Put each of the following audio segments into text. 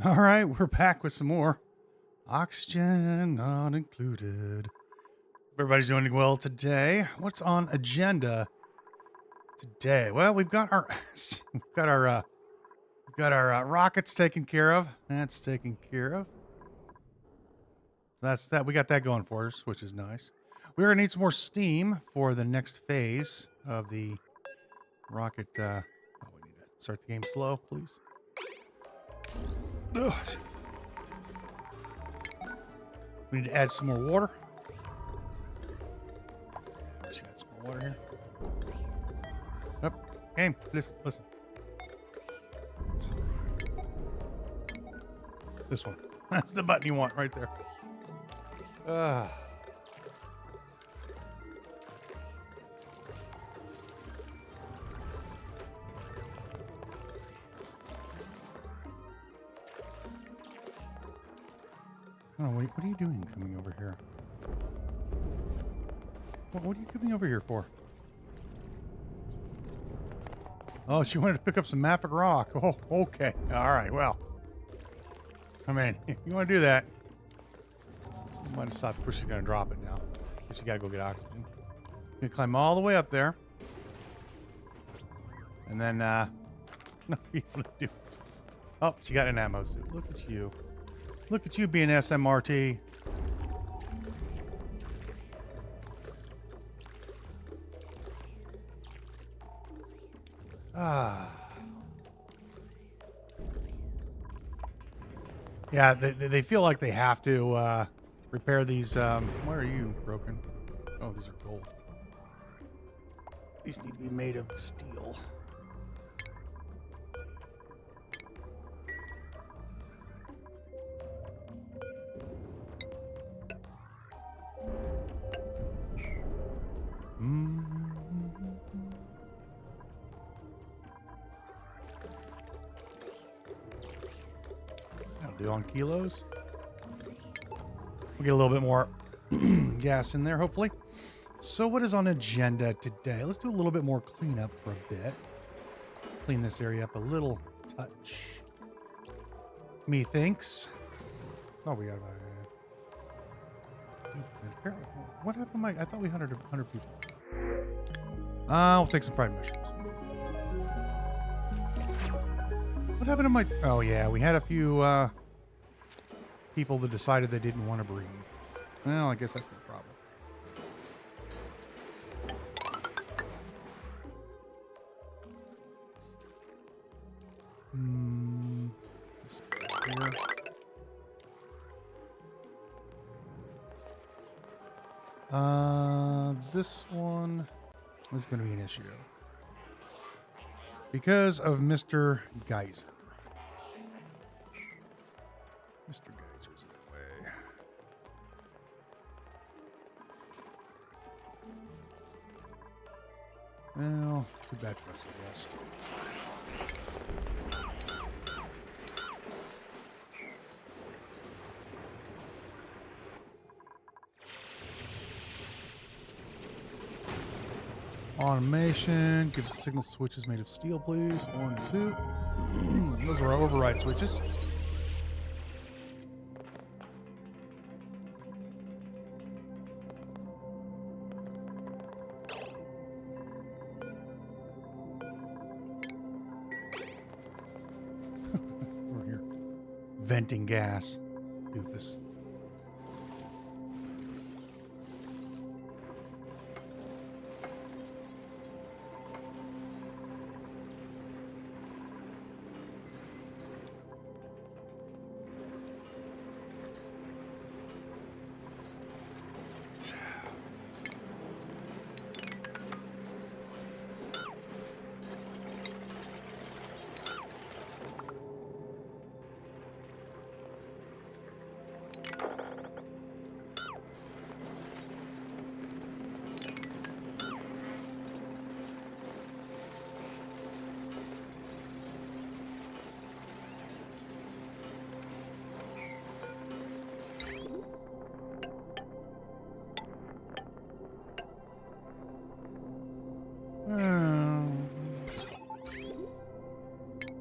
All right, we're back with some more. Oxygen not included. Everybody's doing well today. What's on agenda today? Well, we've got our rockets taken care of. That's taken care of. That's that. We got that going for us, which is nice. We're gonna need some more steam for the next phase of the rocket. We need to start the game slow, please. Ugh. We need to add some more water. Just got some more water here. Up, game. Listen. This one. That's the button you want right there. Oh, wait, what are you doing coming over here? What are you coming over here for? Oh, she wanted to pick up some Maffic rock. Oh, okay. All right, well. I mean, if you want to do that, you might have stopped where she's going to drop it now. Guess you got to go get oxygen. You can climb all the way up there. And then, no, you want to do it. Oh, she got an ammo suit. Look at you. Look at you being SMRT. Yeah, they feel like they have to repair these. Why are you broken? Oh, these are gold. These need to be made of steel. That'll do on kilos. We'll get a little bit more gas in there, hopefully. So what is on agenda today? Let's do a little bit more cleanup for a bit. Clean this area up a little touch. Methinks. Oh, we got what happened to my... I thought we hunted 100 people. We'll take some fried mushrooms. What happened to my... Oh, yeah. We had a few people that decided they didn't want to breathe. Well, I guess that's the problem. This right here. This one is going to be an issue because of Mr. Geyser. Mr. Geyser's in the way. Well, too bad for us, I guess. Automation. Give signal switches made of steel, please. 1 and 2. Those are our override switches. We're here. Venting gas. Doofus.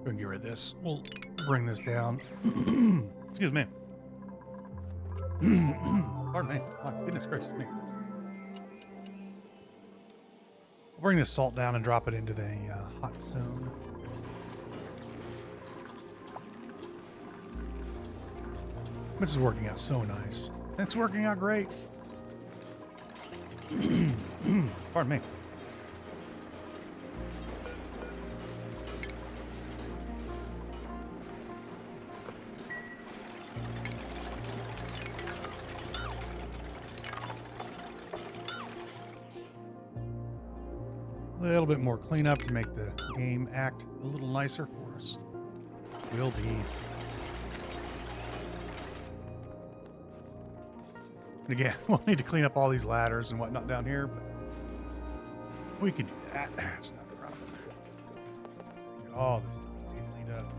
Gonna get rid of this. We'll bring this down. Excuse me. Pardon me. My goodness gracious me. I'll bring this salt down and drop it into the hot zone. This is working out so nice. It's working out great. Pardon me. A little bit more cleanup to make the game act a little nicer for us. Will be. And again, we'll need to clean up all these ladders and whatnot down here, but we can do that. That's not a problem. Get all this stuff easy cleaned up.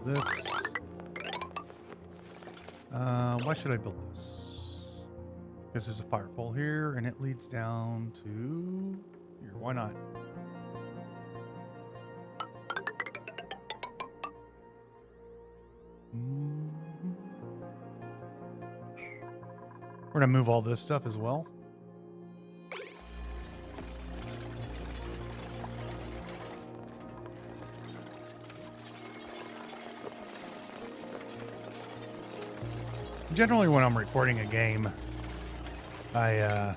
This. Why should I build this? Because there's a fire pole here, and it leads down to here. Why not? We're gonna move all this stuff as well. Generally, when I'm recording a game, I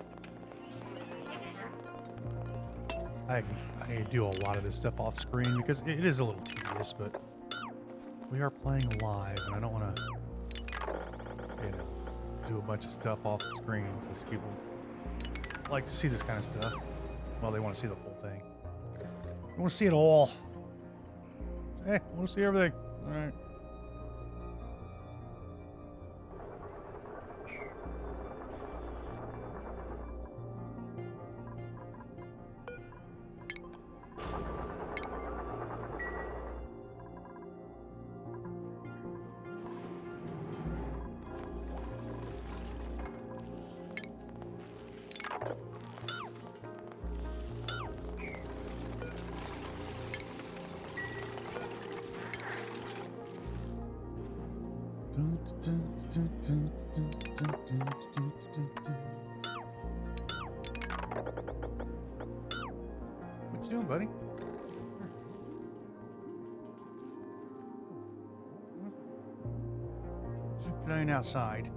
do a lot of this stuff off screen because it is a little tedious, but we are playing live, and I don't want to, do a bunch of stuff off the screen because people like to see this kind of stuff. Well, they want to see the full thing. They want to see it all. Hey, I want to see everything. All right. What you doing, buddy? Just playing outside.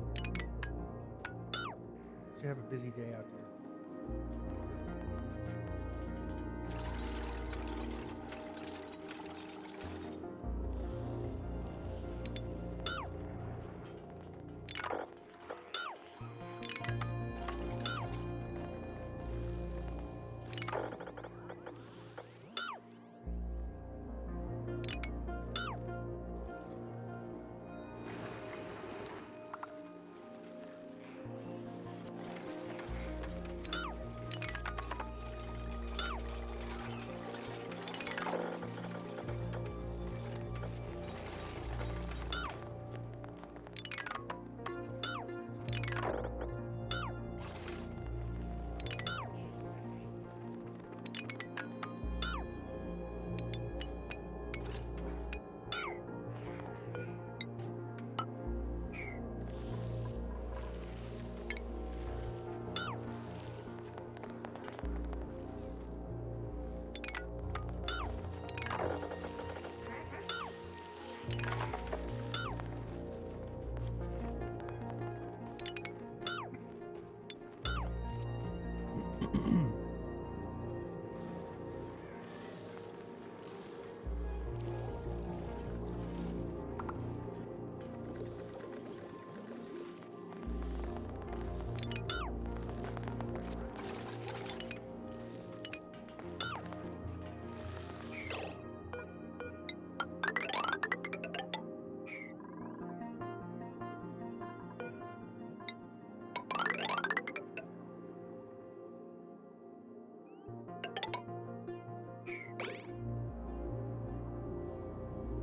You have a busy day out there.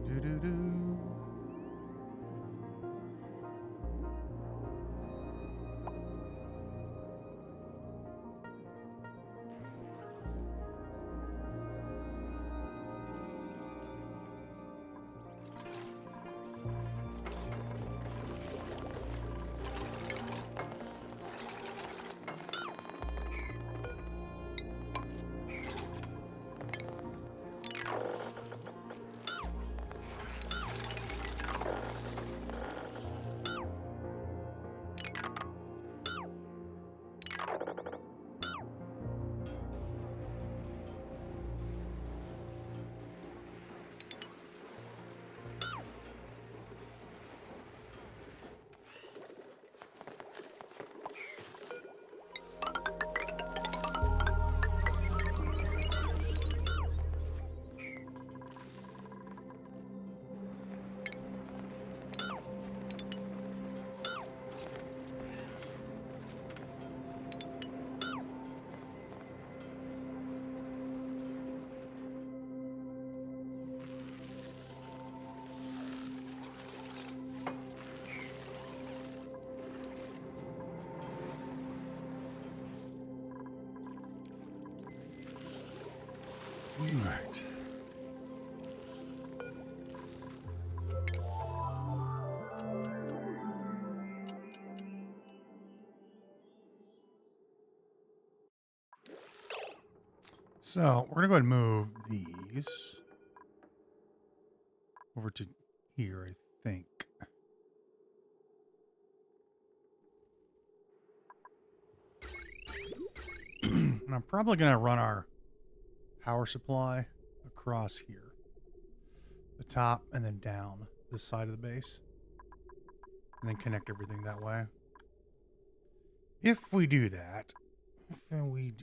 Do-do-do. Right. So we're gonna go ahead and move these over to here, I think. And I'm probably gonna run our power supply across here, the top, and then down this side of the base, and then connect everything that way. If we do that, if we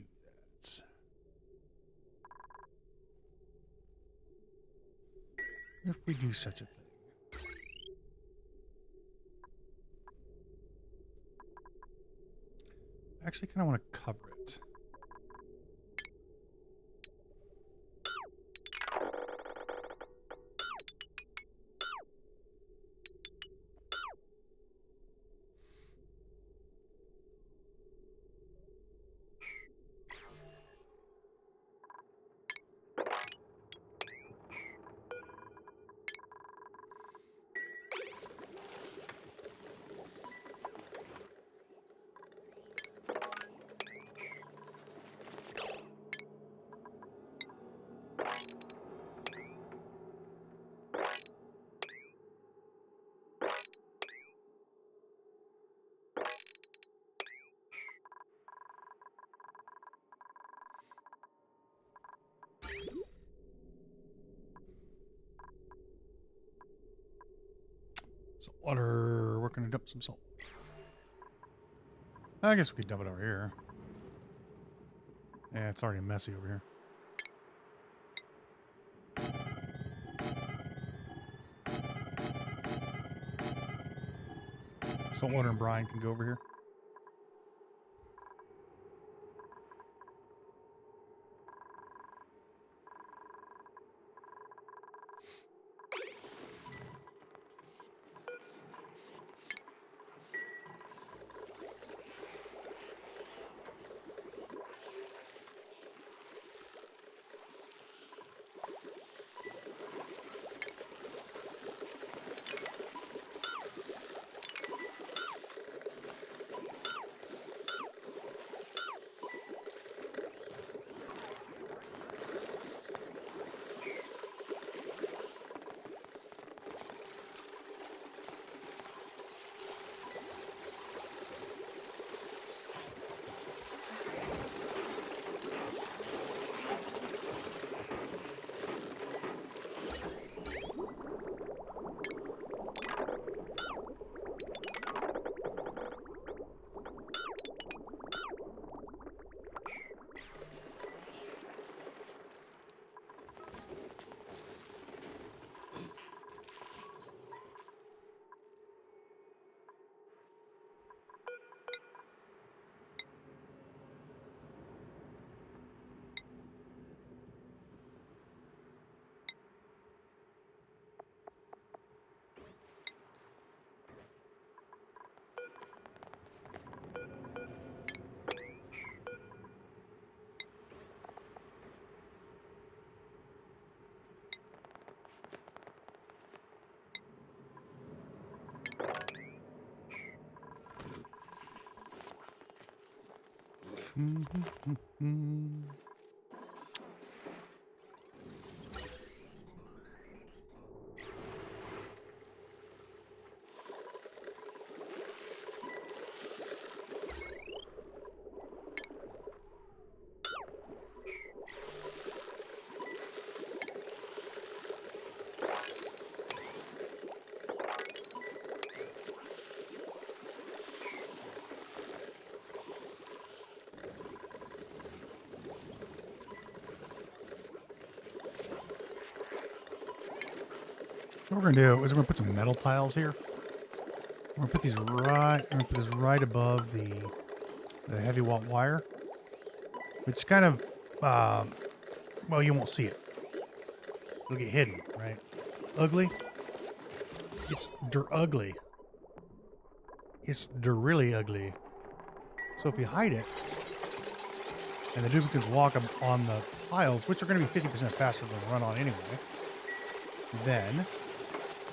do such a thing. I actually kind of want to cover it. Salt water. We're going to dump some salt. I guess we could dump it over here. Yeah, it's already messy over here. Salt water and brine can go over here. What we're gonna do is we're gonna put some metal tiles here. We're gonna put these right. We're gonna put this right above the heavy watt wire, which kind of well, you won't see it. It'll get hidden, right? It's ugly. It's ugly. It's really ugly. So if you hide it, and the duplicants walk up on the piles, which are going to be 50% faster than run on anyway, then.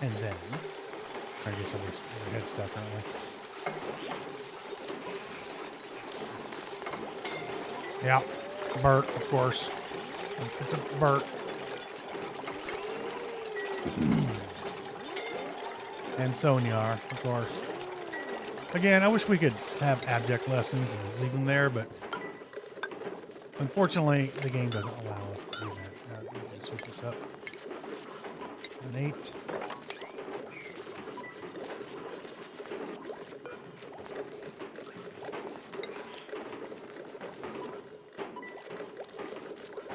Trying to get some of this head stuff, aren't we? Yeah, Bert, of course. It's a Bert. And Sonia, of course. Again, I wish we could have abject lessons and leave them there, but unfortunately, the game doesn't allow us to do that. Let me switch this up. An 8.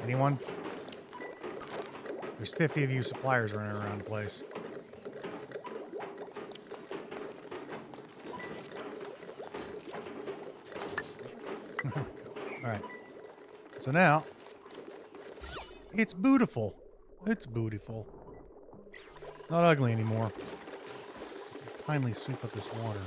Anyone? There's 50 of you suppliers running around the place. All right. So now, it's beautiful. It's beautiful. Not ugly anymore. Kindly sweep up this water.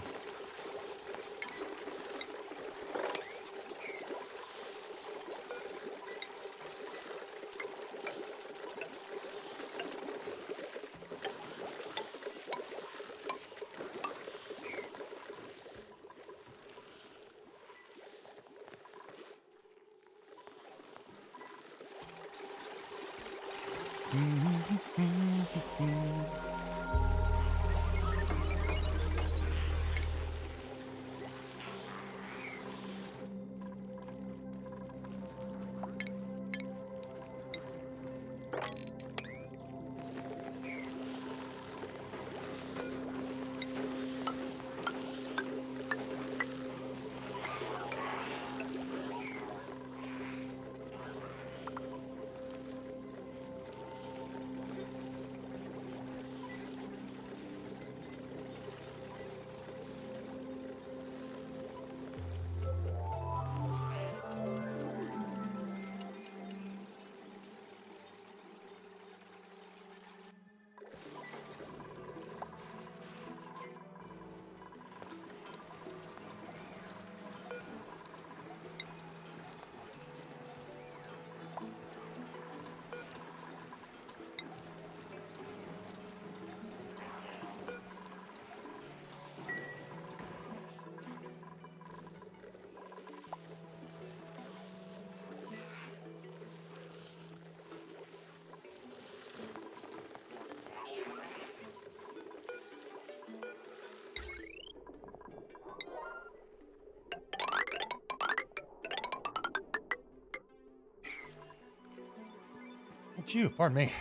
Chew, pardon me.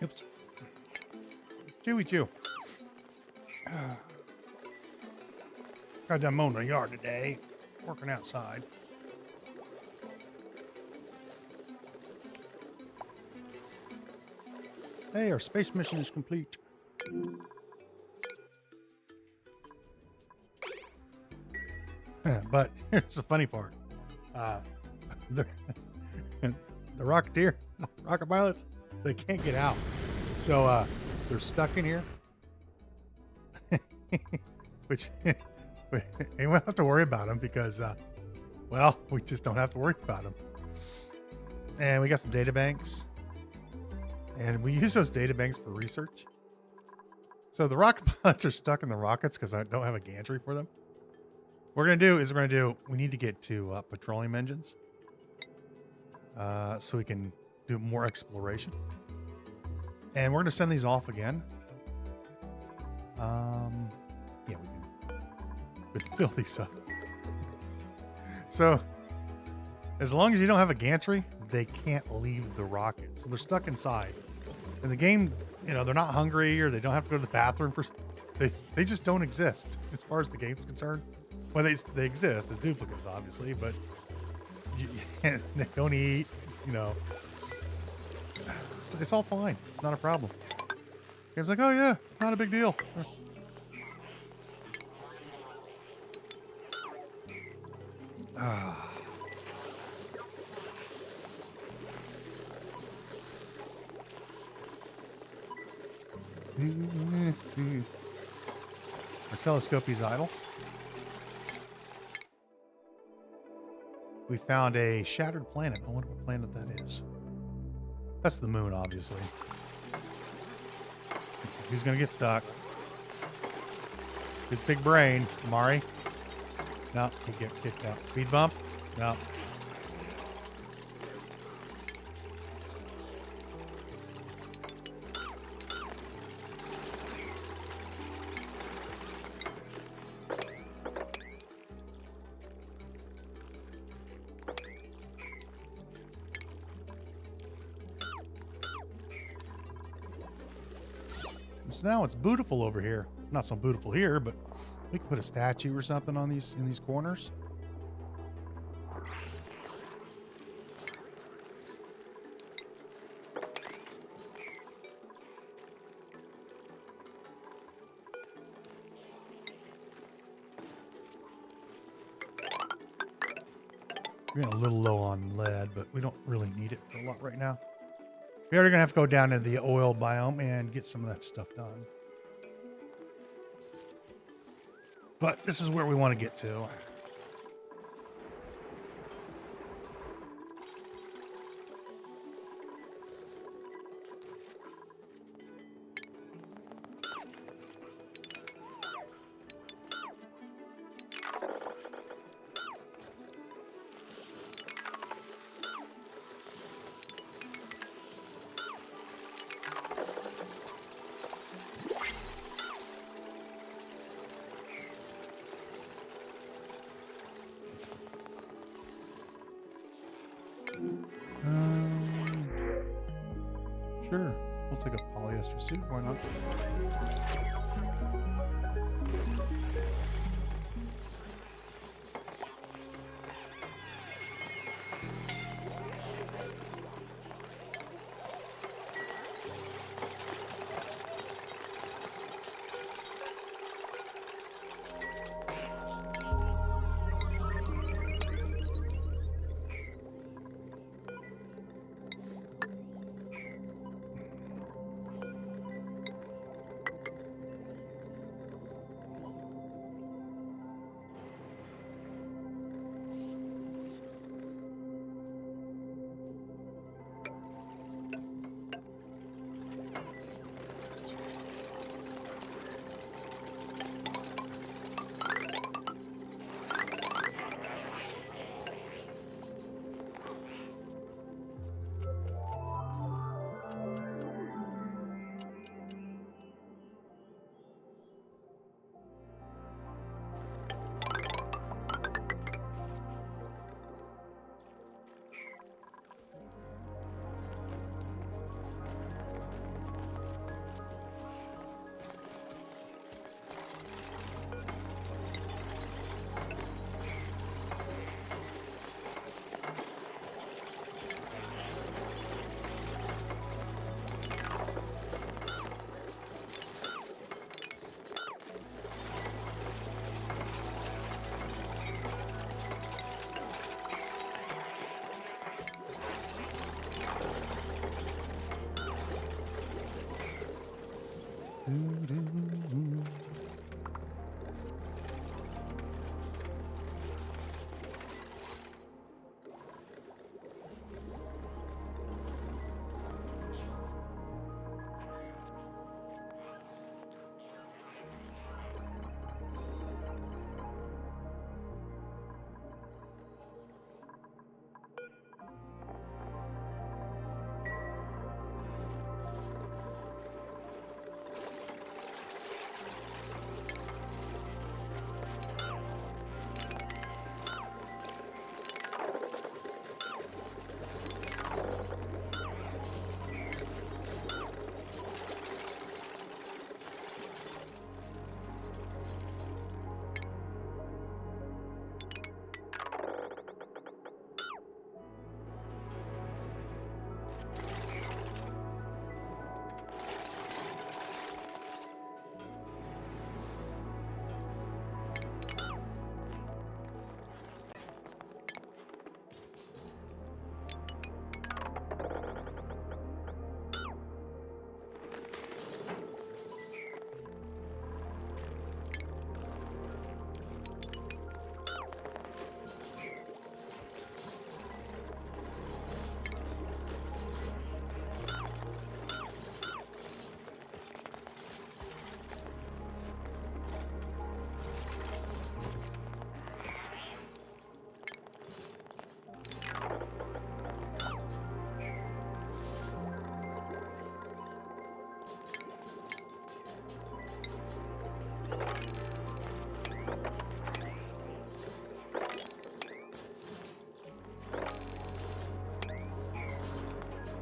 Oops. Chewy chew. Got done mowing the yard today, working outside. Hey, our space mission is complete. But here's the funny part. The rocket pilots, they can't get out. So they're stuck in here. Which we won't have to worry about them because, well, we just don't have to worry about them. And we got some data banks. And we use those data banks for research. So the rocket pilots are stuck in the rockets because I don't have a gantry for them. What we're gonna do. We need to get to petroleum engines, so we can do more exploration. And we're gonna send these off again. Yeah, we can fill these up. So, as long as you don't have a gantry, they can't leave the rocket. So they're stuck inside. In the game, you know, they're not hungry or they don't have to go to the bathroom for. They just don't exist as far as the game's concerned. Well, they exist as duplicants, obviously, but they don't eat. You know, it's all fine. It's not a problem. Game's like, oh yeah, it's not a big deal. Our telescope is idle. We found a shattered planet. I wonder what planet that is. That's the moon, obviously. Who's gonna get stuck? His big brain, Mari. No, he get kicked out. Speed bump? No. So now it's beautiful over here. Not so beautiful here, but we can put a statue or something on these in these corners. We're getting a little low on lead, but we don't really need it for a lot right now. We are going to have to go down to the oil biome and get some of that stuff done. But this is where we want to get to. Sure, we'll take a polyester suit. Why not?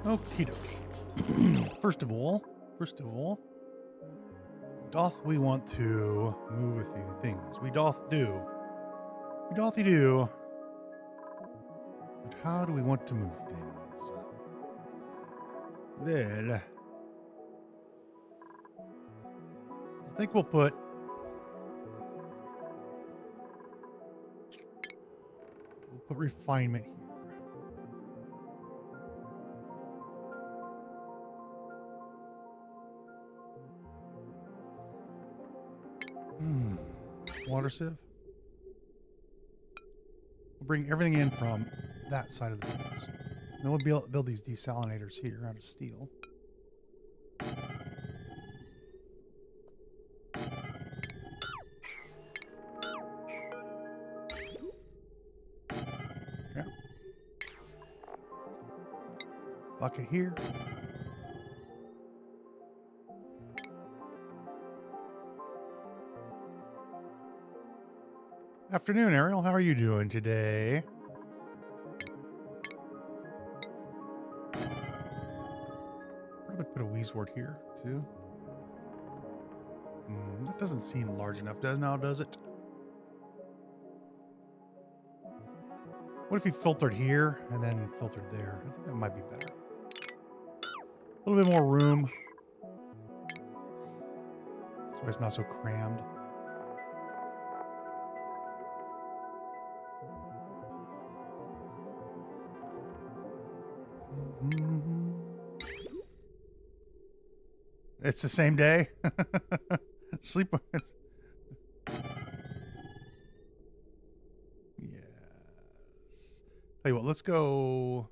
Okie dokie. First of all, doth we want to move a few things? We doth do. We dothy do. But how do we want to move things? Well, I think we'll put refinement here. Water sieve. We'll bring everything in from that side of the house. Then we'll build these desalinators here out of steel. Okay. Bucket here. Afternoon, Ariel. How are you doing today? Probably put a Weezwort here, too. That doesn't seem large enough, does it? What if he filtered here and then filtered there? I think that might be better. A little bit more room. So it's not so crammed. It's the same day. Sleep. Yes. Tell you what, let's go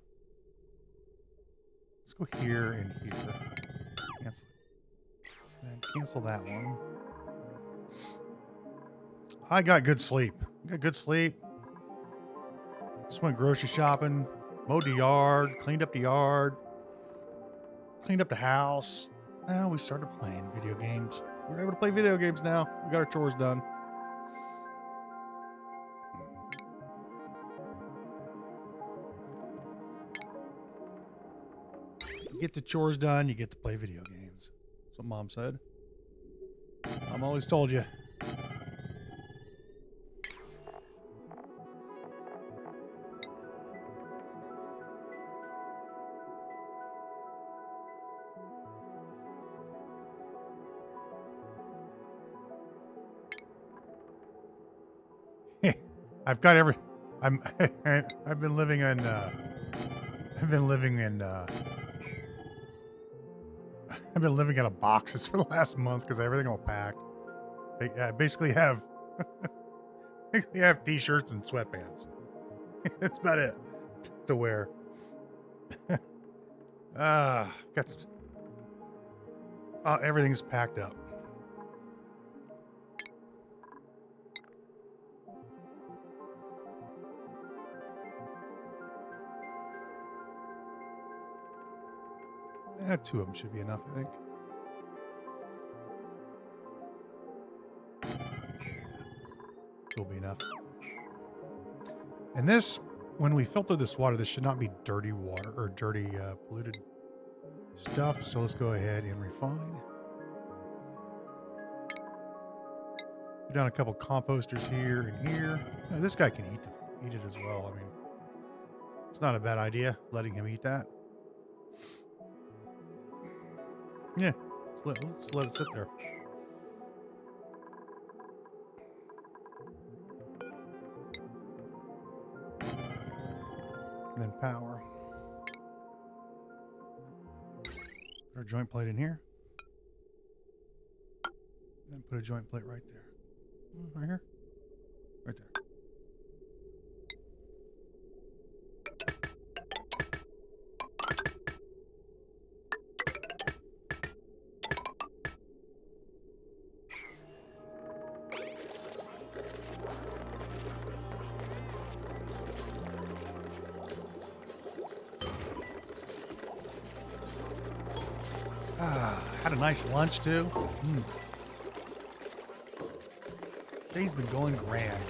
here and here. Cancel. And cancel that one. I got good sleep. Just went grocery shopping, mowed the yard, cleaned up the yard, cleaned up the house. Now we started playing video games. We're able to play video games now. We got our chores done. You get the chores done, you get to play video games. That's what Mom said. Mom always told you. I've got I've been living in boxes for the last month because everything all packed. I basically have t-shirts and sweatpants. That's about it to wear. Everything's packed up. Two of them should be enough, I think. Will be enough. And this, when we filter this water, this should not be dirty water or dirty polluted stuff. So let's go ahead and refine. Put down a couple composters here and here. Now, this guy can eat it as well. I mean, it's not a bad idea letting him eat that. Yeah, let's let it sit there. And then power. Put our joint plate in here. Then put a joint plate right there. Right here? Right there. Had a nice lunch too. Day's been going grand.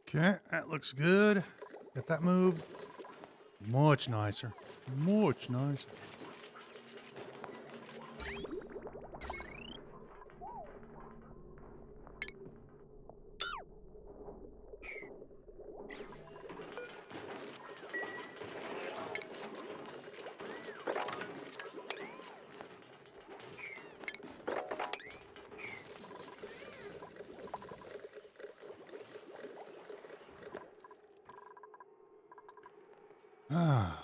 Okay, that looks good. Got that moved. Much nicer. Much nicer. Ah.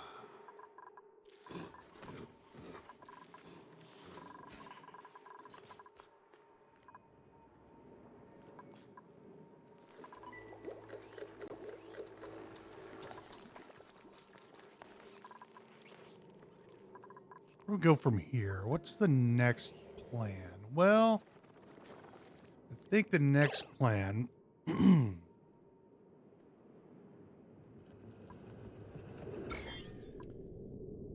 We'll go from here. What's the next plan? Well, I think the next plan is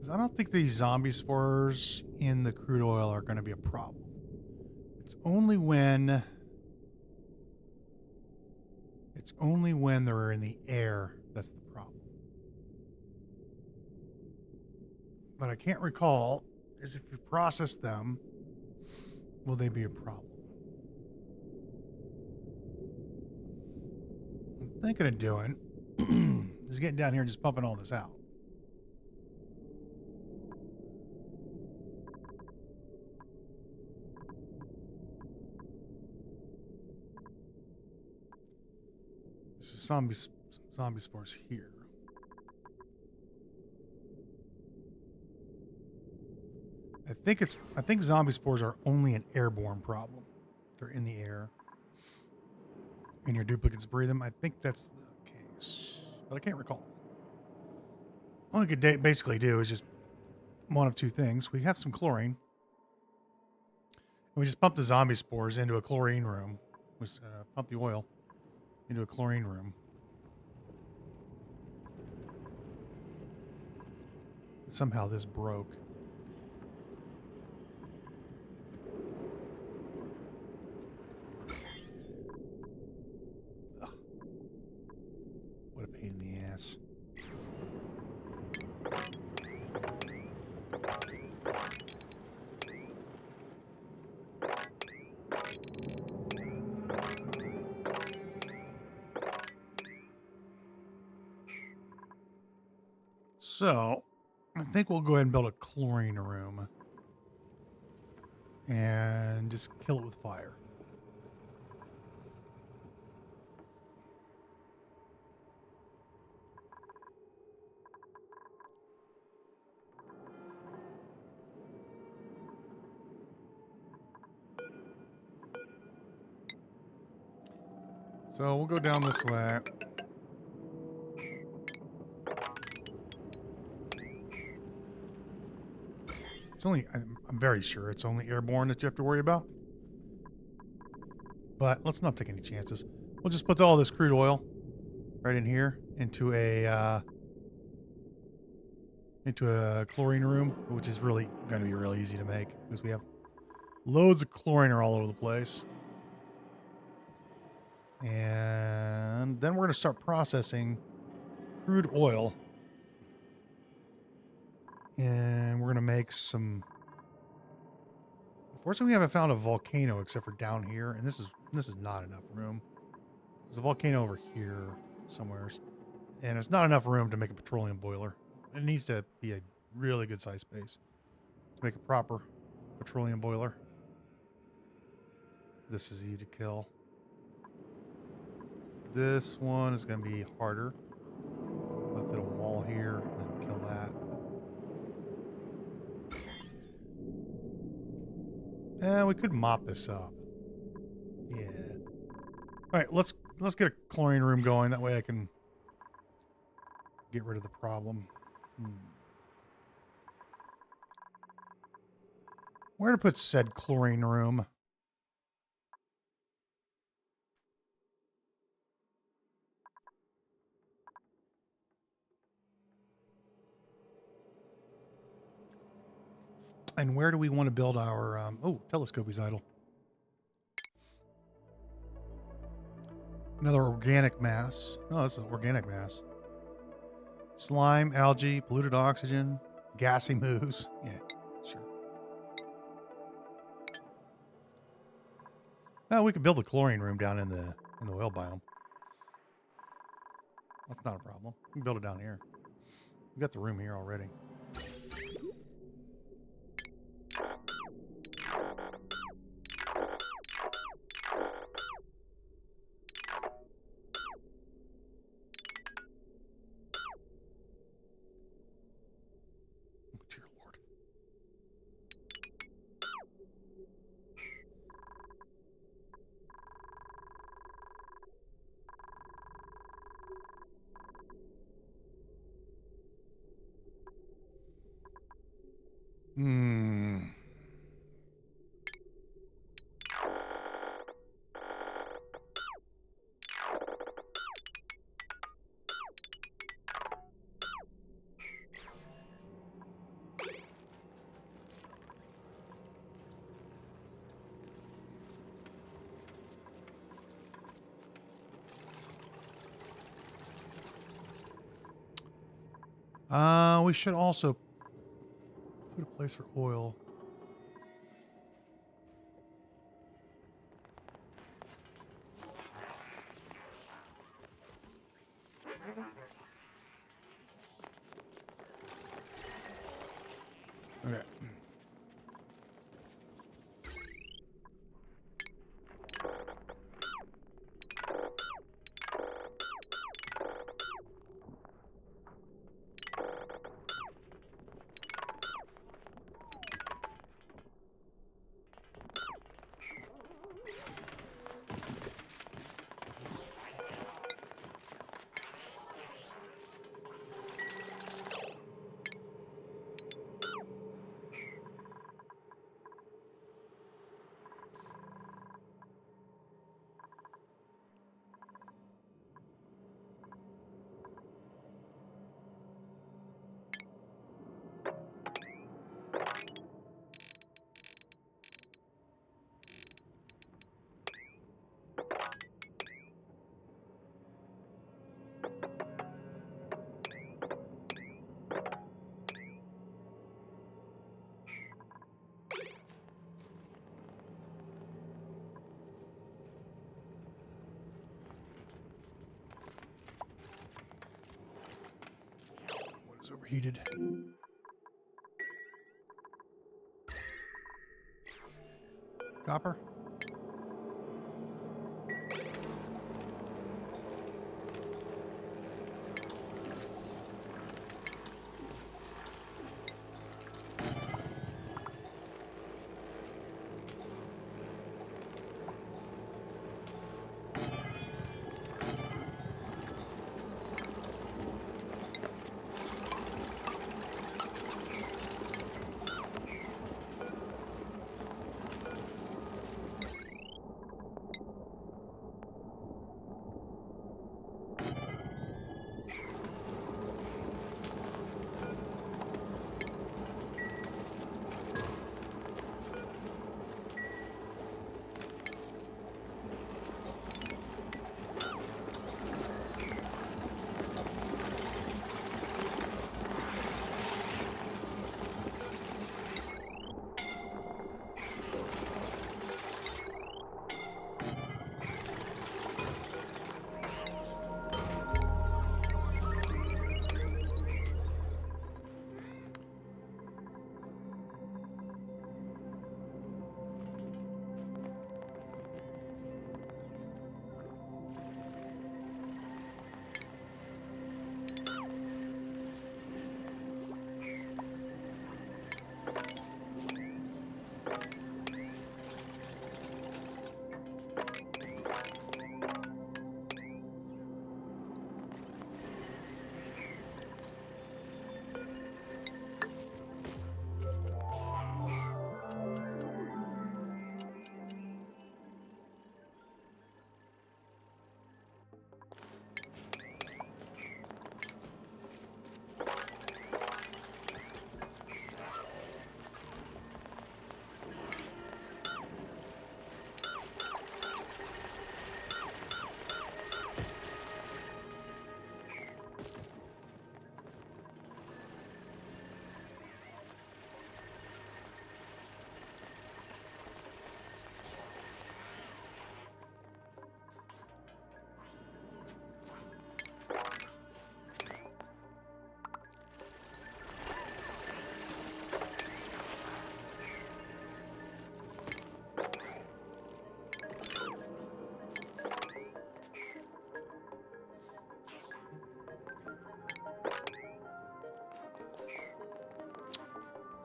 I don't think these zombie spores in the crude oil are going to be a problem. It's only when they're in the air that's the problem. But I can't recall is if you process them, will they be a problem? I'm thinking of doing is getting down here and just pumping all this out. This is zombie spores here. I think zombie spores are only an airborne problem. They're in the air. And your duplicates breathe them. I think that's the case. But I can't recall. All we could basically do is just one of two things. We have some chlorine. And we just pump the zombie spores into a chlorine room. Pump the oil into a chlorine room. Somehow this broke. Ugh. What a pain in the ass. So, I think we'll go ahead and build a chlorine room. And just kill it with fire. So we'll go down this way. It's only, I'm very sure it's only airborne that you have to worry about. But let's not take any chances. We'll just put all this crude oil right in here into a chlorine room, which is really going to be really easy to make because we have loads of chlorine all over the place. And then we're going to start processing crude oil. And we're going to make some... Unfortunately, we haven't found a volcano except for down here. And this is not enough room. There's a volcano over here somewhere. And it's not enough room to make a petroleum boiler. It needs to be a really good size space to make a proper petroleum boiler. This is easy to kill. This one is going to be harder. I'll fit a wall here and then kill that. And we could mop this up. Yeah. All right, let's get a chlorine room going. That way I can get rid of the problem. Where to put said chlorine room? And where do we want to build our... oh, telescope is idle. Another organic mass. Oh, this is organic mass. Slime, algae, polluted oxygen, gassy moose. Yeah, sure. Oh, we could build a chlorine room down in the oil biome. That's not a problem. We can build it down here. We got the room here already. We should also put a place for oil. Okay. overheated. Copper.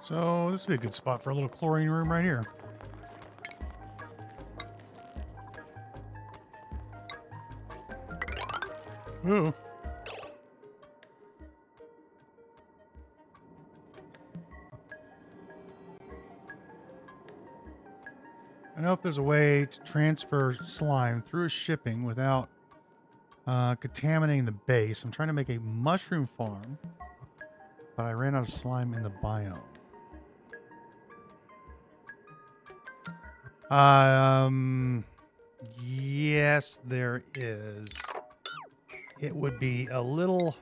So this would be a good spot for a little chlorine room right here. Ooh. I know if there's a way to transfer slime through a shipping without contaminating the base. I'm trying to make a mushroom farm, but I ran out of slime in the biome. Yes, there is. It would be a little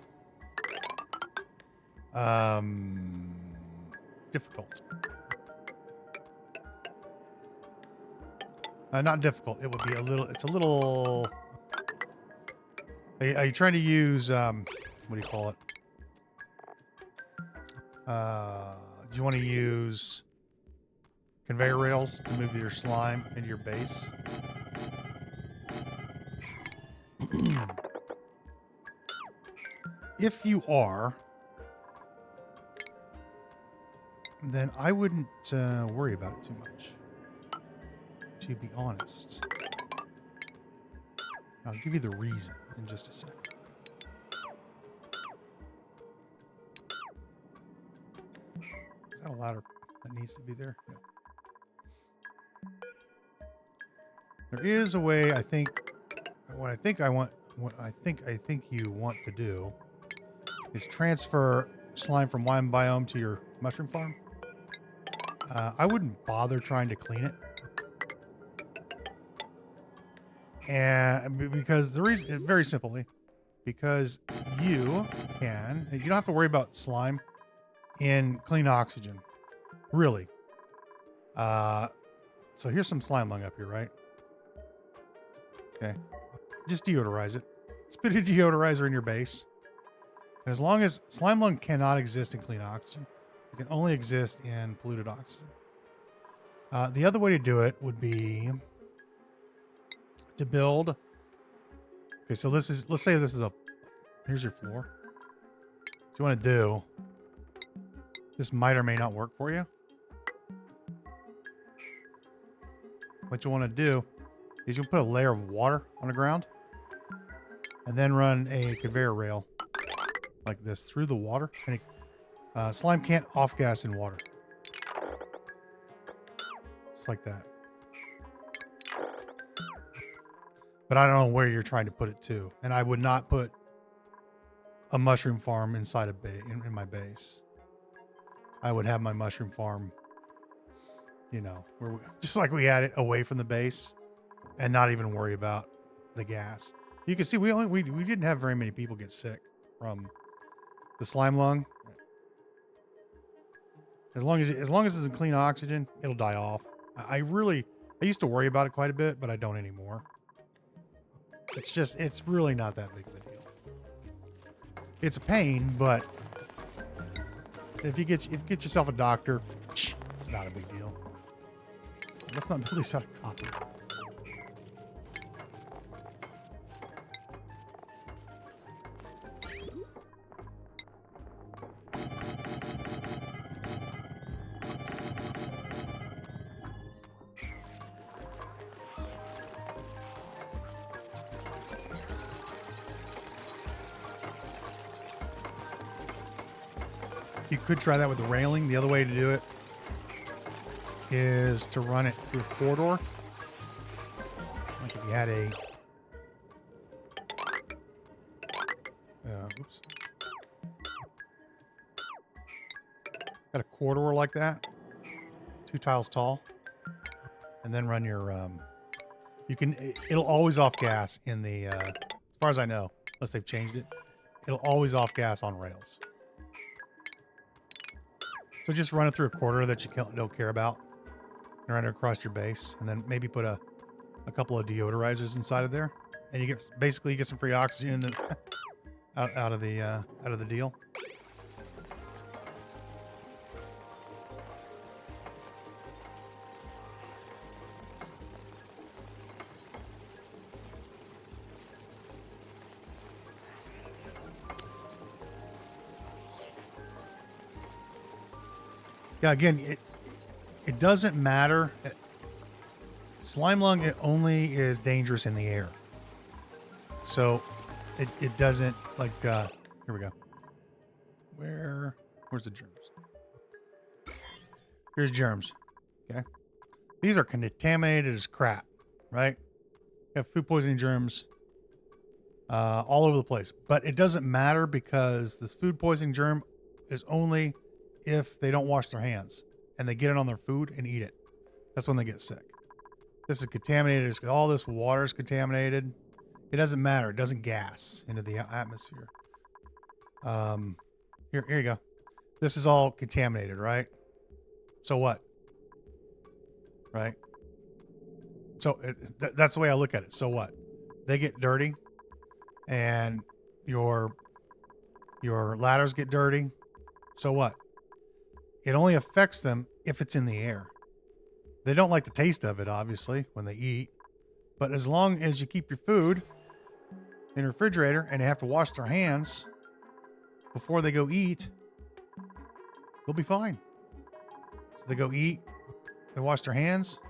difficult. Not difficult. It would be a little. It's a little. Are you trying to use what do you call it? Do you want to use conveyor rails to move your slime into your base? If you are, then I wouldn't worry about it too much, to be honest. I'll give you the reason in just a second. Is that a ladder that needs to be there? No. There is a way, I think, what I think you want to do is transfer slime from one biome to your mushroom farm. I wouldn't bother trying to clean it. And because the reason, very simply, because you don't have to worry about slime in clean oxygen, really. So here's some slime lung up here, right? Okay. Just deodorize it. Spit a deodorizer in your base. And as long as slime lung cannot exist in clean oxygen, it can only exist in polluted oxygen. The other way to do it would be to build. Okay, so let's say this is here's your floor. What you want to do, this might or may not work for you. What you want to do is you'll put a layer of water on the ground and then run a conveyor rail like this through the water. And slime can't off gas in water. Just like that. But I don't know where you're trying to put it to. And I would not put a mushroom farm inside a in my base. I would have my mushroom farm, you know, just like we had it away from the base and not even worry about the gas. You can see we didn't have very many people get sick from the slime lung. As long as it's in clean oxygen, it'll die off. I used to worry about it quite a bit, but I don't anymore. It's really not that big of a deal. It's a pain, but if you get yourself a doctor, it's not a big deal. Let's not build these out of copper. You could try that with the railing. The other way to do it is to run it through a corridor. Like if you had oops. Got a corridor like that, 2 tiles tall, and then run your, it'll always off gas in the, as far as I know, unless they've changed it, it'll always off gas on rails. So just run it through a corridor that you don't care about, and run it across your base, and then maybe put a couple of deodorizers inside of there, and you get some free oxygen in the, out of the deal. Yeah, again, it doesn't matter. Slime lung, it only is dangerous in the air. So it doesn't, like, here we go. Where's the germs? Here's germs. Okay. These are contaminated as crap, right? You have food poisoning germs all over the place. But it doesn't matter because this food poisoning germ is only if they don't wash their hands and they get it on their food and eat it. That's when they get sick. This is contaminated. All this water is contaminated. It doesn't matter. It doesn't gas into the atmosphere. Here you go. This is all contaminated, right? So what? Right? So that's the way I look at it. So what? They get dirty and your ladders get dirty. So what? It only affects them if it's in the air. They don't like the taste of it, obviously, when they eat. But as long as you keep your food in the refrigerator and they have to wash their hands before they go eat, they'll be fine. So they go eat, they wash their hands,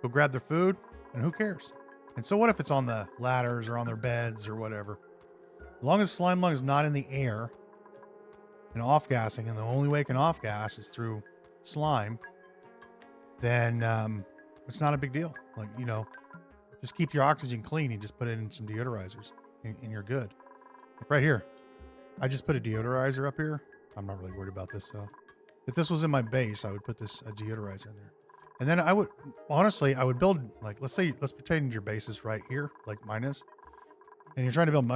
go grab their food, and who cares? And so what if it's on the ladders or on their beds or whatever? As long as slime lung is not in the air and off-gassing, and the only way it can off-gas is through slime, then it's not a big deal. Like, you know, just keep your oxygen clean. You just put it in some deodorizers and you're good. Like right here, I just put a deodorizer up here. I'm not really worried about this though. If this was in my base, I would put a deodorizer in there. And then I would build, like, let's pretend your base is right here, like mine is. And you're trying to build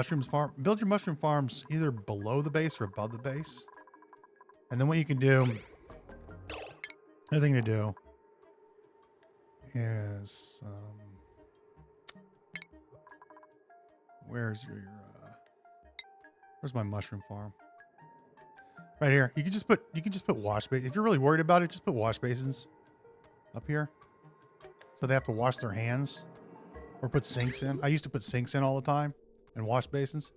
build your mushroom farms either below the base or above the base. And then what you can do, another thing to do is, where's my mushroom farm? Right here. You can just put wash basins. If you're really worried about it, just put wash basins up here. So they have to wash their hands. Or put sinks in. I used to put sinks in all the time and wash basins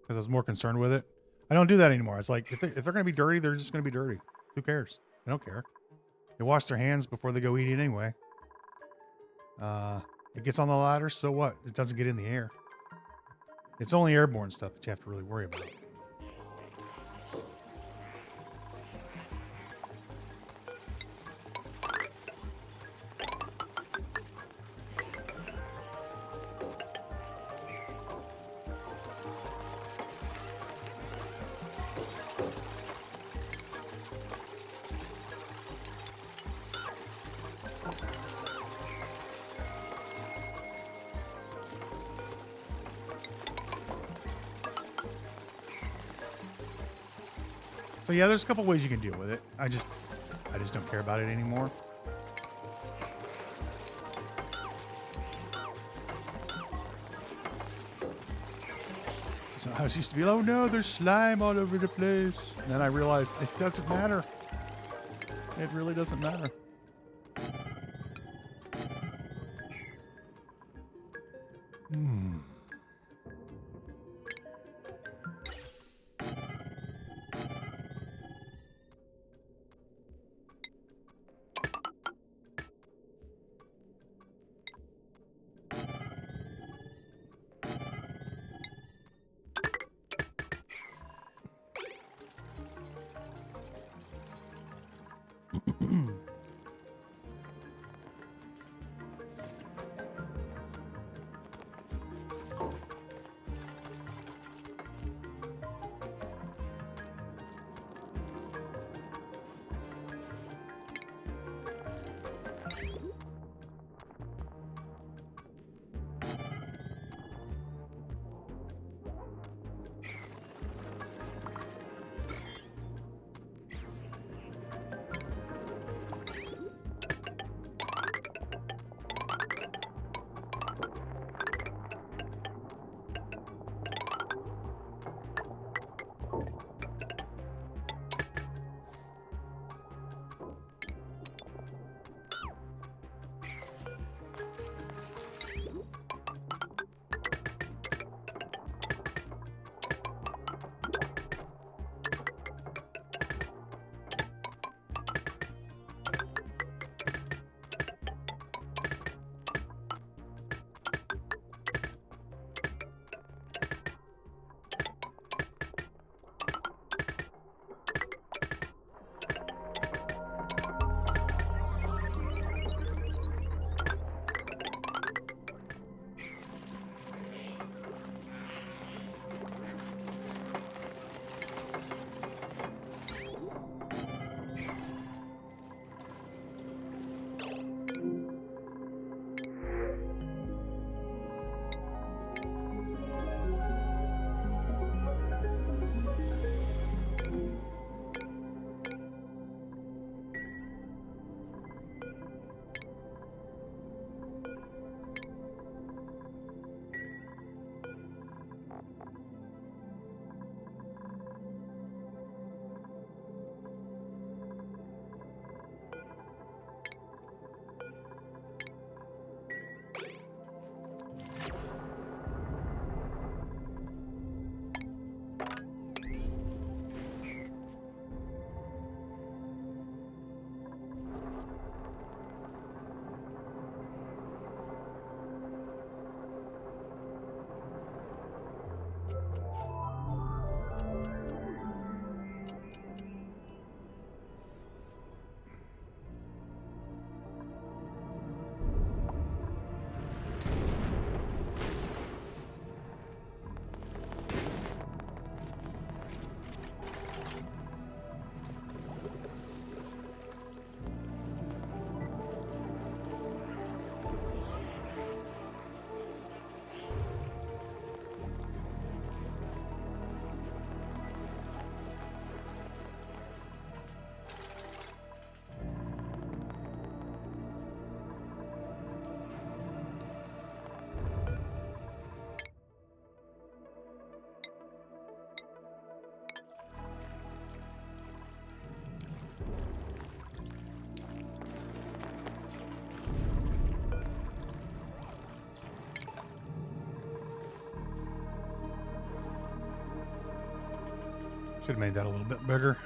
because I was more concerned with it. I don't do that anymore. It's like if they're going to be dirty, they're just going to be dirty. Who cares? They don't care. They wash their hands before they go eat it anyway. It gets on the ladder, so what? It doesn't get in the air. It's only airborne stuff that you have to really worry about. So yeah, there's a couple ways you can deal with it. I just don't care about it anymore. So I used to be, oh no, there's slime all over the place. And then I realized it doesn't matter. It really doesn't matter. Should have made that a little bit bigger.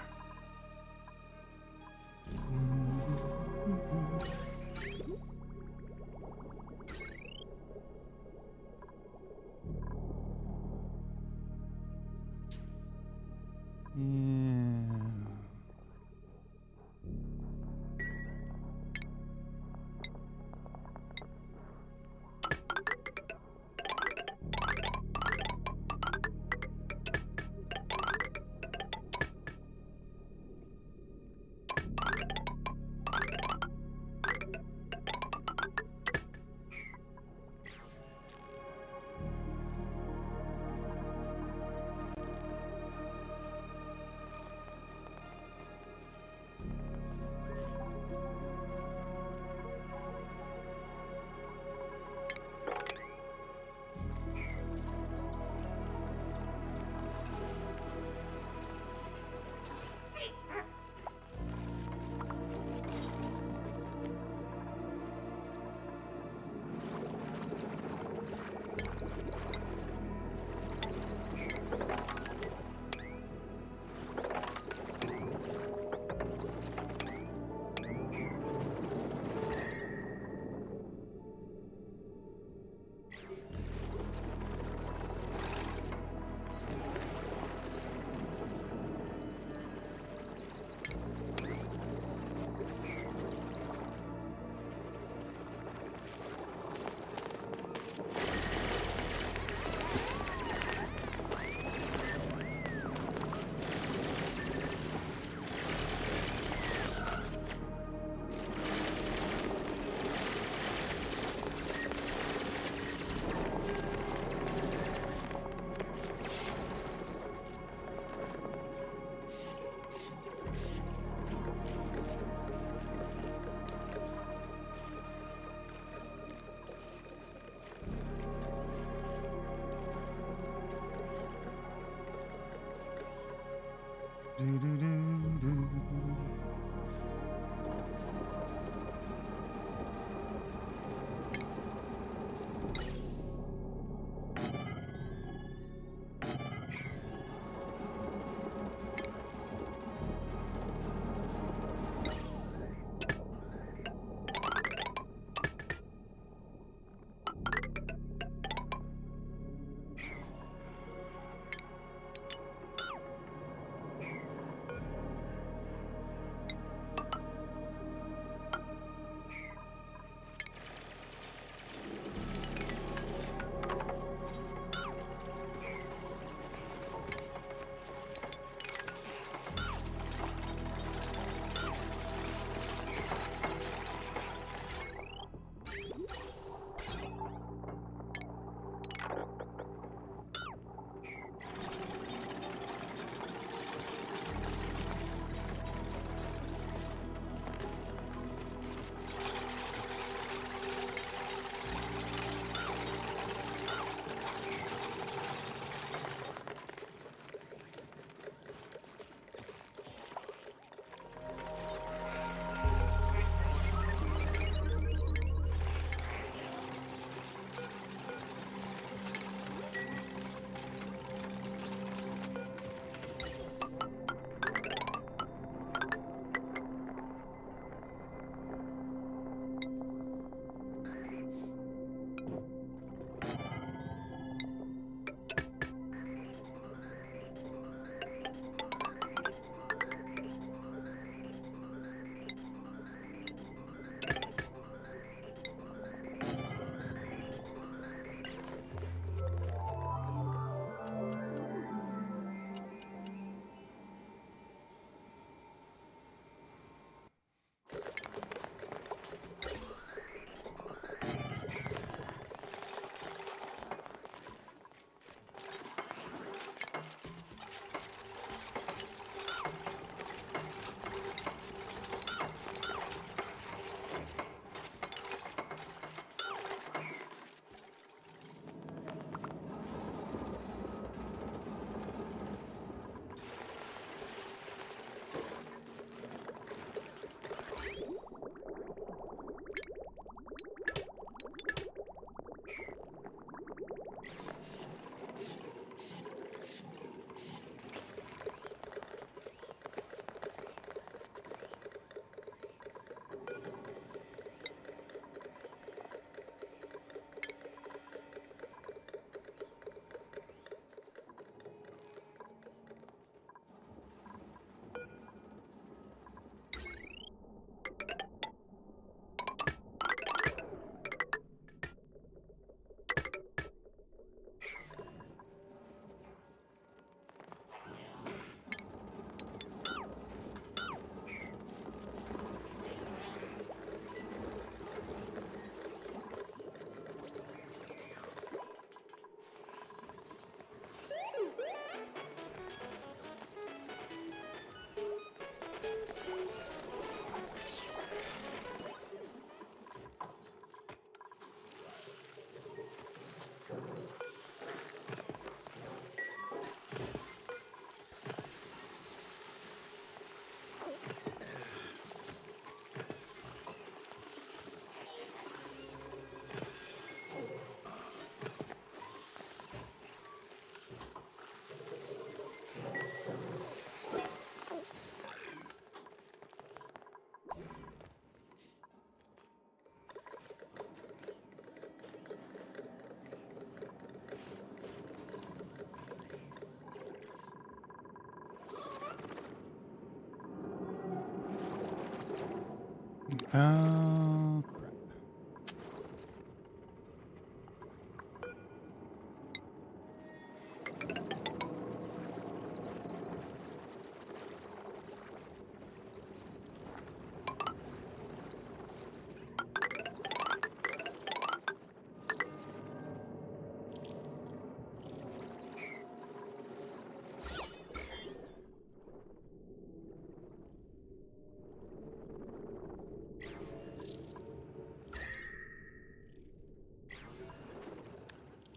Crap.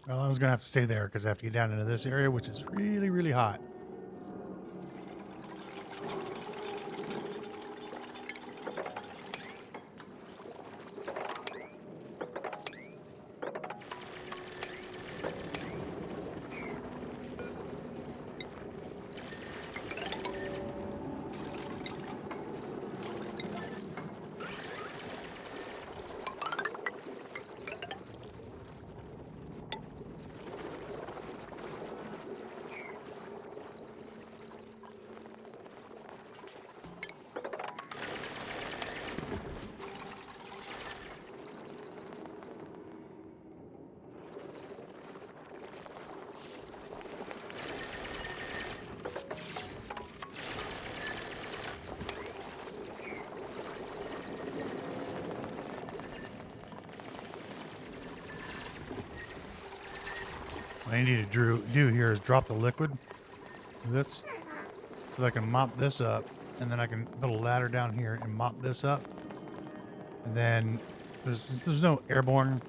Well, I was going to have to stay there because I have to get down into this area, which is really, really hot. What I need to do here is drop the liquid to this so that I can mop this up, and then I can put a ladder down here and mop this up. And then there's no airborne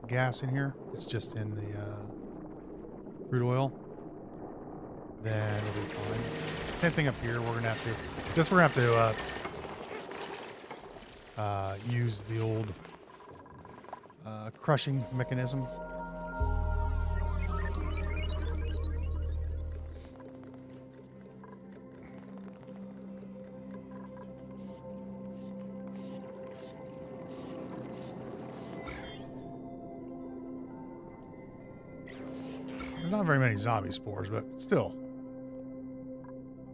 gas in here. It's just in the crude oil. Then it'll be fine. Same thing up here. We're gonna have to use the old crushing mechanism. There's not very many zombie spores, but still,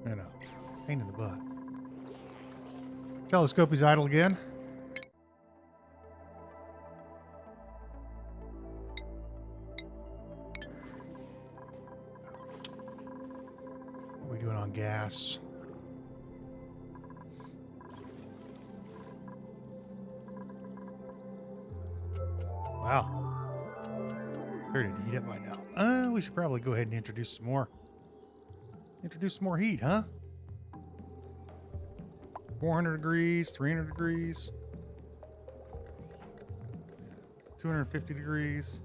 you know, pain in the butt. Telescope is idle again. What are we doing on gas? Wow. Ready to heat up by now. We should probably go ahead and introduce some more. Introduce some more heat, huh? 400 degrees, 300 degrees, 250 degrees,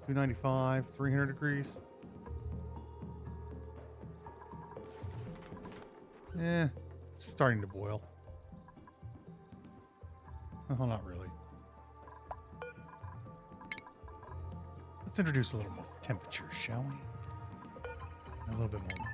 295, 300 degrees. It's starting to boil. Oh, not really. Let's introduce a little more temperature, shall we? A little bit more.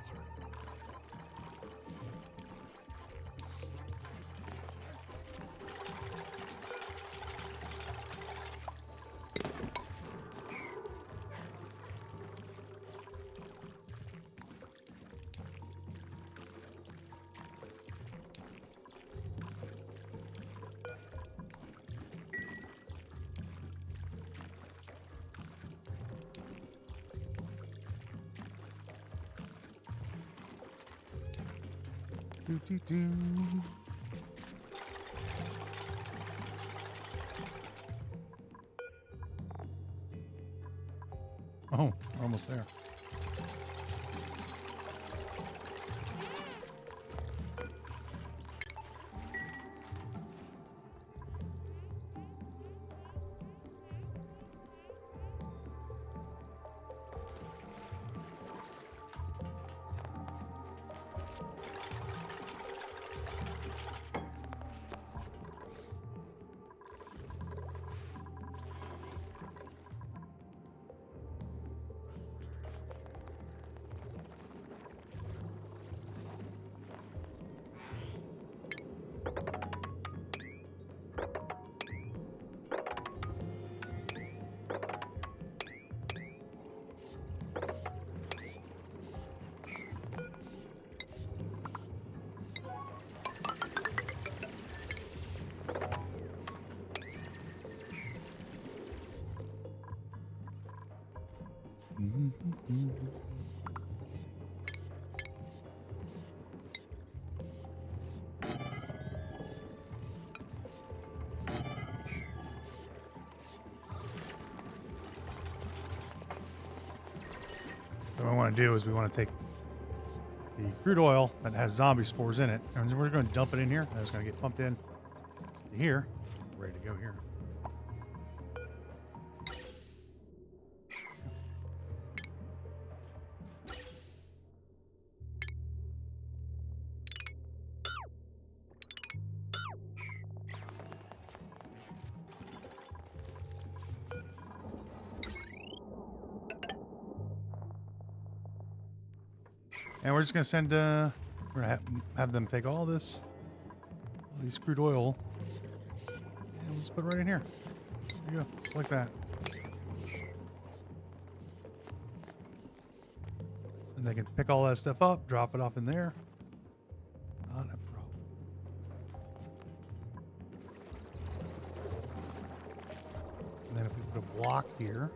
Oh, we're almost there. What we want to do is we want to take the crude oil that has zombie spores in it, and we're going to dump it in here. That's going to get pumped in here. Ready to go here. And we're just going to send, we're going to have them take all this, all these crude oil, and we'll just put it right in here. There you go, just like that. And they can pick all that stuff up, drop it off in there. Not a problem. And then if we put a block here,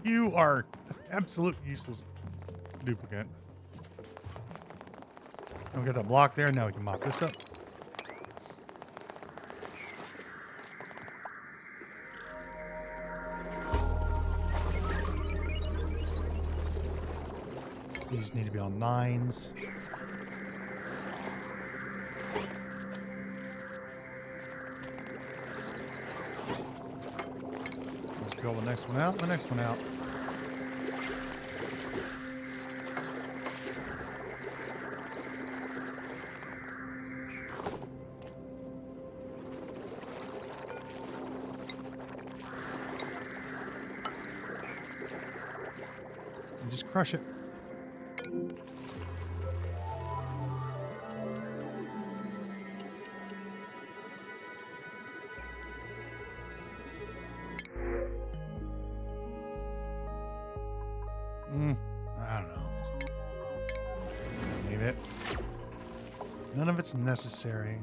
you are absolute useless duplicant. And we got that block there. Now we can mop this up. These need to be on 9s. Let's drill the next one out, the next one out. And just crush it. I don't know. Just leave it. None of it's necessary.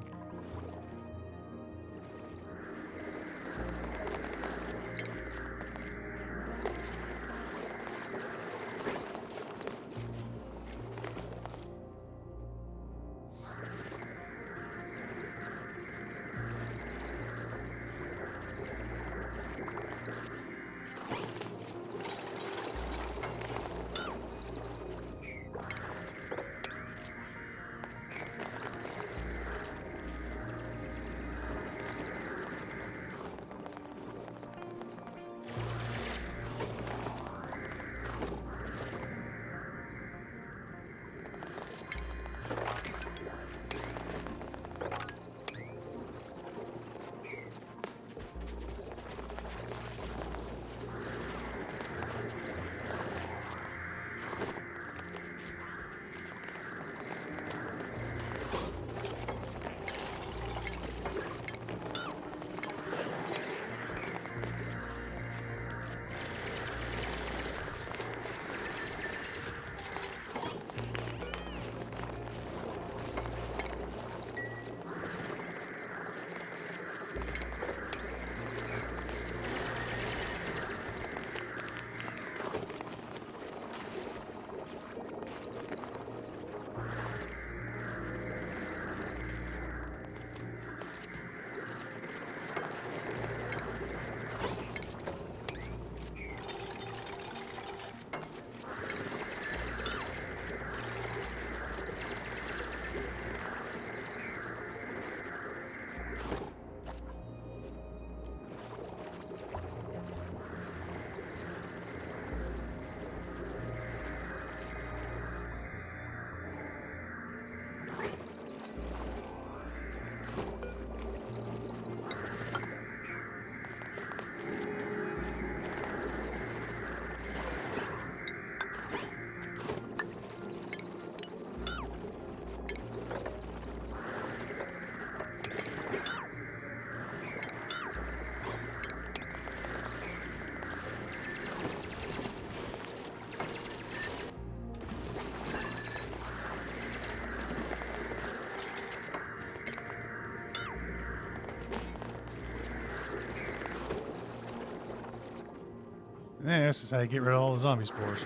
This is how you get rid of all the zombie spores.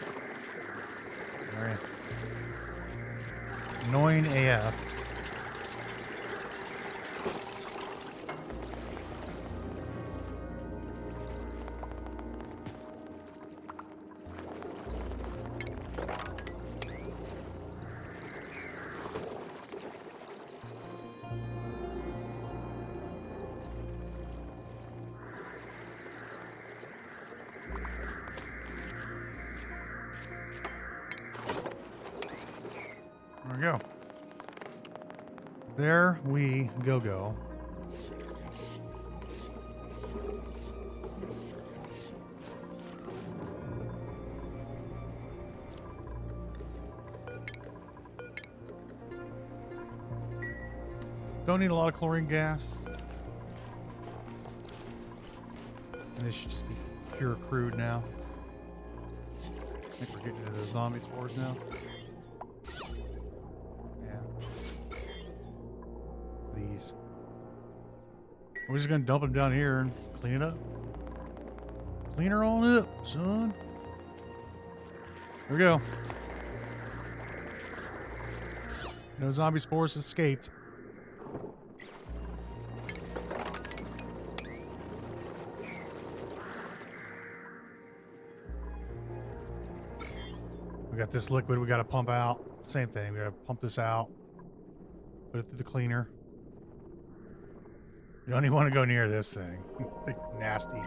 All right. Annoying AF. There we go. There we go. Don't need a lot of chlorine gas. And this should just be pure crude now. I think we're getting into the zombie spores now. Yeah. These. We're just gonna dump them down here and clean it up. Clean her on up, son. There we go. No zombie spores escaped. We got this liquid we got to pump out. Same thing. We got to pump this out. Put it through the cleaner. You don't even want to go near this thing. Big nasty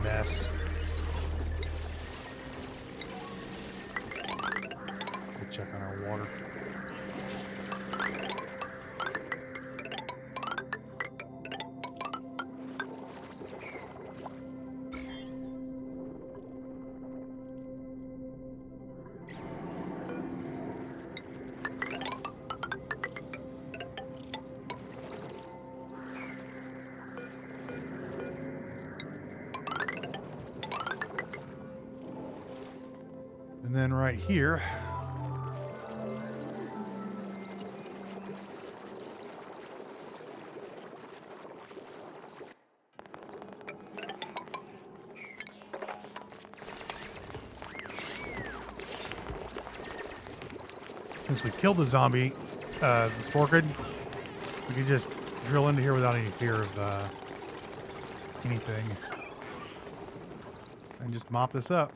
mess. We'll check on our water. And then right here, since we killed the zombie, the sporkid, we can just drill into here without any fear of anything. And just mop this up.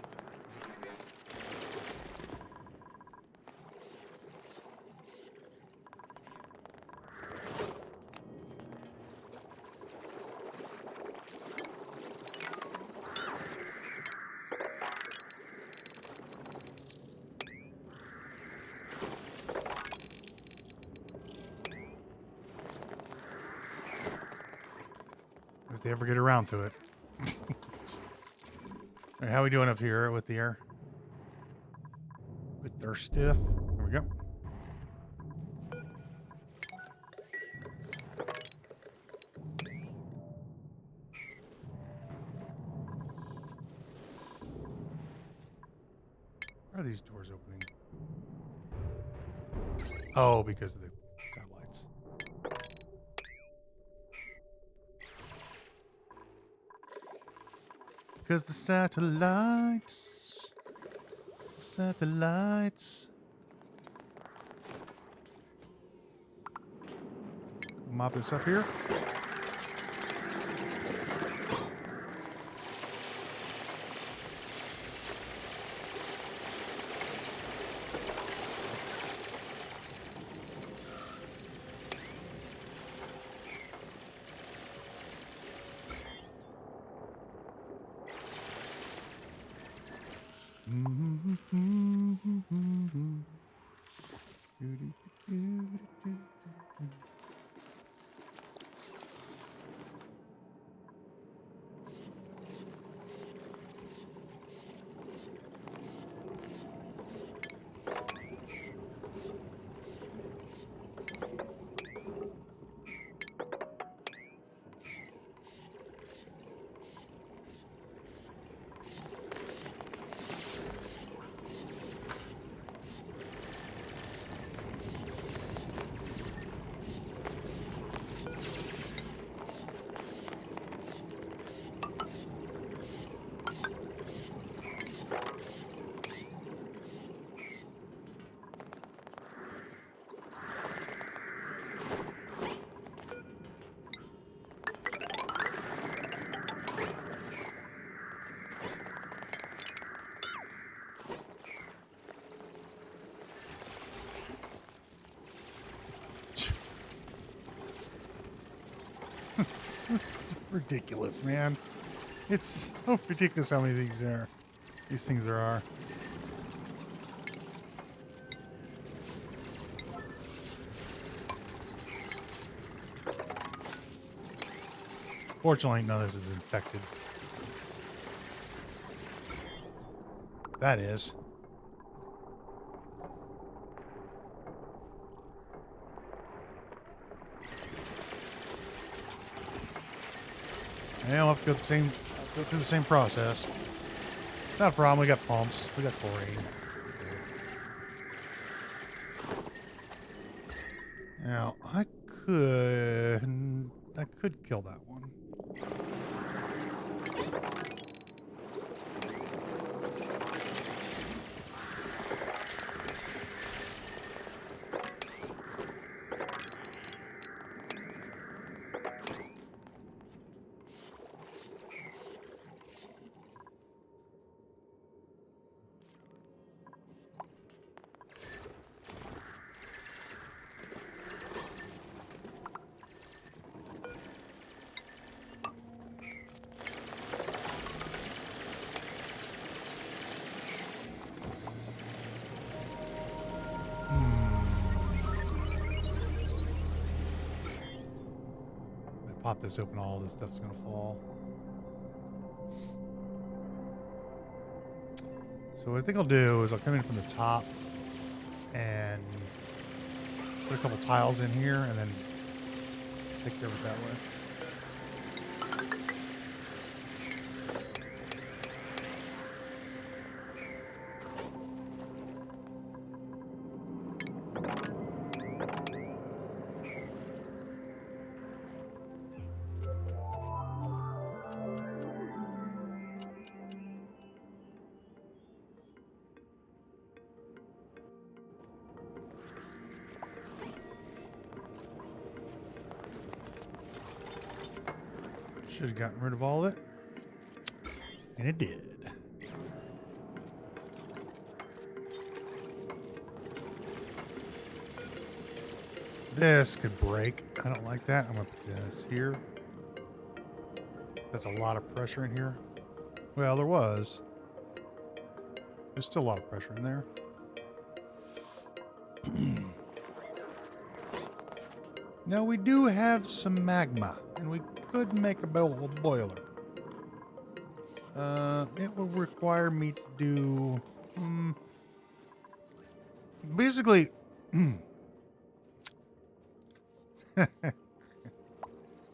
If they ever get around to it. All right, how are we doing up here with the air? With their stiff. There we go. Why are these doors opening? Oh, because of the satellites. Because the satellites. Mop this up here. ridiculous, man. It's so ridiculous how many things there. These things there are. Fortunately, none of this is infected. That is. Yeah, we'll have to go through the same process. Not a problem. We got pumps. We got chlorine. Now I could kill that one. Pop this open, all this stuff's gonna fall. So what I think I'll do is I'll come in from the top and put a couple tiles in here and then take care of it that way. Should have gotten rid of all of it. And it did. This could break. I don't like that. I'm going to put this here. That's a lot of pressure in here. Well, there was. There's still a lot of pressure in there. Now we do have some magma, and we could make a boiler. It will require me to do basically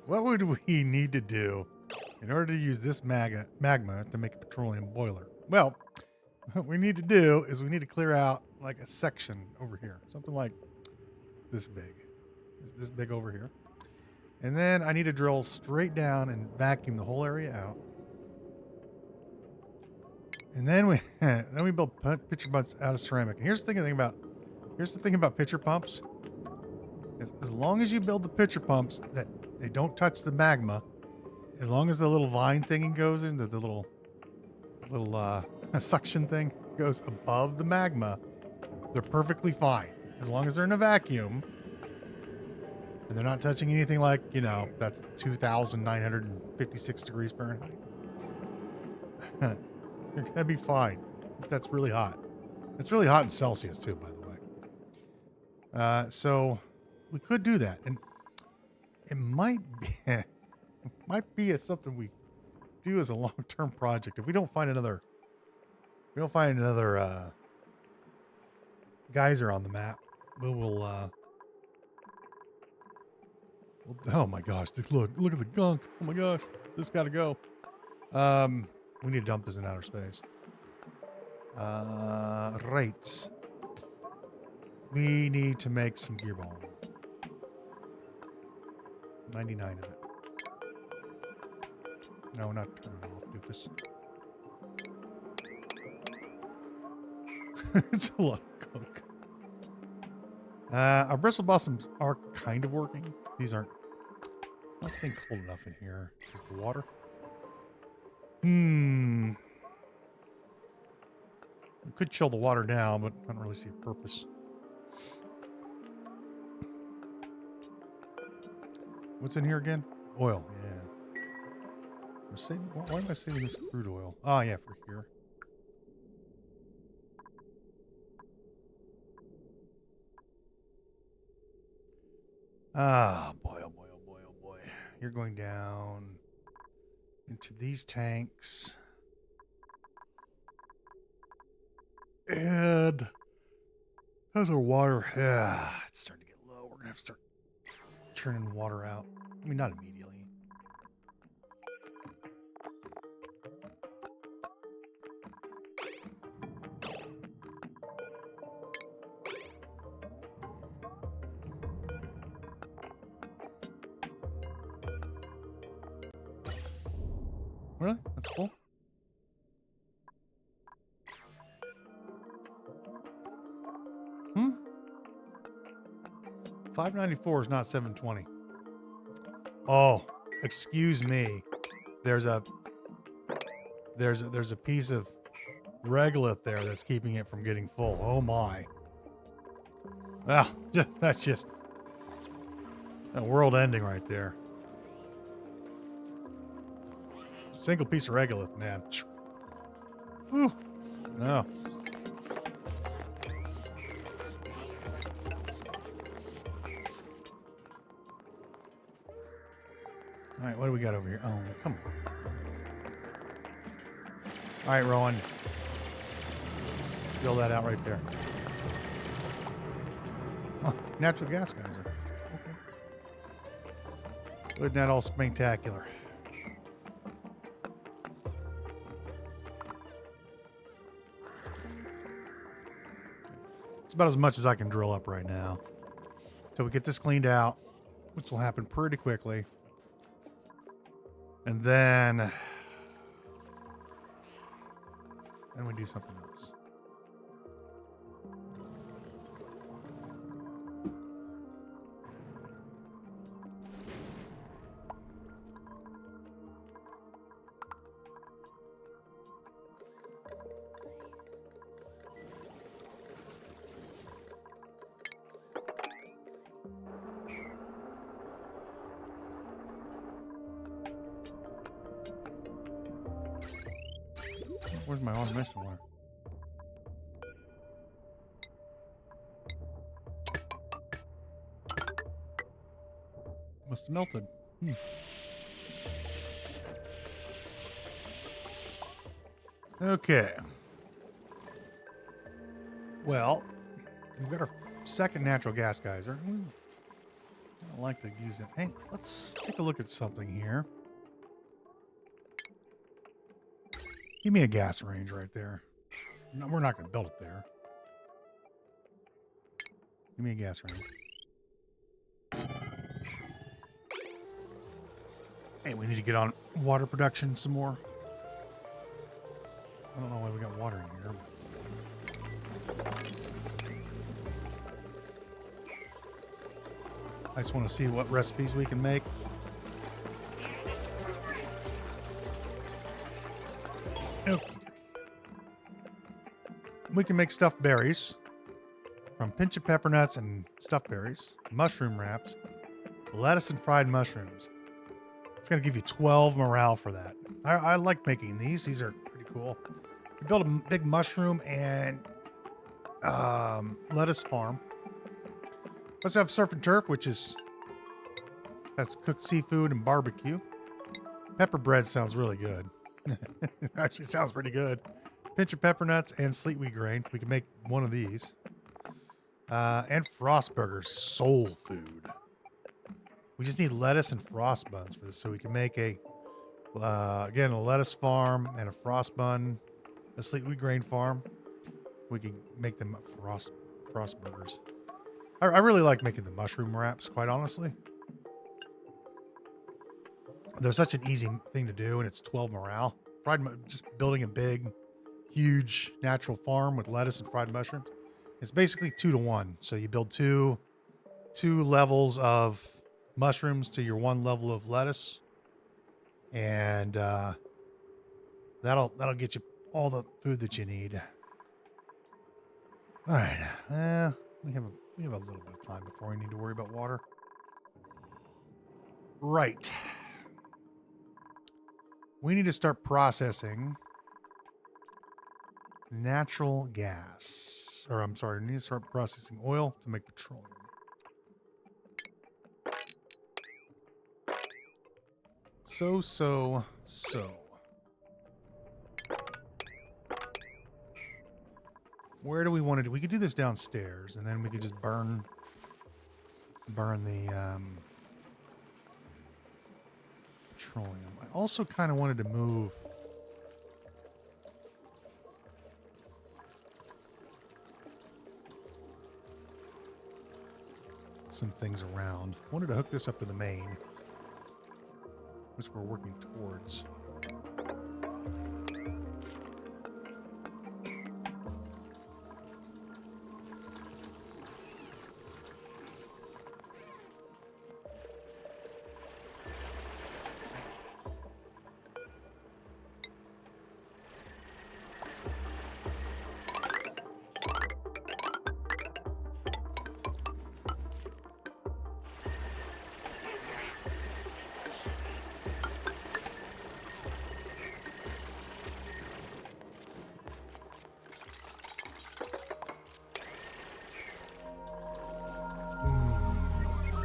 what would we need to do in order to use this magma to make a petroleum boiler? Well, what we need to do is we need to clear out like a section over here, something like this big. This big over here. And then I need to drill straight down and vacuum the whole area out. And then we build pitcher pumps out of ceramic. And here's the thing about pitcher pumps. As long as you build the pitcher pumps that they don't touch the magma, as long as the little vine thing goes in, the little suction thing goes above the magma, they're perfectly fine. As long as they're in a vacuum. And they're not touching anything like, you know, that's 2,956 degrees Fahrenheit. You're going to be fine. That's really hot. It's really hot in Celsius, too, by the way. So we could do that. And it might be something we do as a long-term project. If we don't find another geyser on the map, we'll oh my gosh, look at the gunk. Oh my gosh, this gotta go. We need to dump this in outer space. Right. We need to make some gear bomb. 99 of it. No, not turn it off, Dupes. It's a lot of gunk. Our bristle blossoms are kind of working. These aren't. Nothing cold enough in here. Is the water? We could chill the water down, but I don't really see a purpose. What's in here again? Oil, yeah. I'm saving, why am I saving this crude oil? Oh, yeah, for here. Ah, boy, oh boy, oh boy, oh boy. You're going down into these tanks. And how's our water? Yeah, it's starting to get low. We're going to have to start churning water out. I mean, not immediately. Really? That's cool. Hmm? 594 is not 720. Oh, excuse me. There's a piece of regolith there that's keeping it from getting full. Oh my. Well, that's just a world ending right there. Single piece of regolith, man. Whew. No. All right, what do we got over here? Oh, come on. All right, Rowan. Fill that out right there. Oh, natural gas geyser. Okay. Isn't that all spectacular? It's about as much as I can drill up right now. Till we get this cleaned out, which will happen pretty quickly. And then we do something else. Where's my automation wire? Must have melted. Okay. Well, we've got our second natural gas geyser. I don't like to use it. Hey, let's take a look at something here. Give me a gas range right there. No, we're not going to build it there. Give me a gas range. Hey, we need to get on water production some more. I don't know why we got water in here. I just want to see what recipes we can make. Okay. We can make stuffed berries from pinch of pepper nuts and stuffed berries, mushroom wraps, lettuce and fried mushrooms. It's going to give you 12 morale for that. I like making these. These are pretty cool. You build a big mushroom and lettuce farm. Let's have surf and turf, which is that's cooked seafood and barbecue. Pepper bread sounds really good. Actually sounds pretty good. Pinch of pepper nuts and sleet wheat grain. We can make one of these. And frost burgers, soul food. We just need lettuce and frost buns for this, so we can make again, a lettuce farm and a frost bun, a sleet wheat grain farm. We can make them frost burgers. I really like making the mushroom wraps, quite honestly. They're such an easy thing to do, and it's 12 morale. Just building a big, huge natural farm with lettuce and fried mushrooms. It's basically 2 to 1. So you build two levels of mushrooms to your 1 level of lettuce, and that'll get you all the food that you need. All right, we have a little bit of time before we need to worry about water. Right. We need to start processing natural gas. Or I'm sorry, we need to start processing oil to make petroleum. So. Where do we want to do? We could do this downstairs, and then we could just burn the petroleum. I also kind of wanted to move some things around. I wanted to hook this up to the main, which we're working towards.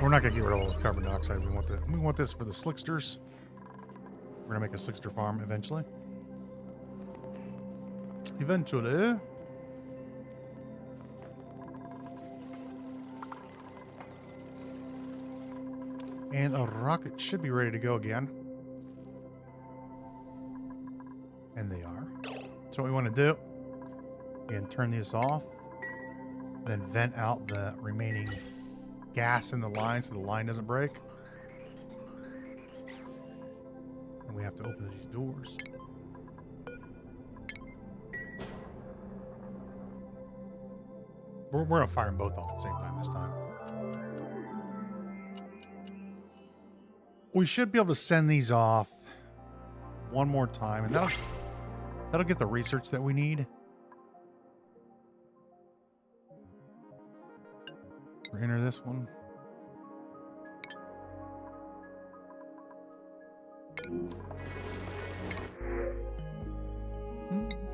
We're not gonna get rid of all the carbon dioxide. We want this for the slicksters. We're gonna make a slickster farm eventually. And a rocket should be ready to go again. And they are. So what we want to do, and turn these off, then vent out the remaining gas in the line so the line doesn't break. And we have to open these doors. We're gonna fire them both off at the same time this time. We should be able to send these off one more time, and that'll get the research that we need. We'll enter this one.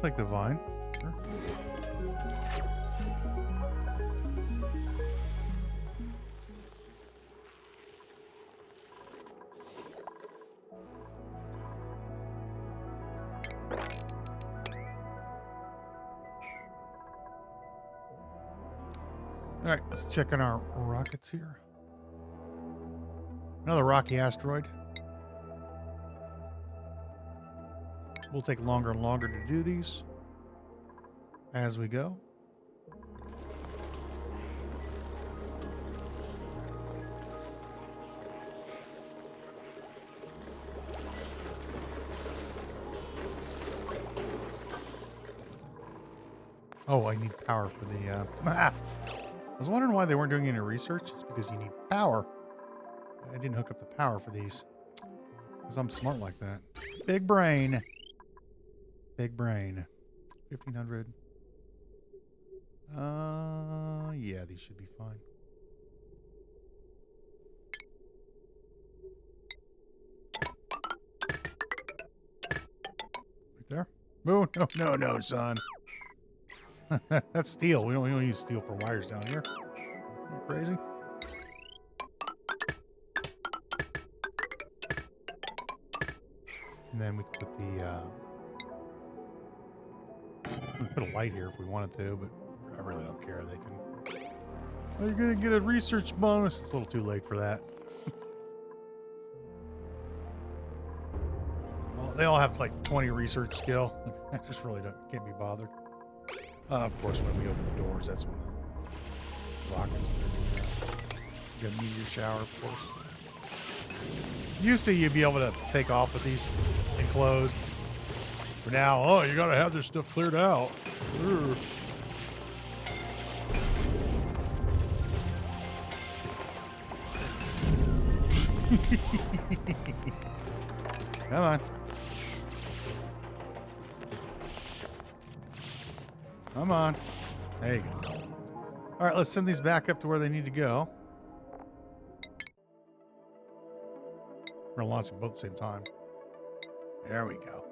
Take the vine. Sure. All right, let's check on our rockets here. Another rocky asteroid. Will take longer and longer to do these as we go. Oh, I need power for the... I was wondering why they weren't doing any research. It's because you need power. I didn't hook up the power for these. Because I'm smart like that. Big brain. Big brain. 1500. Yeah, these should be fine. Right there. Oh, no, son. That's steel. We don't use steel for wires down here. Are you crazy? And then we can put the we can put a light here if we wanted to, but I really don't care. They can. Oh, you're gonna get a research bonus. It's a little too late for that. Well, they all have like 20 research skill. I just really can't be bothered. Of course, when we open the doors, that's when the rockets are going to do that. You got a meteor shower, of course. Used to, you'd be able to take off with these enclosed. For now, oh, you got to have this stuff cleared out. Urgh. Come on. Come on. There you go. All right, let's send these back up to where they need to go. We're going to launch them both at the same time. There we go.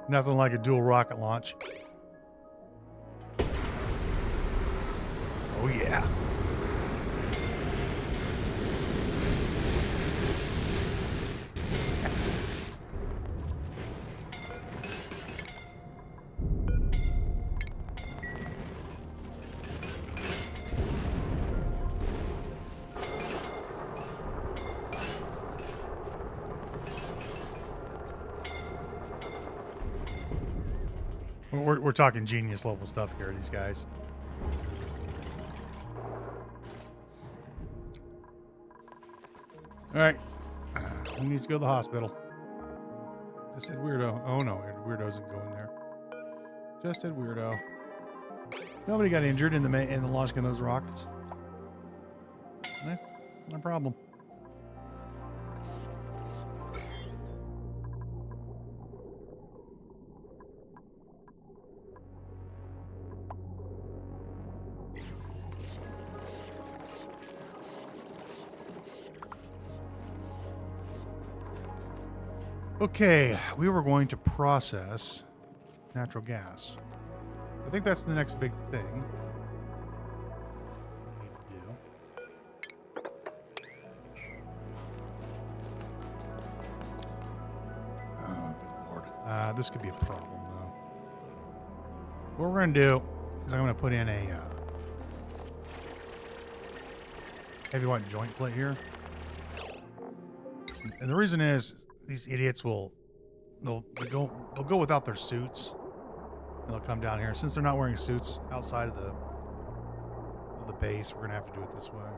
Nothing like a dual rocket launch. Oh, yeah. We're talking genius level stuff here, these guys. All right. He needs to go to the hospital. Just said weirdo. Oh, no. Weirdo isn't going there. Just said weirdo. Nobody got injured in the launching of those rockets. No problem. Okay, we were going to process natural gas. I think that's the next big thing we need to do. Oh, good lord. This could be a problem, though. What we're going to do is I'm going to put in a heavyweight joint plate here. And the reason is, these idiots they'll go without their suits, and they'll come down here. Since they're not wearing suits outside of the base, we're gonna have to do it this way.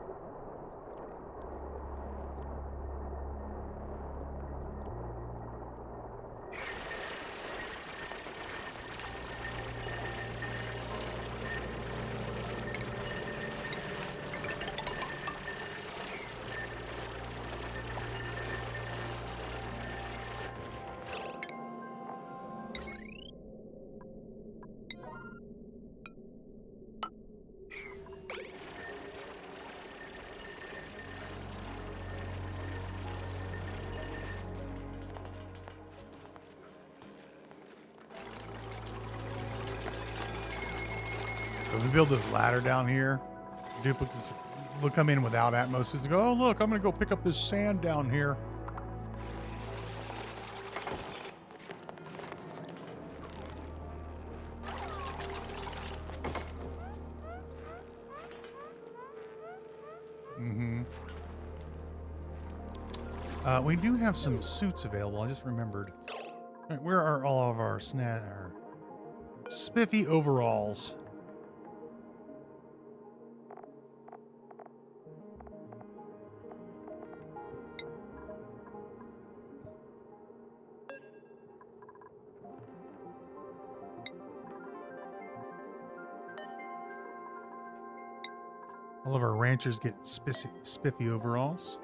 So we build this ladder down here. Duplicates will come in without atmos. They go, oh look, I'm gonna go pick up this sand down here. We do have some suits available. I just remembered. All right, where are all of our spiffy overalls? All of our ranchers get spiffy overalls.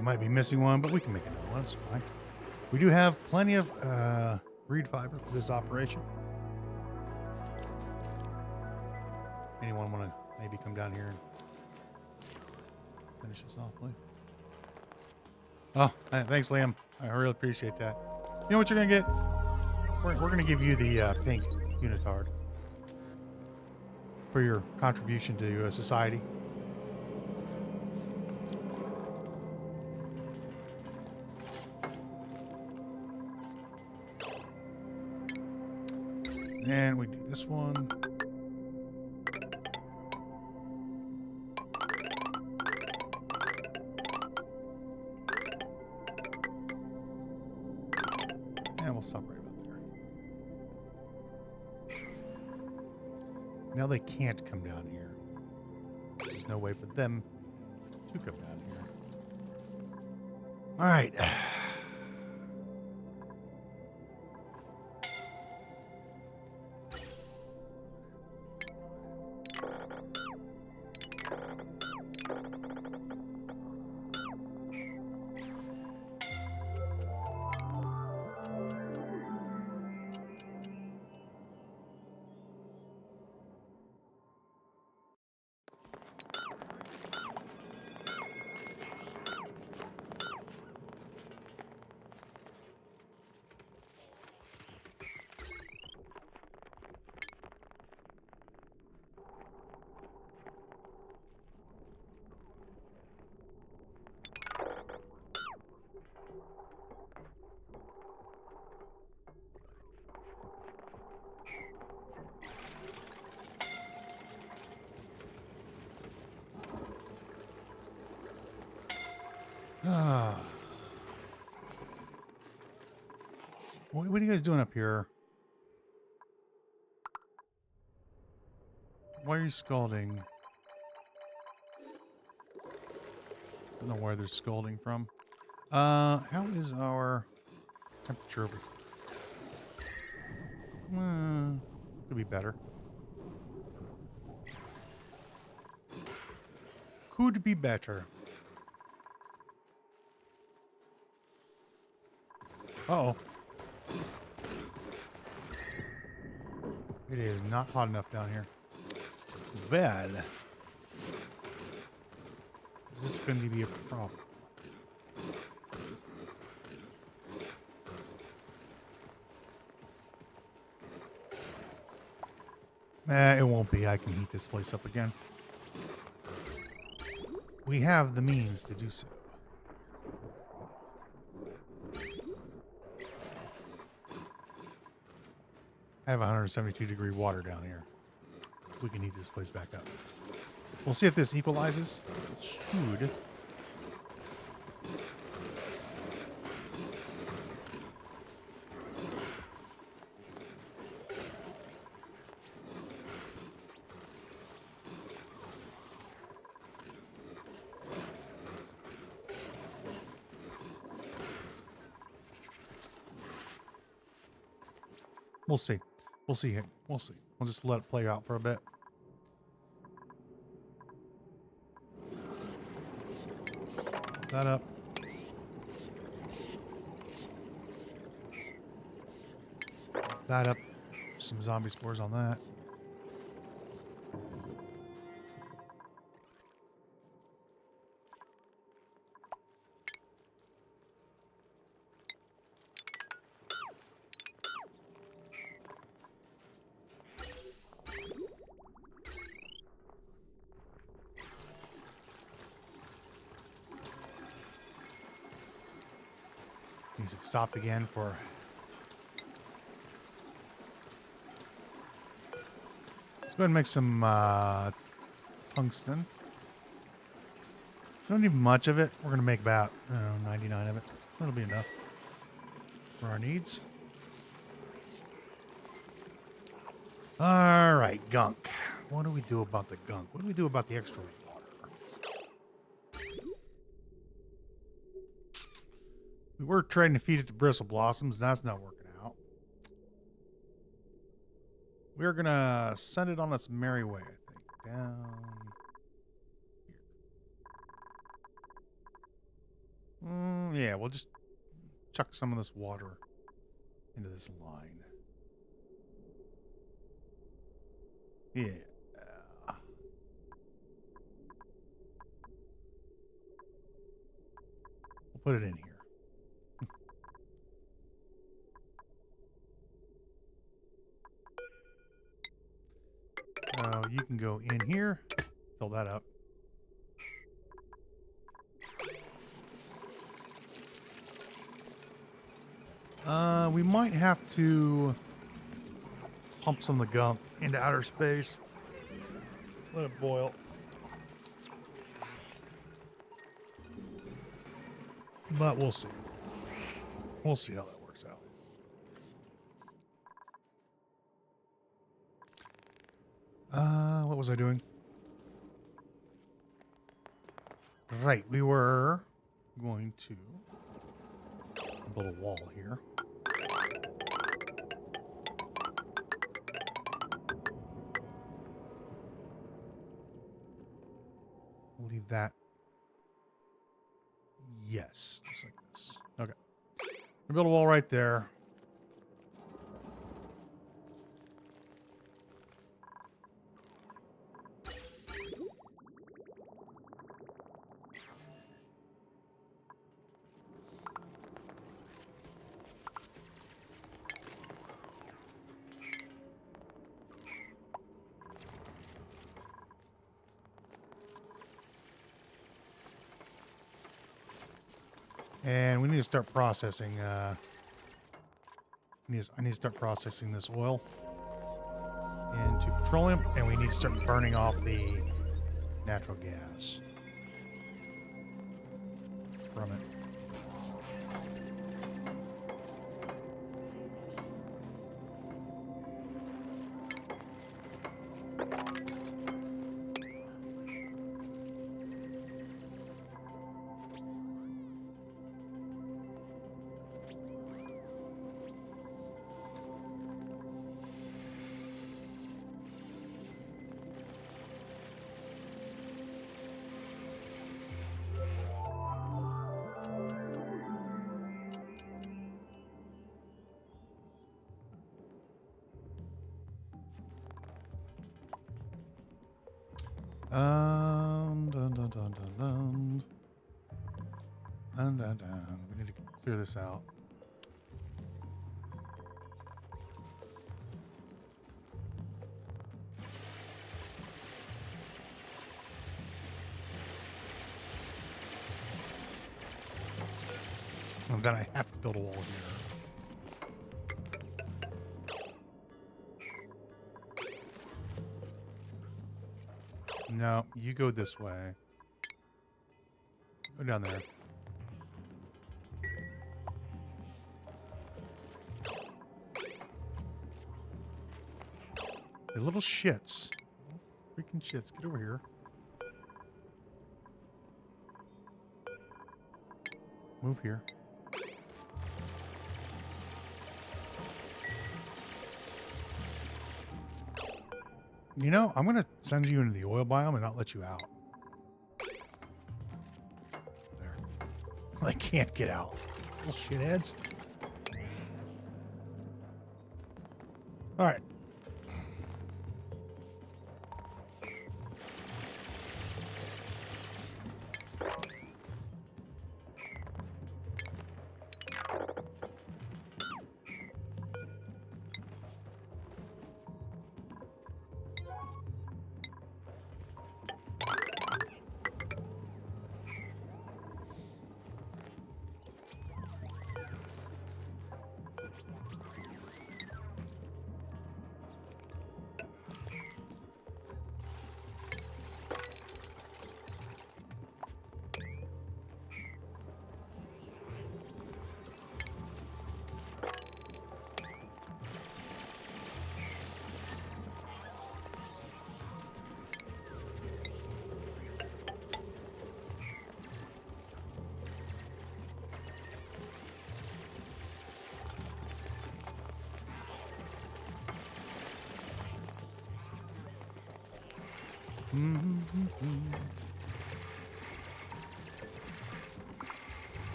We might be missing one, but we can make another one. It's fine. We do have plenty of reed fiber for this operation. Anyone want to maybe come down here and finish this off, please? Oh, thanks, Liam. I really appreciate that. You know what you're going to get? We're going to give you the pink unitard for your contribution to society. And we do this one. And we'll stop right about there. Now they can't come down here. There's no way for them to come down here. All right. What are you guys doing up here? Why are you scalding? I don't know where they're scalding from. How is our temperature over here? Could be better. Could be better. Uh-oh. It is not hot enough down here. Bad. Is this going to be a problem? It won't be. I can heat this place up again. We have the means to do so. I have 172-degree water down here. We can heat this place back up. We'll see if this equalizes. It should. We'll see. We'll see it. We'll see. We'll just let it play out for a bit. Put that up. Put that up. Some zombie spores on that. These have stopped again for... Let's go ahead and make some tungsten. Don't need much of it. We're going to make about, I don't know, 99 of it. That'll be enough for our needs. All right, gunk. What do we do about the gunk? What do we do about the extra water? We were trying to feed it to bristle blossoms. That's not working out. We're going to send it on its merry way, I think. Down here. Yeah, we'll just chuck some of this water into this line. Yeah. We'll put it in here. You can go in here, fill that up. We might have to pump some of the gunk into outer space. Let it boil. But we'll see. We'll see how that works out. What was I doing? Right, we were going to build a wall here. Leave that. Yes, just like this. Okay. We build a wall right there. And we need to start processing. I need to start processing this oil into petroleum, and we need to start burning off the natural gas from it. Dun, dun, dun, dun, dun. Dun, dun, dun. We need to clear this out. And then I have to build a wall here. No, you go this way. Go down there. The little shits. Little freaking shits. Get over here. Move here. You know, I'm going to send you into the oil biome and not let you out. There. I can't get out. Little shitheads. All right.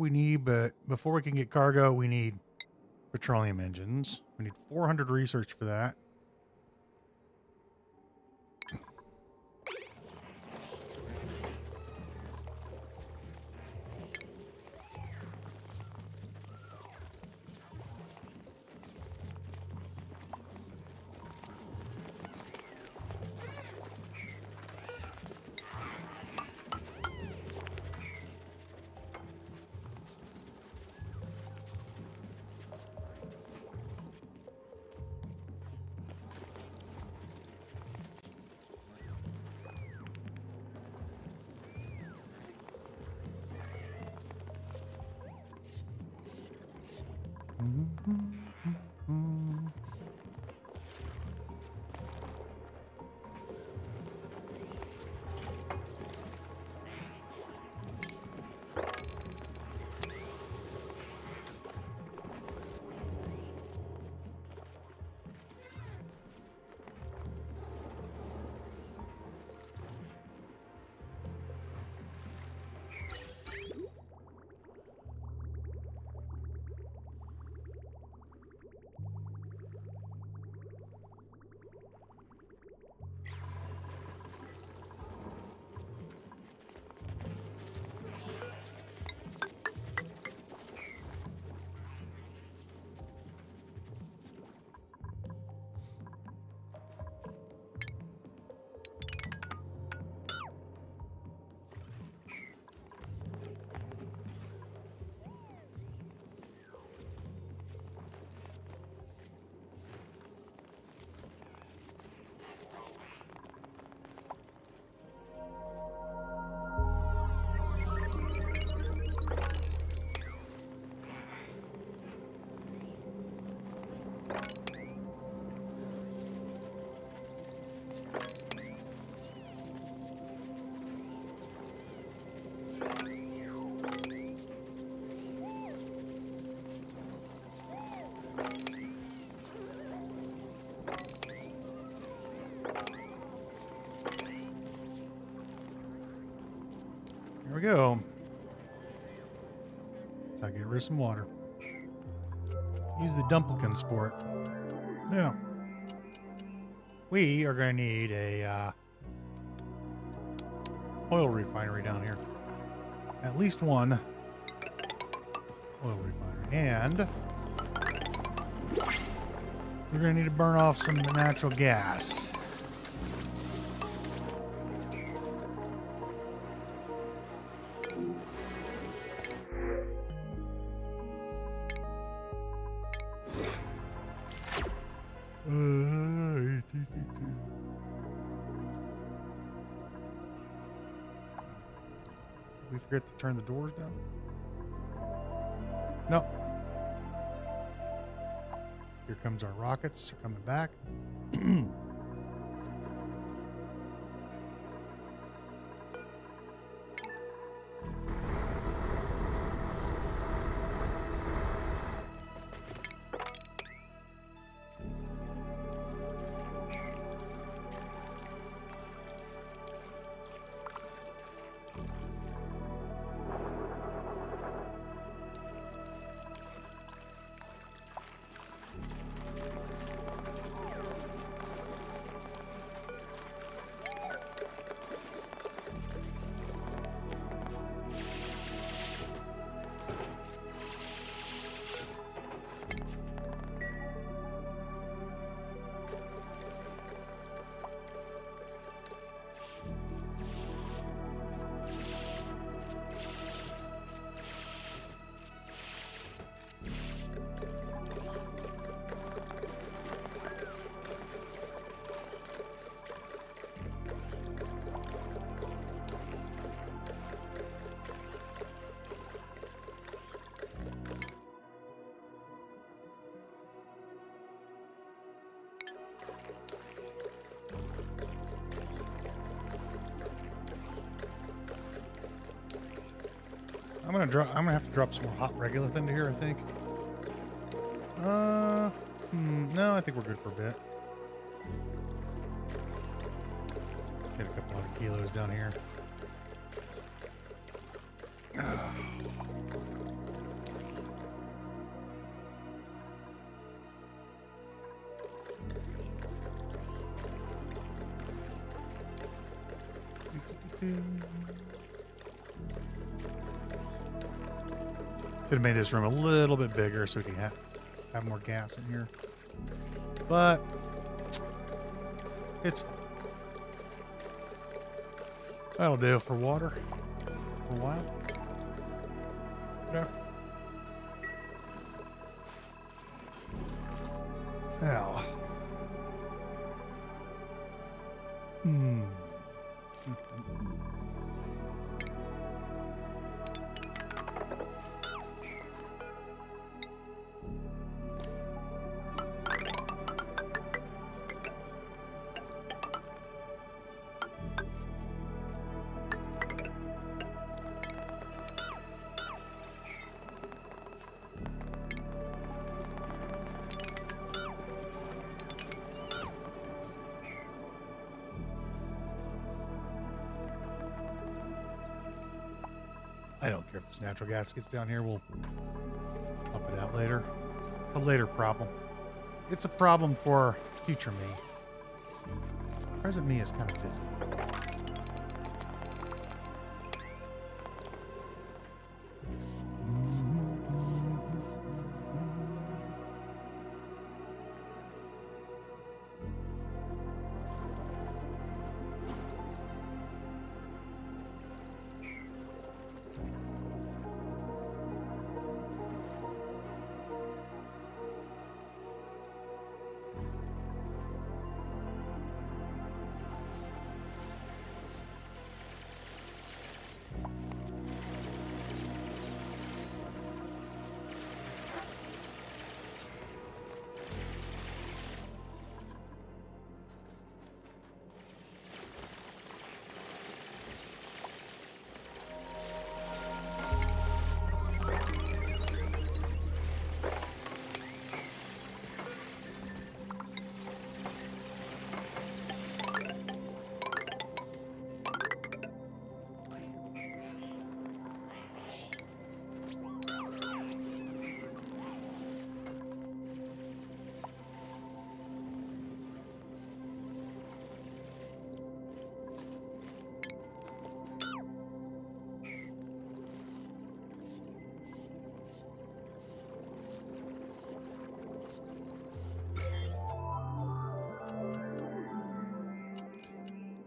we need, but before we can get cargo, we need petroleum engines. We need 400 research for that. There we go. So I get rid of some water. Use the duplicants for it. Yeah. We are going to need a oil refinery down here. At least one oil refinery. And we're going to need to burn off some natural gas. We forget to turn the doors down? No. Here comes our rockets. They're coming back. I'm gonna have to drop some more hot regolith into here, I think. No, I think we're good for a bit. Get a couple hundred kilos down here. Could have made this room a little bit bigger so we can have more gas in here. But it's that'll do for water for a while. Yeah. Now. I don't care if this natural gas gets down here. We'll pump it out later. It's a later problem. It's a problem for future me. Present me is kind of busy.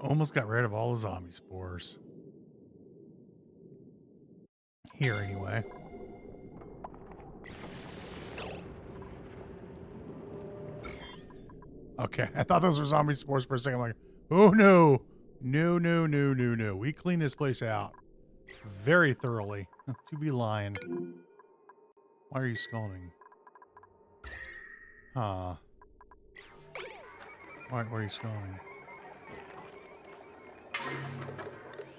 Almost got rid of all the zombie spores. Here, anyway. Okay, I thought those were zombie spores for a second. I'm like, oh no. No. We cleaned this place out very thoroughly. To be lying. Why are you scolding? Huh. Why are you scolding?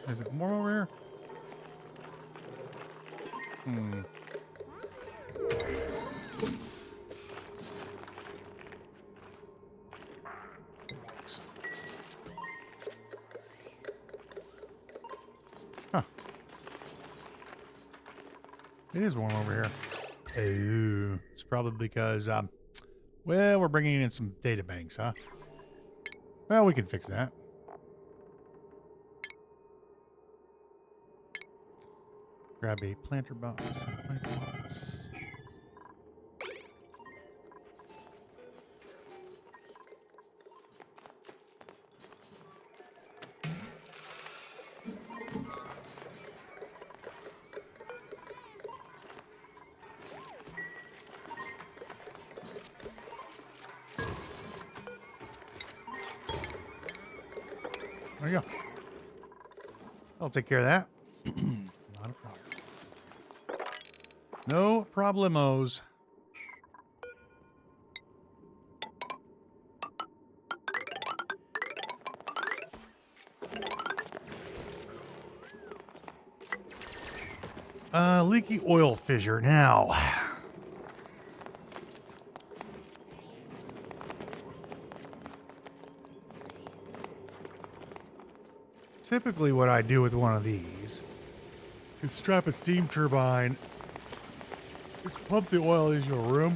Is it more over here? Huh. It is warm over here. Oh, it's probably because, well, we're bringing in some data banks, huh? Well, we can fix that. Grab a planter box. There you go. I'll take care of that. Not a problem. No problemos. Leaky oil fissure now. Typically what I do with one of these is strap a steam turbine, just pump the oil into a room,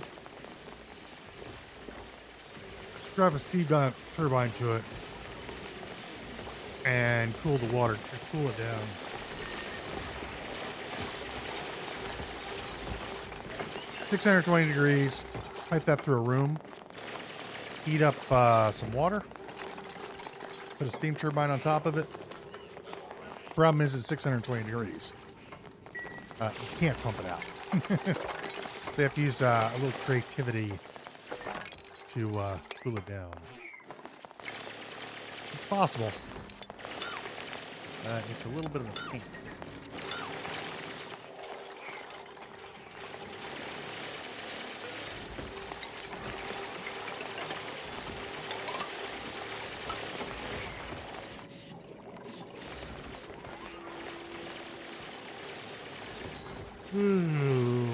strap a steam turbine to it, and cool the water, cool it down. It's 620 degrees. Pipe that through a room. Heat up some water. Put a steam turbine on top of it. Problem is, it's 620 degrees. You can't pump it out. So you have to use a little creativity to cool it down. It's possible. It's a little bit of a pain. Ooh.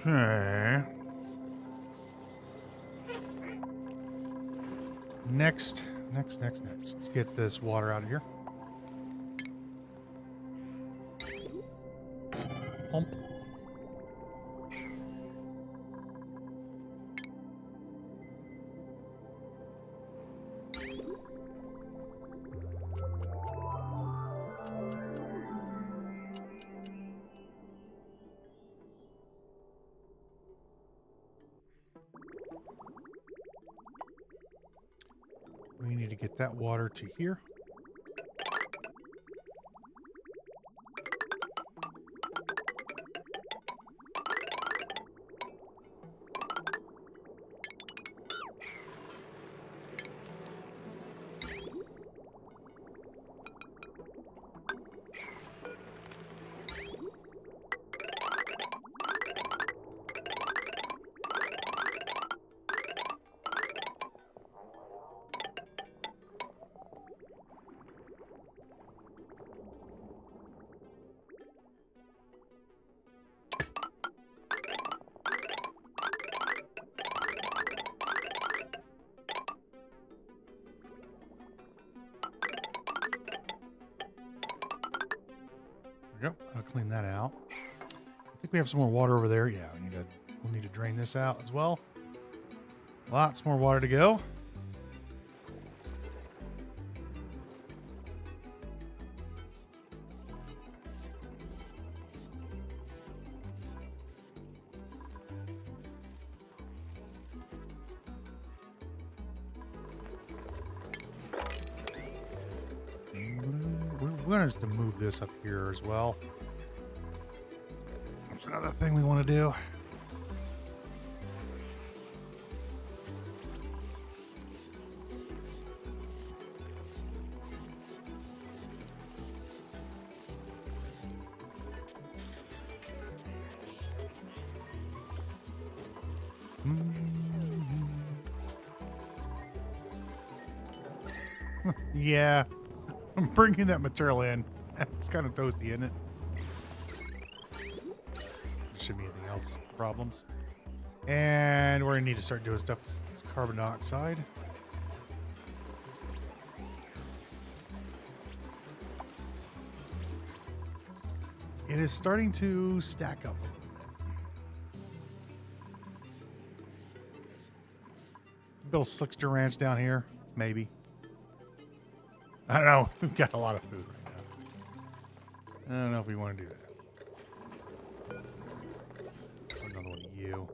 Okay. Next. Let's get this water out of here. Pump. We need to get that water to here. Yep, I'll clean that out. I think we have some more water over there. Yeah, we'll need to drain this out as well. Lots more water to go. we're going to move this up here as well. That's another thing we want to do. Yeah, I'm bringing that material in. It's kind of toasty, isn't it? There shouldn't be anything else. Problems. And we're going to need to start doing stuff with this carbon dioxide. It is starting to stack up a little bit. Build Slickster Ranch down here, maybe. I don't know. We've got a lot of food right now. I don't know if we want to do that. Another one of you.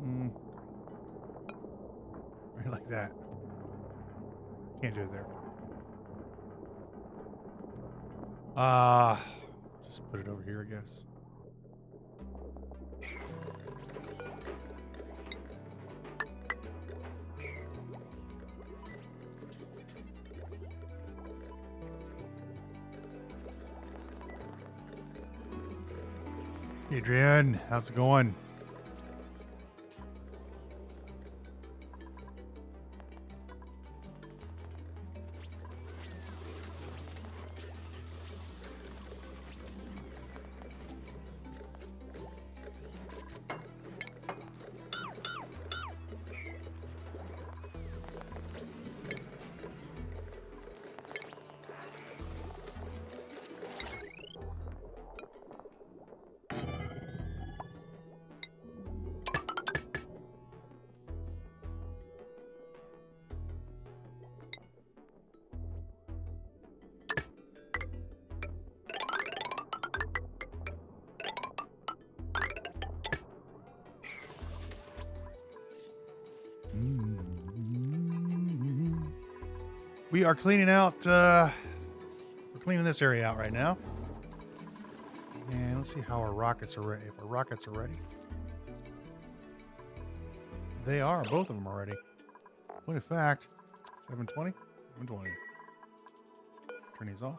Fine. Right like that. Can't do it there. Just put it over here, I guess. Adrian, how's it going? We are cleaning out, we're cleaning this area out right now. And let's see how our rockets are ready. If our rockets are ready. They are, both of them are ready. Point of fact, 720, 720. Turn these off.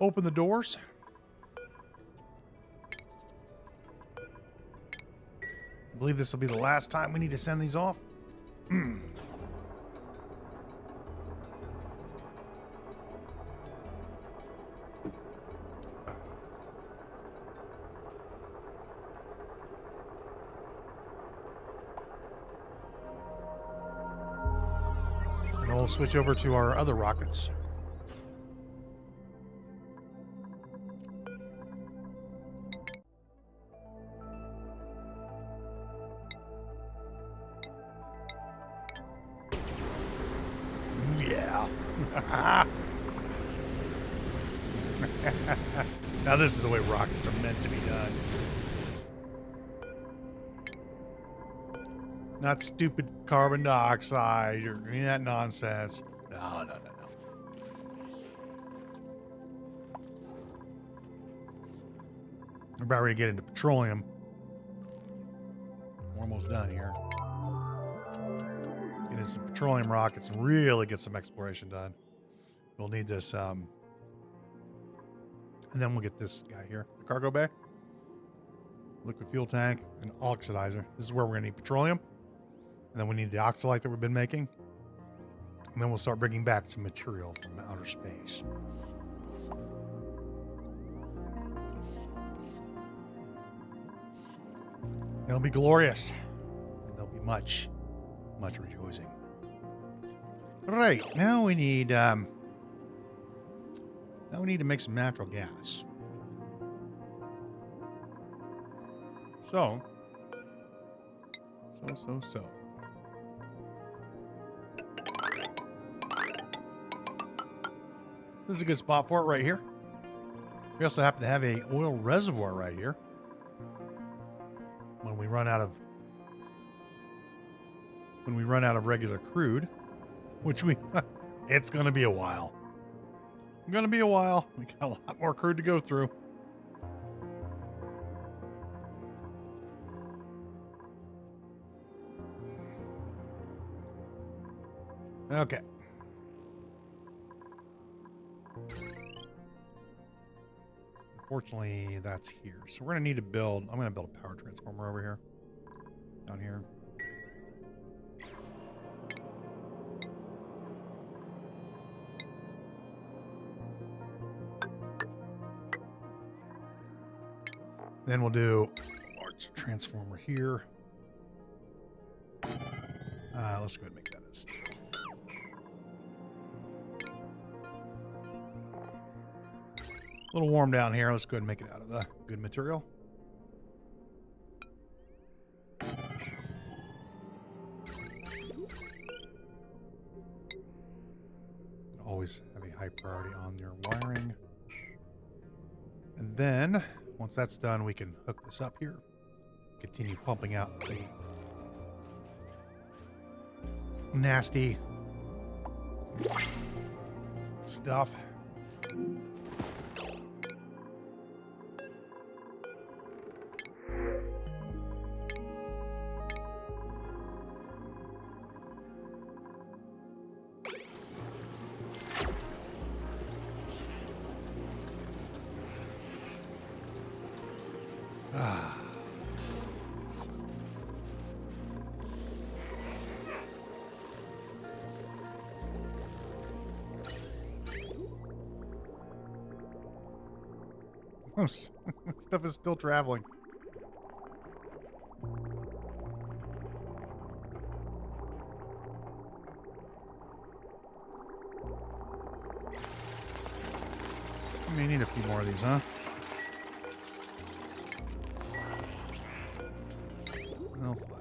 Open the doors. I believe this will be the last time we need to send these off. We'll switch over to our other rockets. Yeah. Now this is the way rockets are meant to be done. Not stupid carbon dioxide or any of that nonsense. No. We're about ready to get into petroleum. We're almost done here. Get into some petroleum rockets and really get some exploration done. We'll need this, and then we'll get this guy here, the cargo bay, liquid fuel tank, and oxidizer. This is where we're gonna need petroleum. And then we need the oxalite that we've been making. And then we'll start bringing back some material from outer space. It'll be glorious. And there'll be much, much rejoicing. All right, now we need to make some natural gas. So. This is a good spot for it right here. We also happen to have a oil reservoir right here. When we run out of when we run out of regular crude, which it's going to be a while. We got a lot more crude to go through. Okay. Unfortunately, that's here. So we're going to need to build... I'm going to build a power transformer over here. Down here. Then we'll do a large transformer here. Let's go ahead and make that as... A little warm down here. Let's go ahead and make it out of the good material. Always have a high priority on your wiring. And then, once that's done, we can hook this up here. Continue pumping out the nasty stuff. Stuff is still traveling. We may need a few more of these, huh? No fine.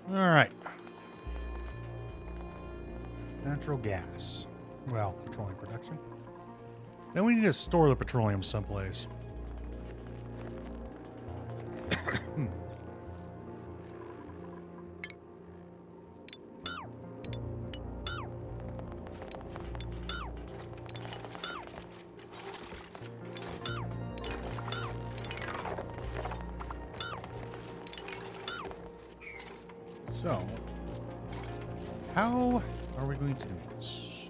All right. Natural gas. Well, petroleum production. Then we need to store the petroleum someplace. So, how are we going to do this?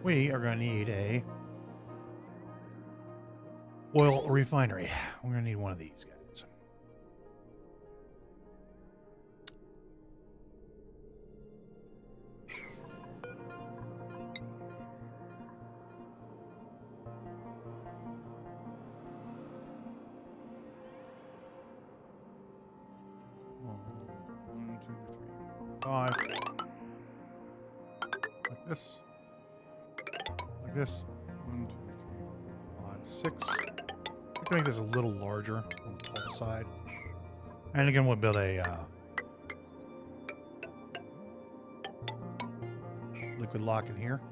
We are going to need a oil refinery. We're going to need one of these guys. One, two, three, 5. Like this. Like this. 1, 2, 3, 4, 5, 6. I can make this a little larger on the tall side. And again, we'll build a liquid lock in here.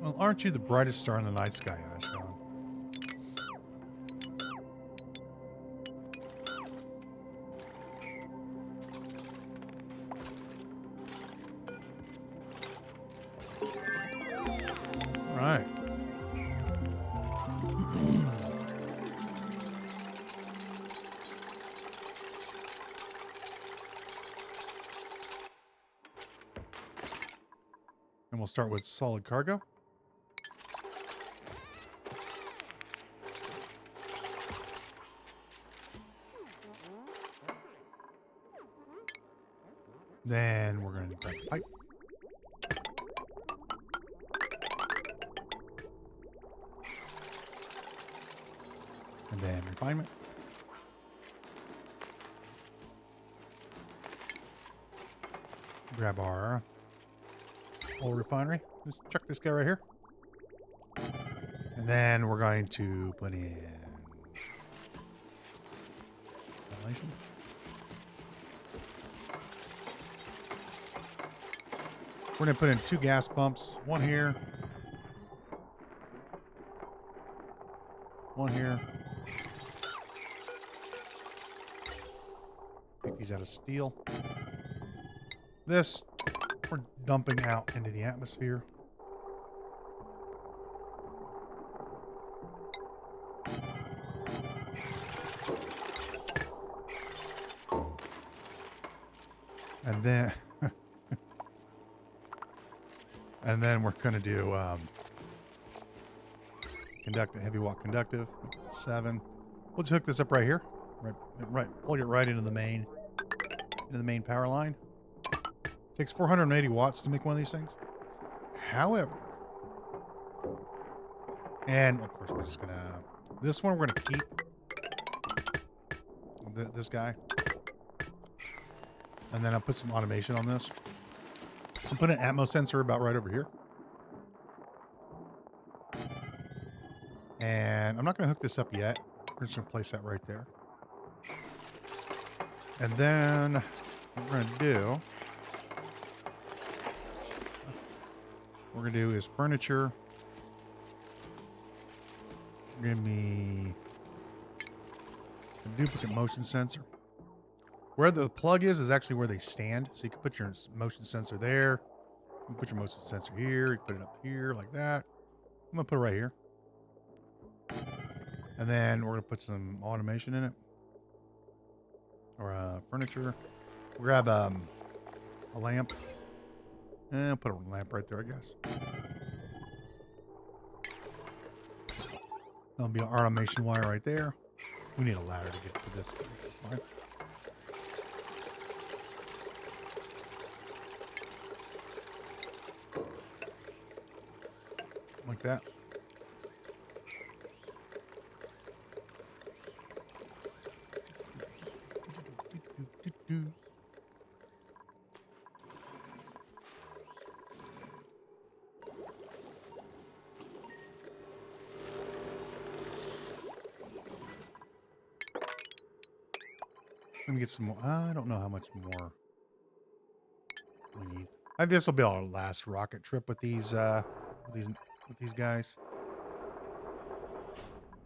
Well, aren't you the brightest star in the night sky, Ashton? All right. And we'll start with solid cargo. Then we're going to grab the pipe. And then refinement. Grab our oil refinery. Let's check this guy right here. And then we're going to put in ventilation. We're going to put in 2 gas pumps. One here. One here. Make these out of steel. This we're dumping out into the atmosphere. And then and then we're going to do conductive, heavy watt conductive, 7. We'll just hook this up right here. Right, plug it right into the main power line. Takes 480 watts to make one of these things. However, and of course we're just gonna, this one we're gonna keep this guy, and then I'll put some automation on this. I'll put an Atmos sensor about right over here. And I'm not going to hook this up yet. We're just going to place that right there. And then what we're going to do is furniture. Give me a duplicant motion sensor. Where the plug is actually where they stand. So you can put your motion sensor there. You can put your motion sensor here. You can put it up here like that. I'm going to put it right here. And then we're going to put some automation in it. Or furniture. We'll grab a lamp. And I'll put a lamp right there, I guess. That'll be our automation wire right there. We need a ladder to get to this. This is fine. like that. Let me get some more. I don't know how much more we need. I think this will be our last rocket trip with these guys.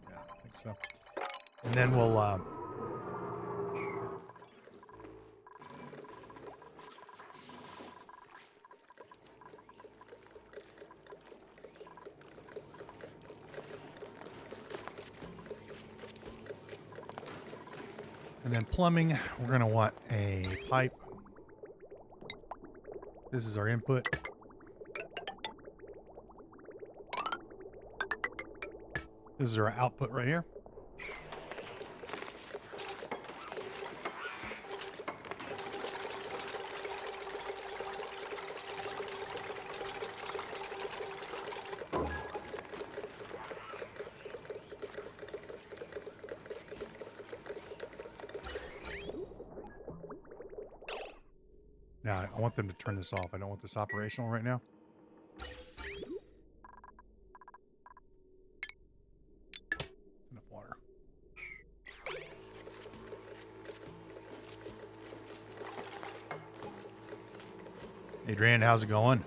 Yeah, I think so. And then we'll and then plumbing, we're going to want a pipe. This is our input. This is our output right here. Now, I want them to turn this off. I don't want this operational right now. Enough water. Adrian, how's it going?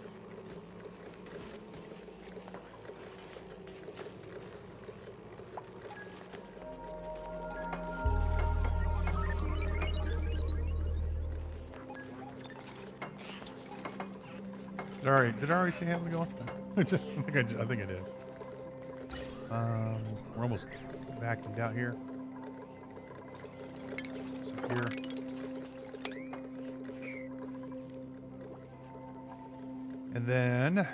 Did I already say how's it going? I think I did. We're almost vacuumed out here. It's up here. And then.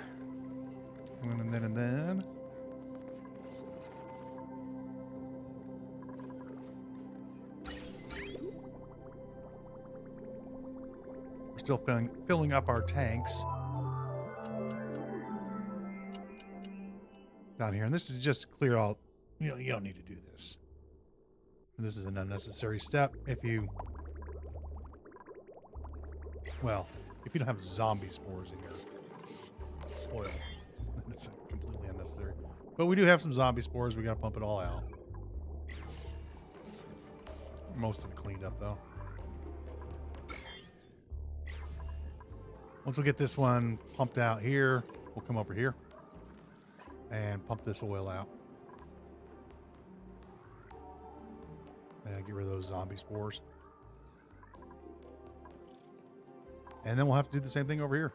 We're still filling up our tanks. Down here, and this is just clear out. You don't need to do this. And this is an unnecessary step if you don't have zombie spores in your oil. It's completely unnecessary. But we do have some zombie spores. We got to pump it all out. Most of it cleaned up though. Once we get this one pumped out here, we'll come over here and pump this oil out. And get rid of those zombie spores. And then we'll have to do the same thing over here.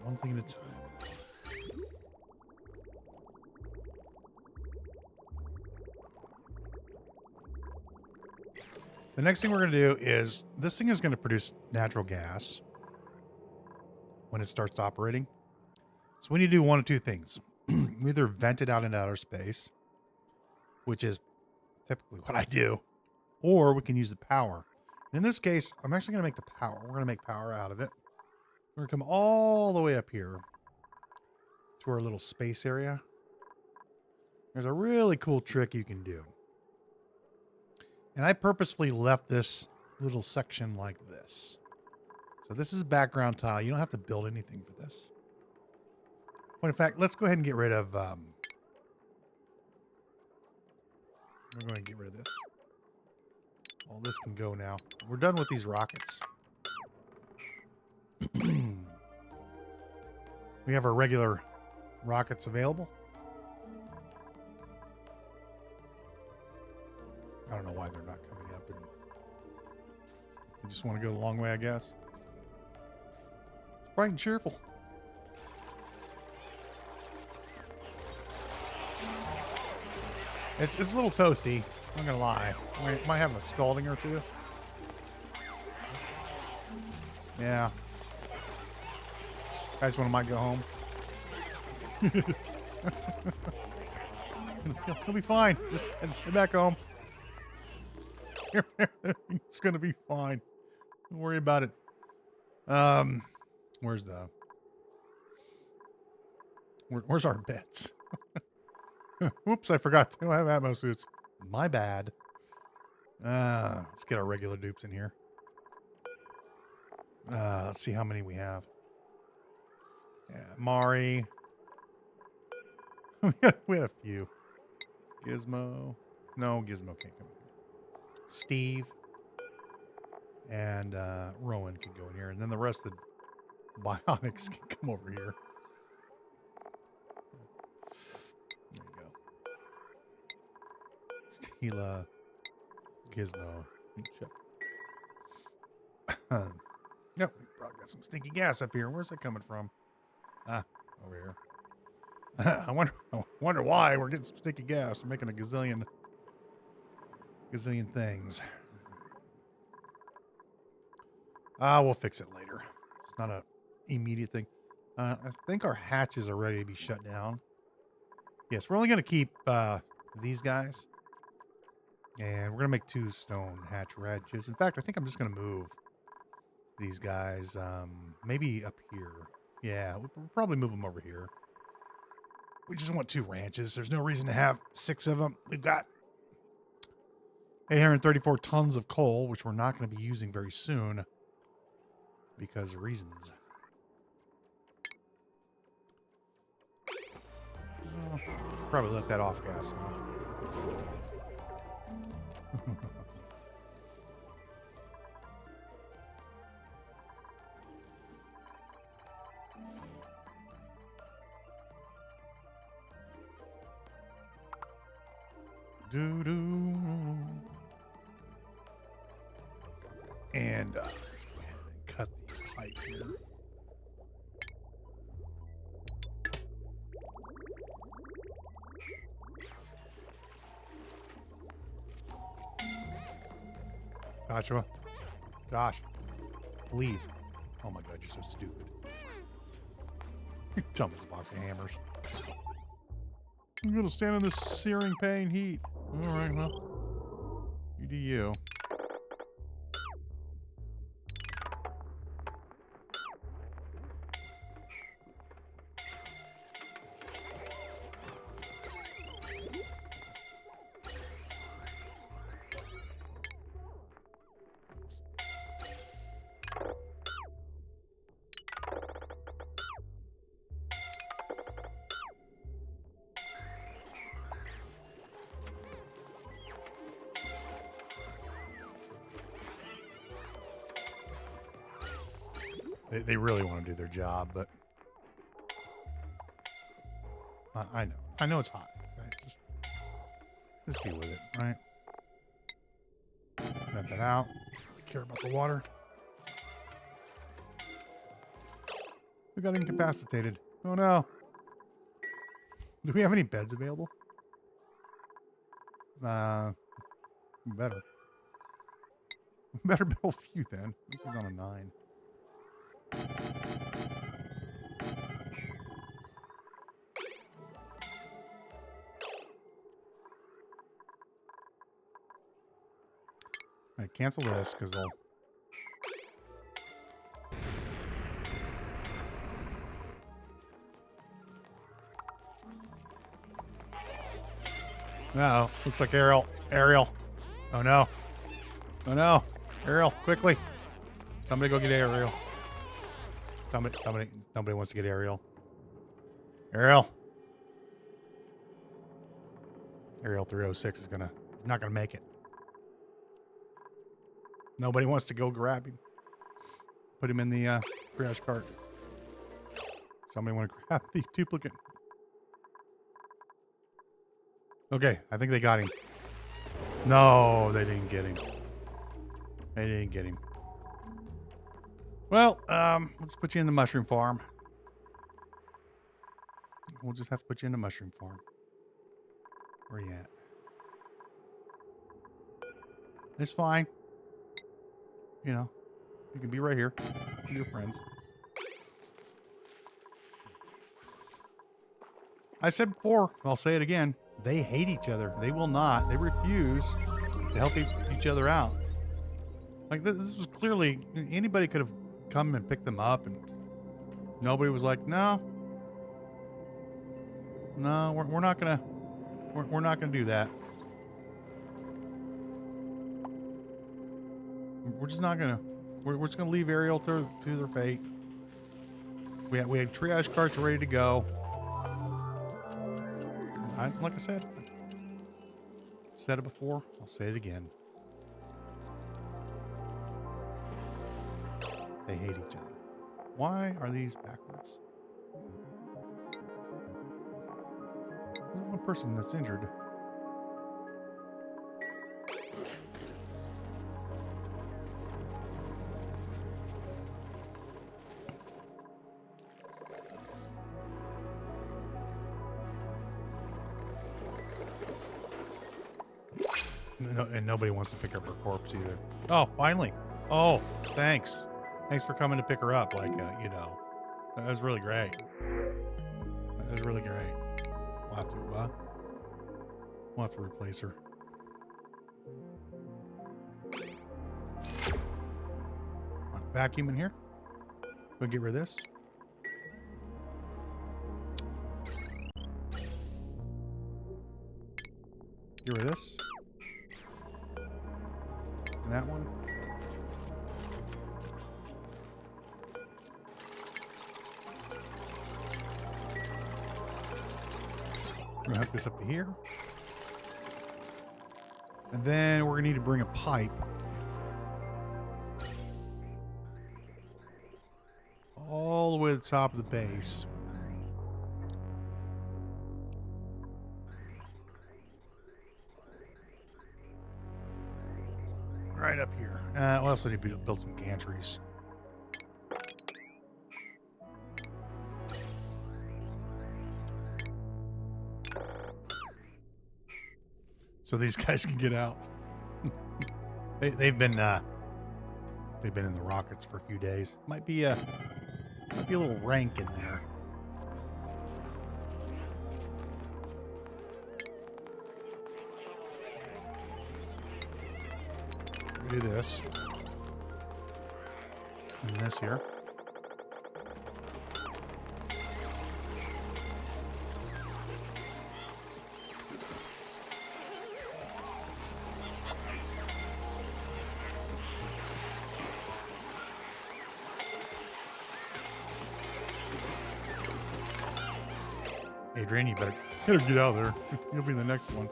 One thing at a time. The next thing we're going to do is, this thing is going to produce natural gas when it starts operating. So we need to do one of two things. We either vent it out into outer space, which is typically what I do, or we can use the power. In this case, I'm actually going to make the power. We're going to make power out of it. We're going to come all the way up here to our little space area. There's a really cool trick you can do. And I purposefully left this little section like this. So this is background tile. You don't have to build anything for this. But in fact, let's go ahead and get rid of... we're going to get rid of this. All this can go now. We're done with these rockets. We have our regular rockets available. I don't know why they're not coming up. And you just want to go the long way, I guess. It's bright and cheerful. It's a little toasty. I'm not gonna lie. I might have a scalding or two. Yeah. Guys, want to might go home. He'll be fine. Just head back home. It's gonna be fine. Don't worry about it. Where's where's our beds? Whoops, I forgot. I don't have Atmo suits. My bad. Let's get our regular dupes in here. Let's see how many we have. Yeah, Mari. We had a few. Gizmo. No, Gizmo can't come in here. Steve. And Rowan can go in here. And then the rest of the bionics can come over here. There you go. Stila. Gizmo. And Chip. Yep, we probably got some stinky gas up here. Where's that coming from? Ah, over here. I wonder why we're getting some sticky gas. We're making a gazillion things. We'll fix it later. It's not a immediate thing. I think our hatches are ready to be shut down. Yes, we're only going to keep these guys. And we're going to make 2 stone hatch hatches. In fact, I think I'm just going to move these guys maybe up here. Yeah, we'll probably move them over here. We just want 2 ranches. There's no reason to have 6 of them. We've got 834 tons of coal, which we're not going to be using very soon because of reasons. Well, probably let that off gas now. Doo-doo. And let's go ahead and cut the pipe here. Josh, leave. Oh my God, you're so stupid. You're dumb as a box of hammers. I'm gonna stand in this searing pain heat. All right, well, you do you. They really want to do their job, but I know it's hot. Just deal with it, right? Let that out. We care about the water. We got incapacitated. Oh no! Do we have any beds available? Better build a few then. This is on a 9. I cancel this because they'll. No, looks like Ariel. Oh no. Oh no. Ariel, quickly. Somebody go get Ariel. Nobody wants to get Ariel. Ariel 306 is not gonna make it. Nobody wants to go grab him. Put him in the crash cart. Somebody want to grab the duplicant. Okay, I think they got him. No, they didn't get him. Well, let's put you in the mushroom farm. We'll just have to put you in the mushroom farm. Where are you at? It's fine. You know, you can be right here with your friends. I said before, I'll say it again. They hate each other. They will not. They refuse to help each other out. Like this was clearly, anybody could have come and pick them up, and nobody was like, no, we're not gonna do that. We're just not gonna. We're just gonna leave Ariel to their fate. We had triage carts ready to go. Like I said it before. I'll say it again. They hate each other. Why are these backwards? There's one person that's injured. No, and nobody wants to pick up her corpse either. Oh, finally. Oh, thanks. Thanks for coming to pick her up. Like, you know, that was really great. That was really great. We'll have to replace her. Vacuum in here. We'll get rid of this. Get rid of this. And that one. We're gonna hook this up to here. And then we're gonna need to bring a pipe all the way to the top of the base. Right up here. We also need to build some gantries. So these guys can get out. they've been in the rockets for a few days. Might be a little rank in there. Do this and this here. Adrian, you better get out of there. You'll be the next one.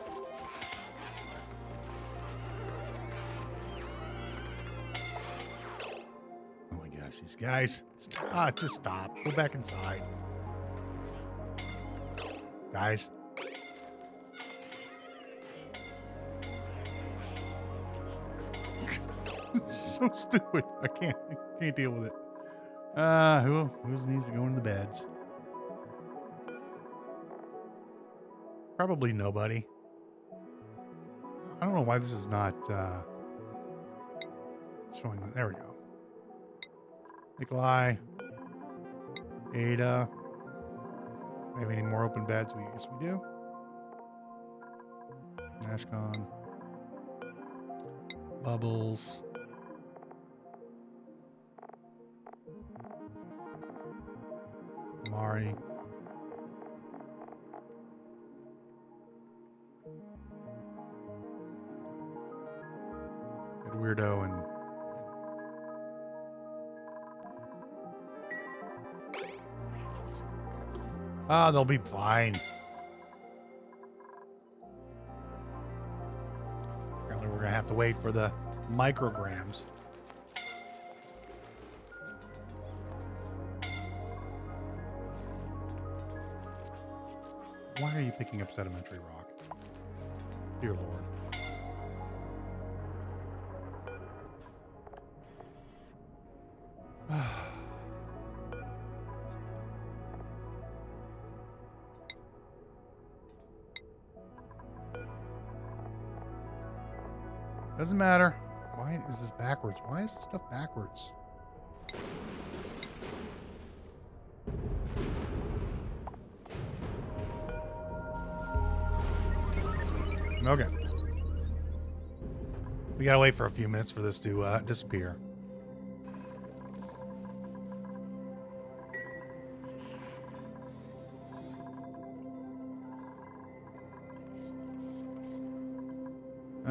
These guys, just stop. Go back inside. Guys. So stupid. I can't deal with it. Who needs to go into the beds? Probably nobody. I don't know why this is not showing. There we go. Nikolai, Ada. Do we have any more open beds? Yes, we do. Nashcon. Bubbles. Mari. Good weirdo and they'll be fine. Apparently we're gonna have to wait for the micrograms. Why are you picking up sedimentary rock? Dear Lord. Doesn't matter. Why is this backwards? Why is this stuff backwards? Okay. We gotta wait for a few minutes for this to disappear.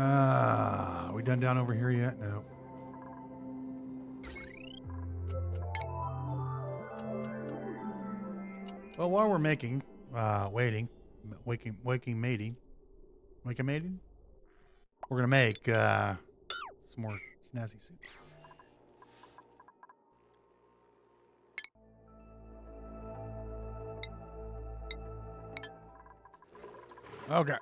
Are we done down over here yet? No. Well, while we're making, mating, we're gonna make some more snazzy soup. Okay.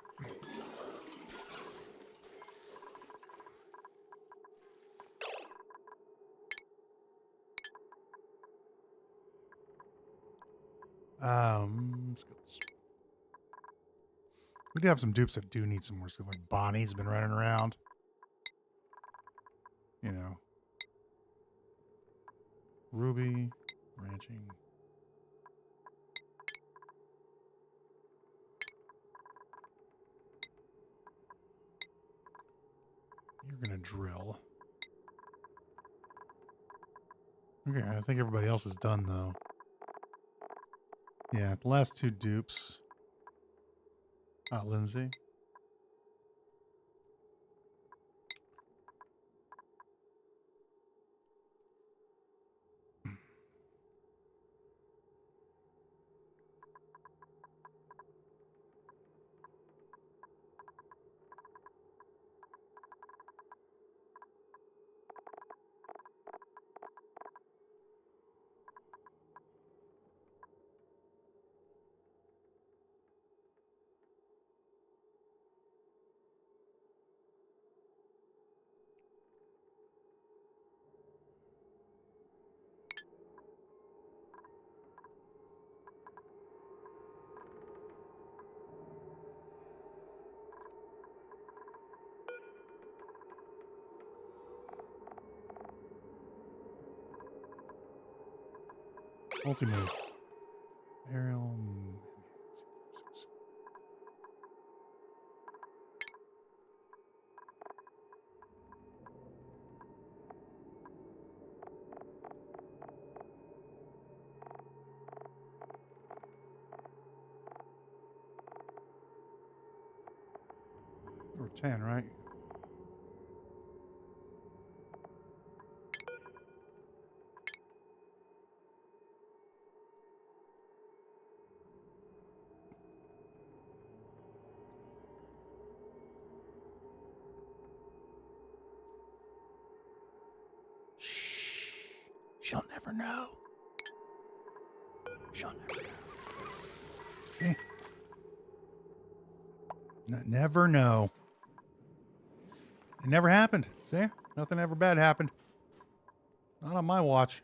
Let's go. We do have some dupes that do need some more stuff. Like Bonnie's been running around. You know. Ruby, ranching. You're gonna drill. Okay, I think everybody else is done though. Yeah, the last two dupes. Lindsay. Multi-move. Aerial. Or 10, right? Shh. She'll never know. She'll never know. See? Never know. It never happened. See? Nothing ever bad happened. Not on my watch.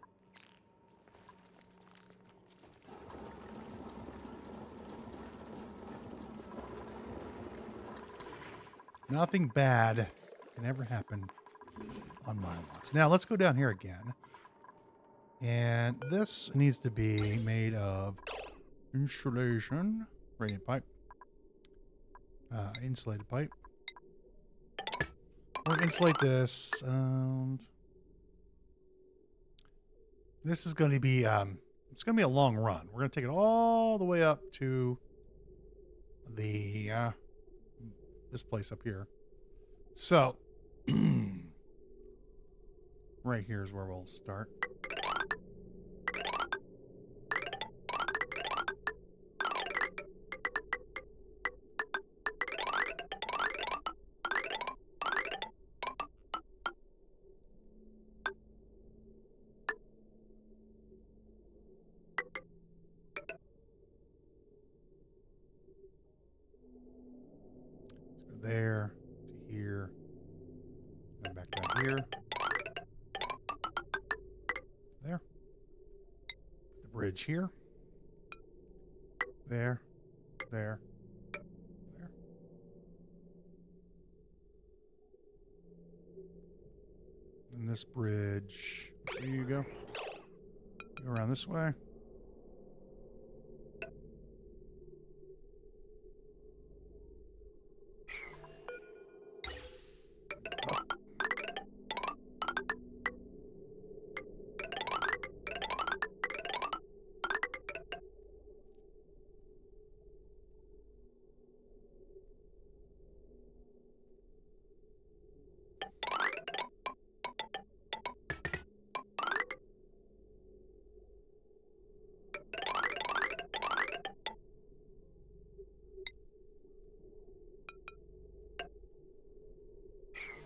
Nothing bad can ever happen on my watch. Now, let's go down here again. And this needs to be made of insulation, radiant pipe, insulated pipe. We're going to insulate this. This is going to be, it's going to be a long run. We're going to take it all the way up to the, this place up here. So, right here is where we'll start. There to here, then back down here, there, the bridge here, there, there, there, and this bridge, there you go, around this way.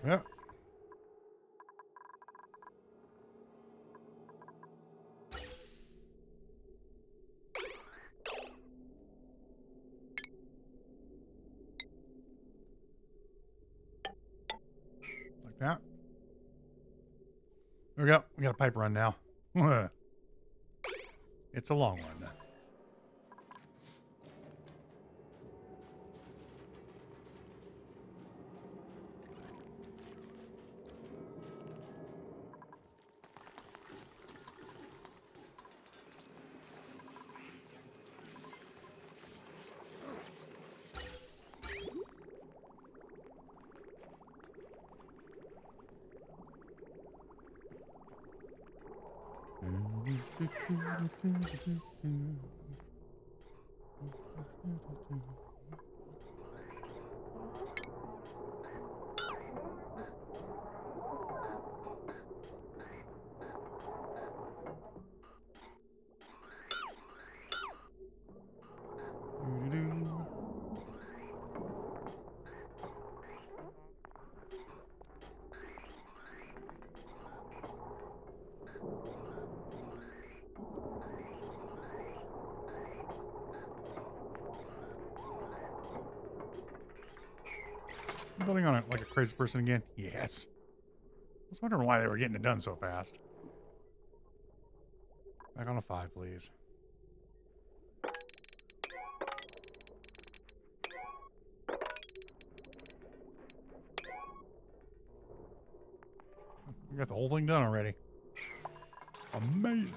Yep. Like that. There we go. We got a pipe run now. It's a long one. Building on it like a crazy person again? Yes. I was wondering why they were getting it done so fast. Back on a 5, please. We got the whole thing done already. Amazing.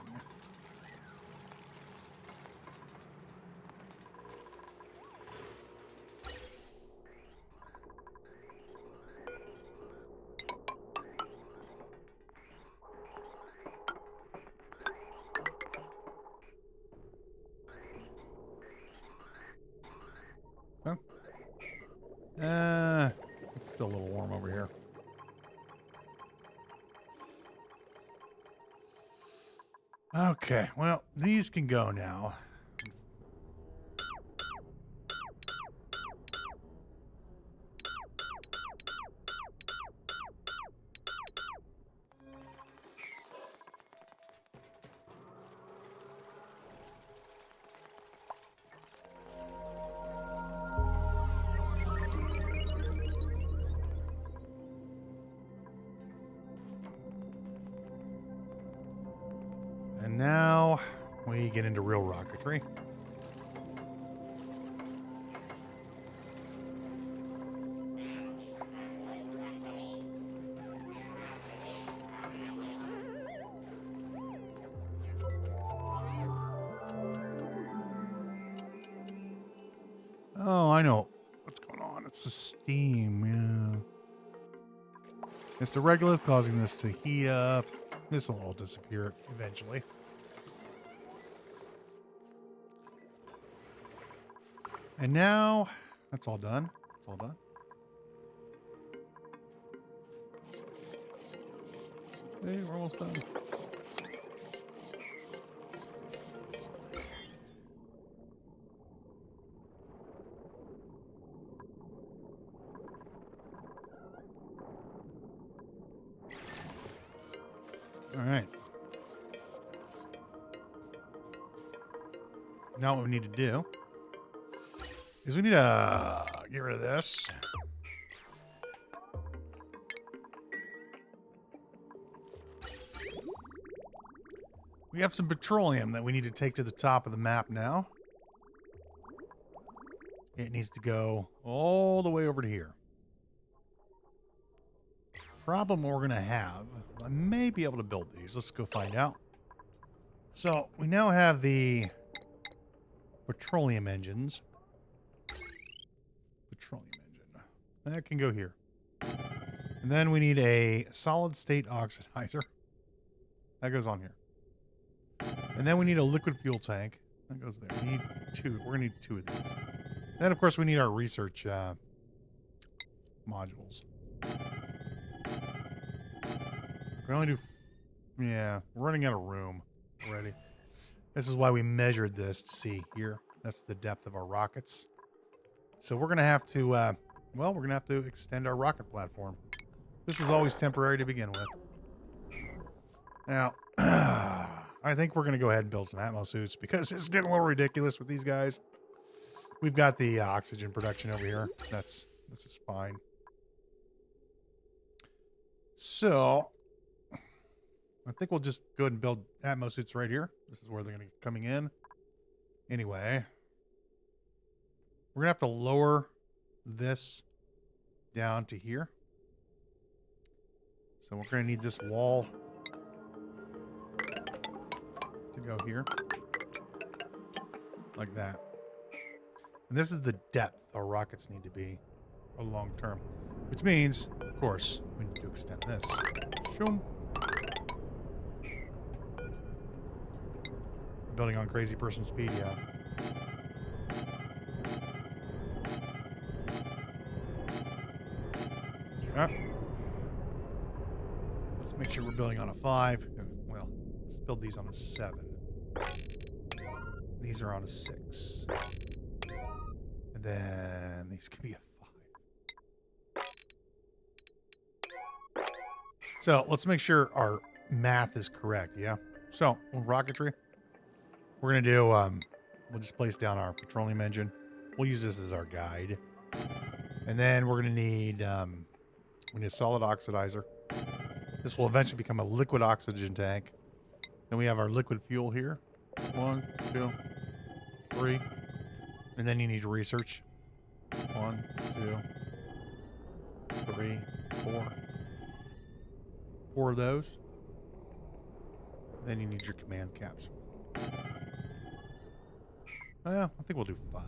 It's still a little warm over here. Okay, well, these can go now. And now we get into real rocketry. Oh, I know what's going on. It's the steam, yeah. It's the regolith causing this to heat up. This will all disappear eventually. And now, that's all done. It's all done. Hey, we're almost done. All right. Now what we need to do is we need to get rid of this. We have some petroleum that we need to take to the top of the map now. It needs to go all the way over to here. Problem we're going to have, I may be able to build these. Let's go find out. So we now have the petroleum engines. Petroleum engine. That can go here. And then we need a solid state oxidizer. That goes on here. And then we need a liquid fuel tank. That goes there. We need 2. We're going to need 2 of these. Then, of course, we need our research modules. We can only do... Yeah, we're running out of room already. This is why we measured this to see here. That's the depth of our rockets. So we're going to have to... well, we're going to have to extend our rocket platform. This was always temporary to begin with. Now, I think we're going to go ahead and build some Atmo suits because it's getting a little ridiculous with these guys. We've got the oxygen production over here. This is fine. So, I think we'll just go ahead and build Atmo suits right here. This is where they're going to be coming in. Anyway, we're going to have to lower this down to here. So we're going to need this wall to go here. Like that. And this is the depth our rockets need to be for long term. Which means, of course, we need to extend this. Shoom. Building on crazy person speed, yeah. Let's make sure we're building on a 5. Well, let's build these on a 7. These are on a 6. And then these can be a 5. So let's make sure our math is correct, yeah? So, rocketry, we're going to do, we'll just place down our petroleum engine. We'll use this as our guide. And then we're going to need, we need a solid oxidizer. This will eventually become a liquid oxygen tank. Then we have our liquid fuel here. 1, 2, 3. And then you need research. 1, 2, 3, 4. 4 of those. Then you need your command capsule. I think we'll do 5.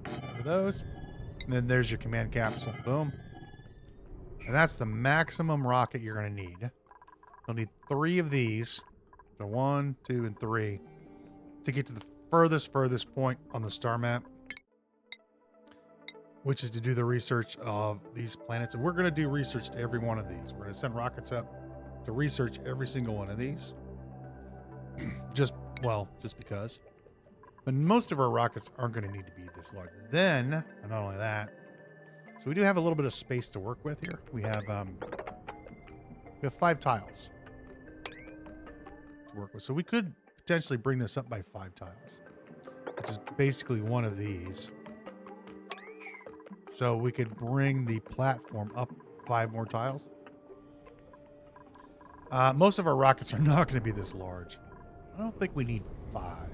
5 of those. And then there's your command capsule. Boom. And that's the maximum rocket you're going to need. You'll need 3 of these. So 1, 2, and 3. To get to the furthest point on the star map. Which is to do the research of these planets. And we're going to do research to every one of these. We're going to send rockets up to research every single one of these. just because. But most of our rockets aren't going to need to be this large. Then, and not only that, so we do have a little bit of space to work with here. We have 5 tiles to work with. So we could potentially bring this up by 5 tiles, which is basically one of these. So we could bring the platform up 5 more tiles. Most of our rockets are not going to be this large. I don't think we need 5.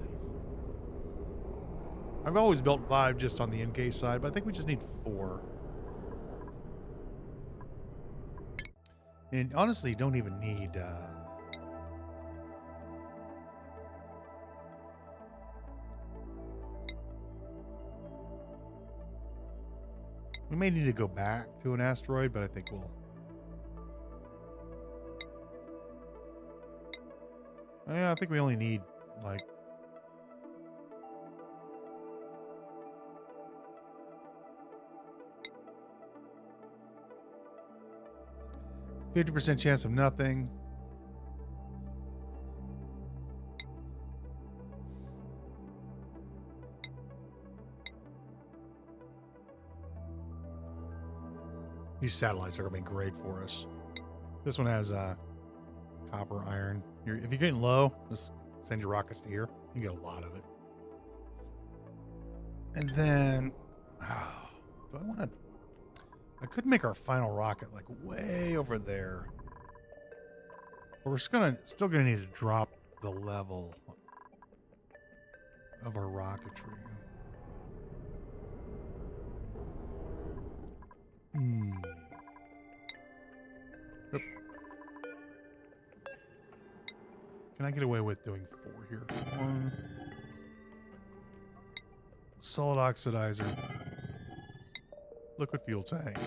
I've always built 5 just on the NK side, but I think we just need 4. And honestly, you don't even need... we may need to go back to an asteroid, but I think we'll... yeah, I think we only need, like... 50% chance of nothing. These satellites are going to be great for us. This one has copper, iron. If you're getting low, just send your rockets to here. You get a lot of it. And then, do I want to... I could make our final rocket like way over there. But we're still gonna need to drop the level of our rocketry. Yep. Can I get away with doing 4 here? 1. Solid oxidizer. Liquid fuel tank.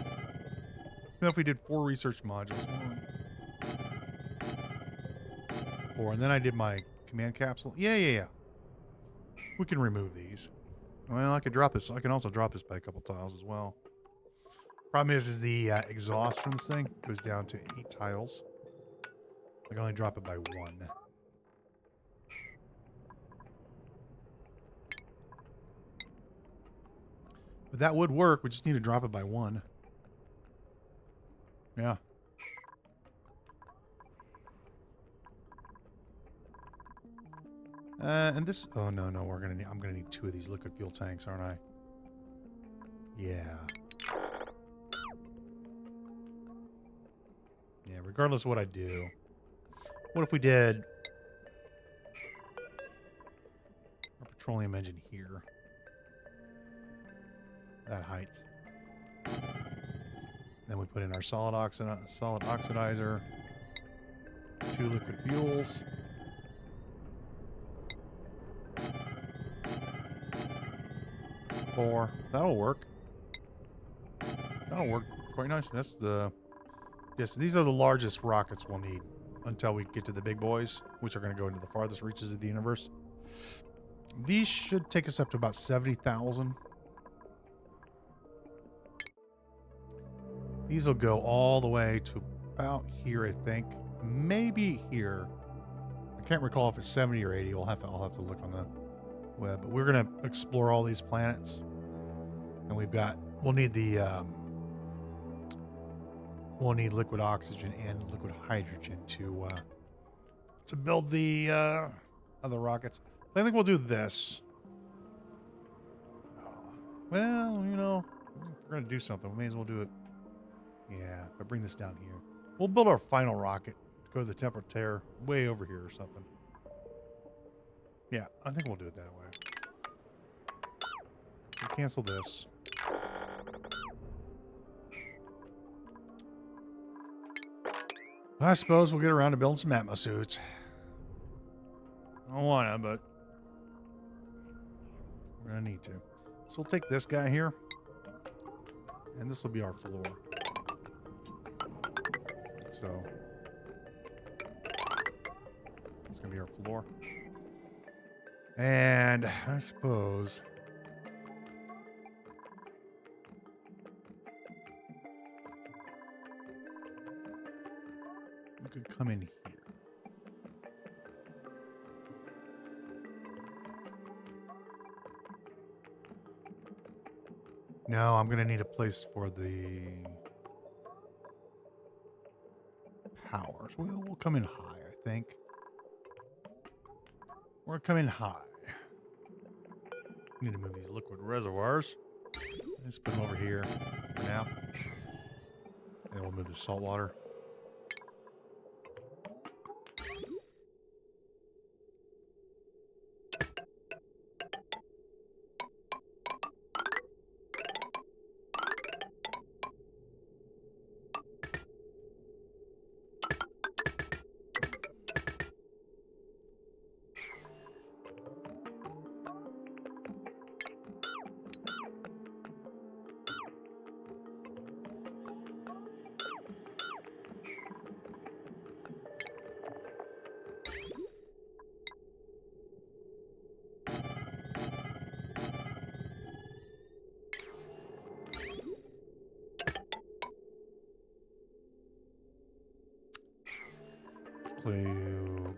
Then if we did 4 research modules. 1, 4. And then I did my command capsule. Yeah. We can remove these. Well, I could drop this. I can also drop this by a couple tiles as well. Problem is the exhaust from this thing goes down to 8 tiles. I can only drop it by 1. But that would work. We just need to drop it by 1. Yeah. And this. Oh no, no, we're gonna need. I'm gonna need 2 of these liquid fuel tanks, aren't I? Yeah. Yeah. Regardless of what I do, what if we did our petroleum engine here? That height. Then we put in our solid oxidizer. 2 liquid fuels. Four. That'll work. That'll work quite nice. That's the... Yes, these are the largest rockets we'll need until we get to the big boys, which are going to go into the farthest reaches of the universe. These should take us up to about 70,000. These will go all the way to about here, I think. Maybe here. I can't recall if it's 70 or 80. I'll have to look on the web. But we're going to explore all these planets. And we'll need liquid oxygen and liquid hydrogen to build the other rockets. So I think we'll do this. Well, you know, if we're going to do something, we may as well do it. Yeah, if I bring this down here. We'll build our final rocket to go to the temporal tear way over here or something. Yeah, I think we'll do it that way. We'll cancel this. I suppose we'll get around to building some atmo suits. I don't want to, but we're going to need to. So we'll take this guy here, and this will be our floor. So it's going to be our floor. And I suppose we could come in here. No, I'm going to need a place for the power. So we'll come in high, I think. We're coming high. Need to move these liquid reservoirs. Let's put them over here for now. And we'll move the salt water.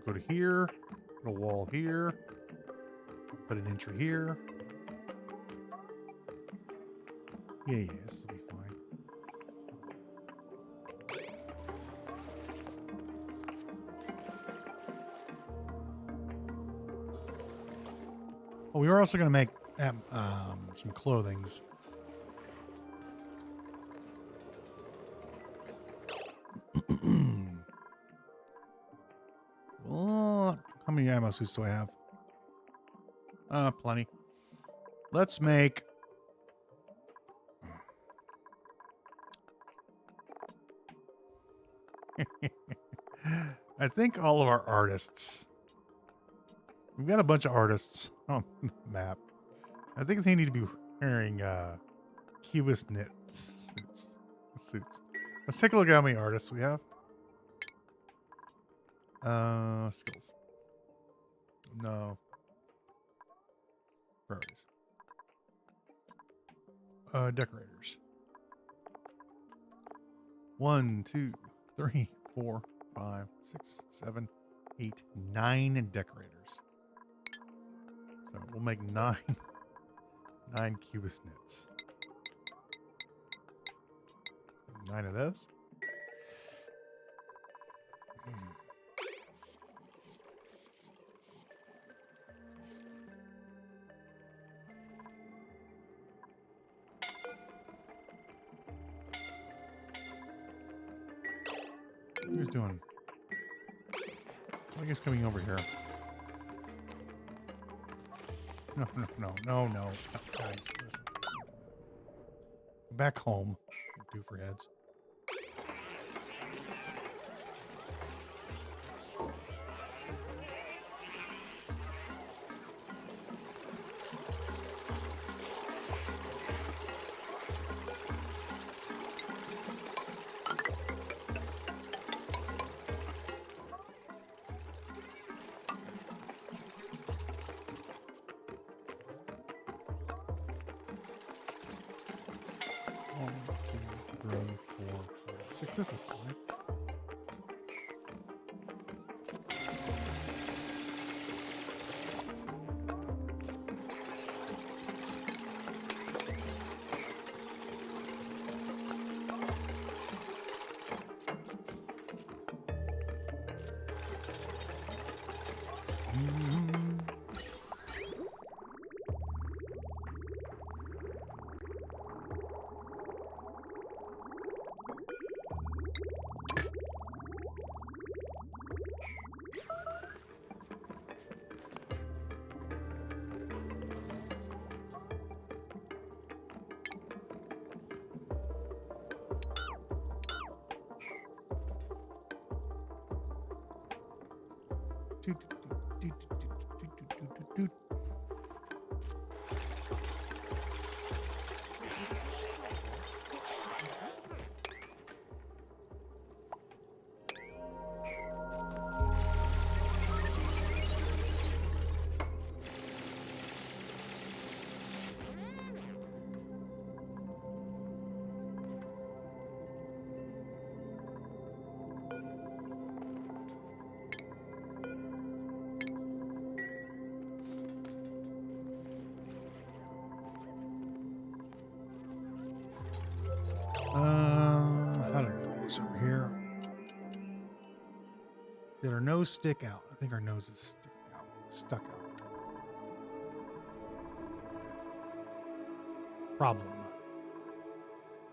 Go to here, put a wall here, put an entry here. Yeah, this will be fine. Oh, we were also going to make some clothings. Well, how many ammo suits do I have? Plenty. Let's make... I think all of our artists... We've got a bunch of artists on the map. I think they need to be wearing cubist knit suits. Let's take a look at how many artists we have. Skills. No. Priorities. Decorators. 1, 2, 3, 4, 5, 6, 7, 8, 9 decorators. So we'll make 9 cubist knits. 9 of those. Who's doing? I guess coming over here. No. Guys, listen. Back home. Do for heads. This is fine. How do we do this over here? Did our nose stick out? I think our nose is stuck out. Problem.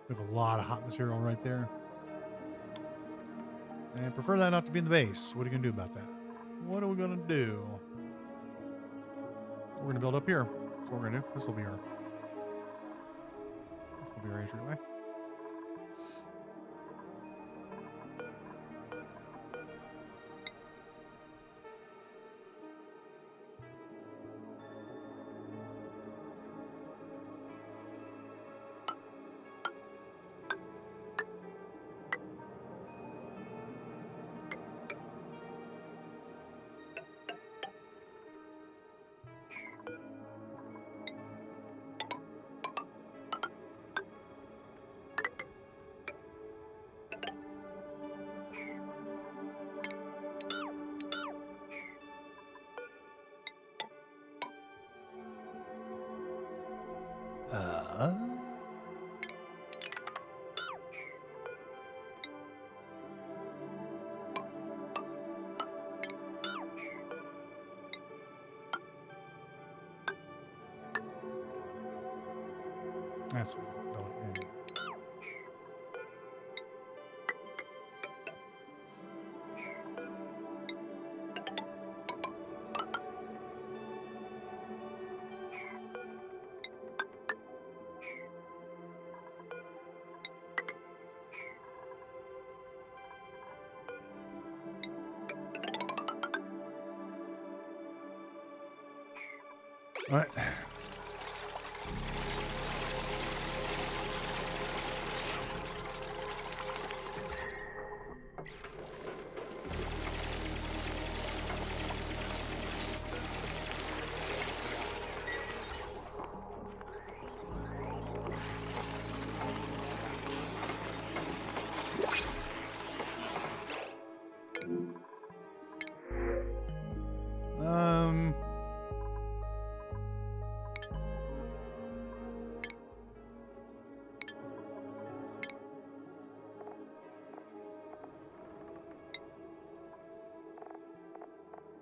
We have a lot of hot material right there. And I prefer that not to be in the base. What are you going to do about that? What are we going to do? We're going to build up here. That's what we're going to do. This will be our entryway. That's what we're building. All right.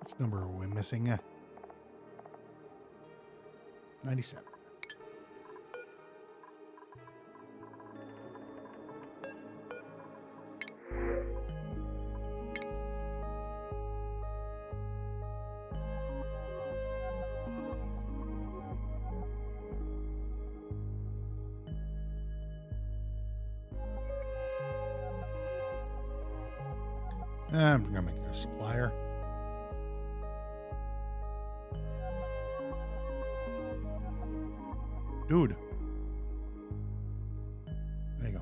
Which number are we missing? 97. I'm gonna make a supplier. Dude. There you go.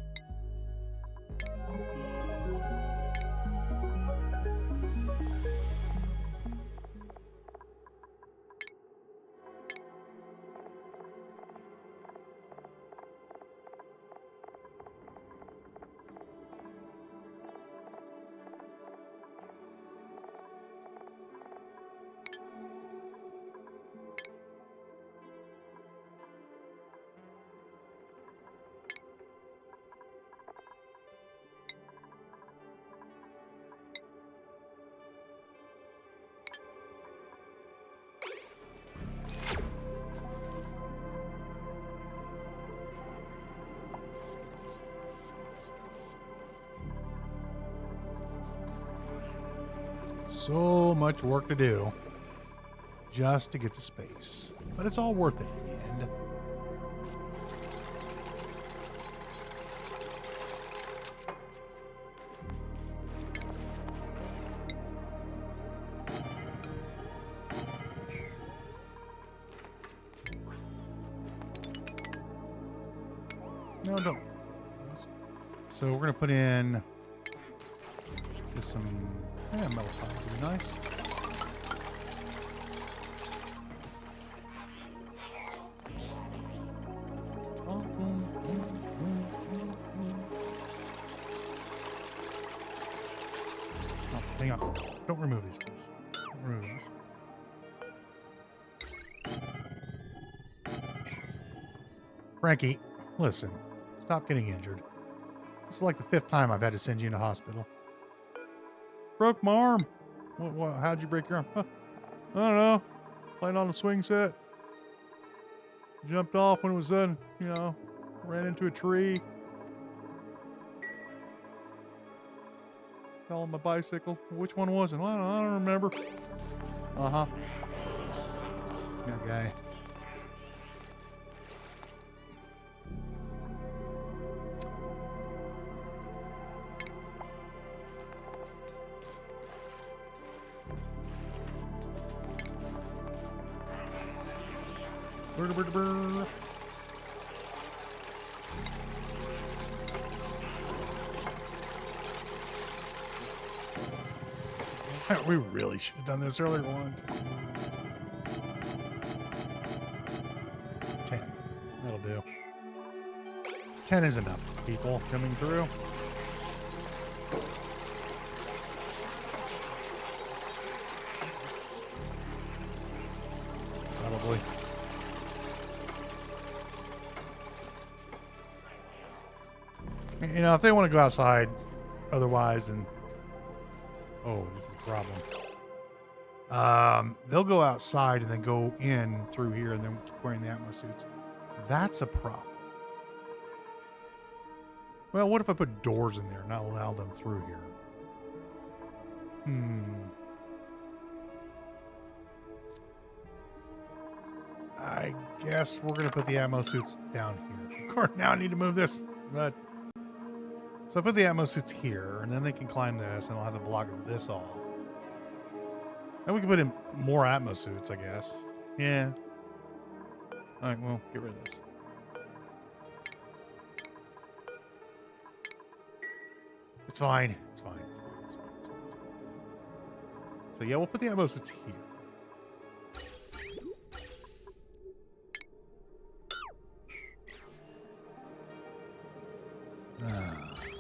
So much work to do just to get to space, but it's all worth it in the end. No, don't. So we're going to put in just some metal tiles would be nice. Oh, hang on. Don't remove these, please. Don't remove these. Frankie, listen. Stop getting injured. This is like the 5th time I've had to send you into hospital. Broke my arm. How'd you break your arm? Huh, I don't know. Playing on the swing set. Jumped off when it was done. You know, ran into a tree. Fell on my bicycle. Which one was it? Well, I don't remember. Uh-huh. That guy. We really should have done this earlier one. 10. That'll do. 10 is enough people coming through. Probably. You know, if they want to go outside, otherwise, and oh, this is a problem. They'll go outside and then go in through here and then keep wearing the Atmo suits. That's a problem. Well, what if I put doors in there and not allow them through here? I guess we're going to put the Atmo suits down here. Of course, now I need to move this. But so I put the Atmo suits here, and then they can climb this, and I'll have to block this off. And we can put in more Atmo suits, I guess. Yeah. All right, well, get rid of this. It's fine. It's fine. It's fine. It's fine. It's fine. So yeah, we'll put the Atmo suits here.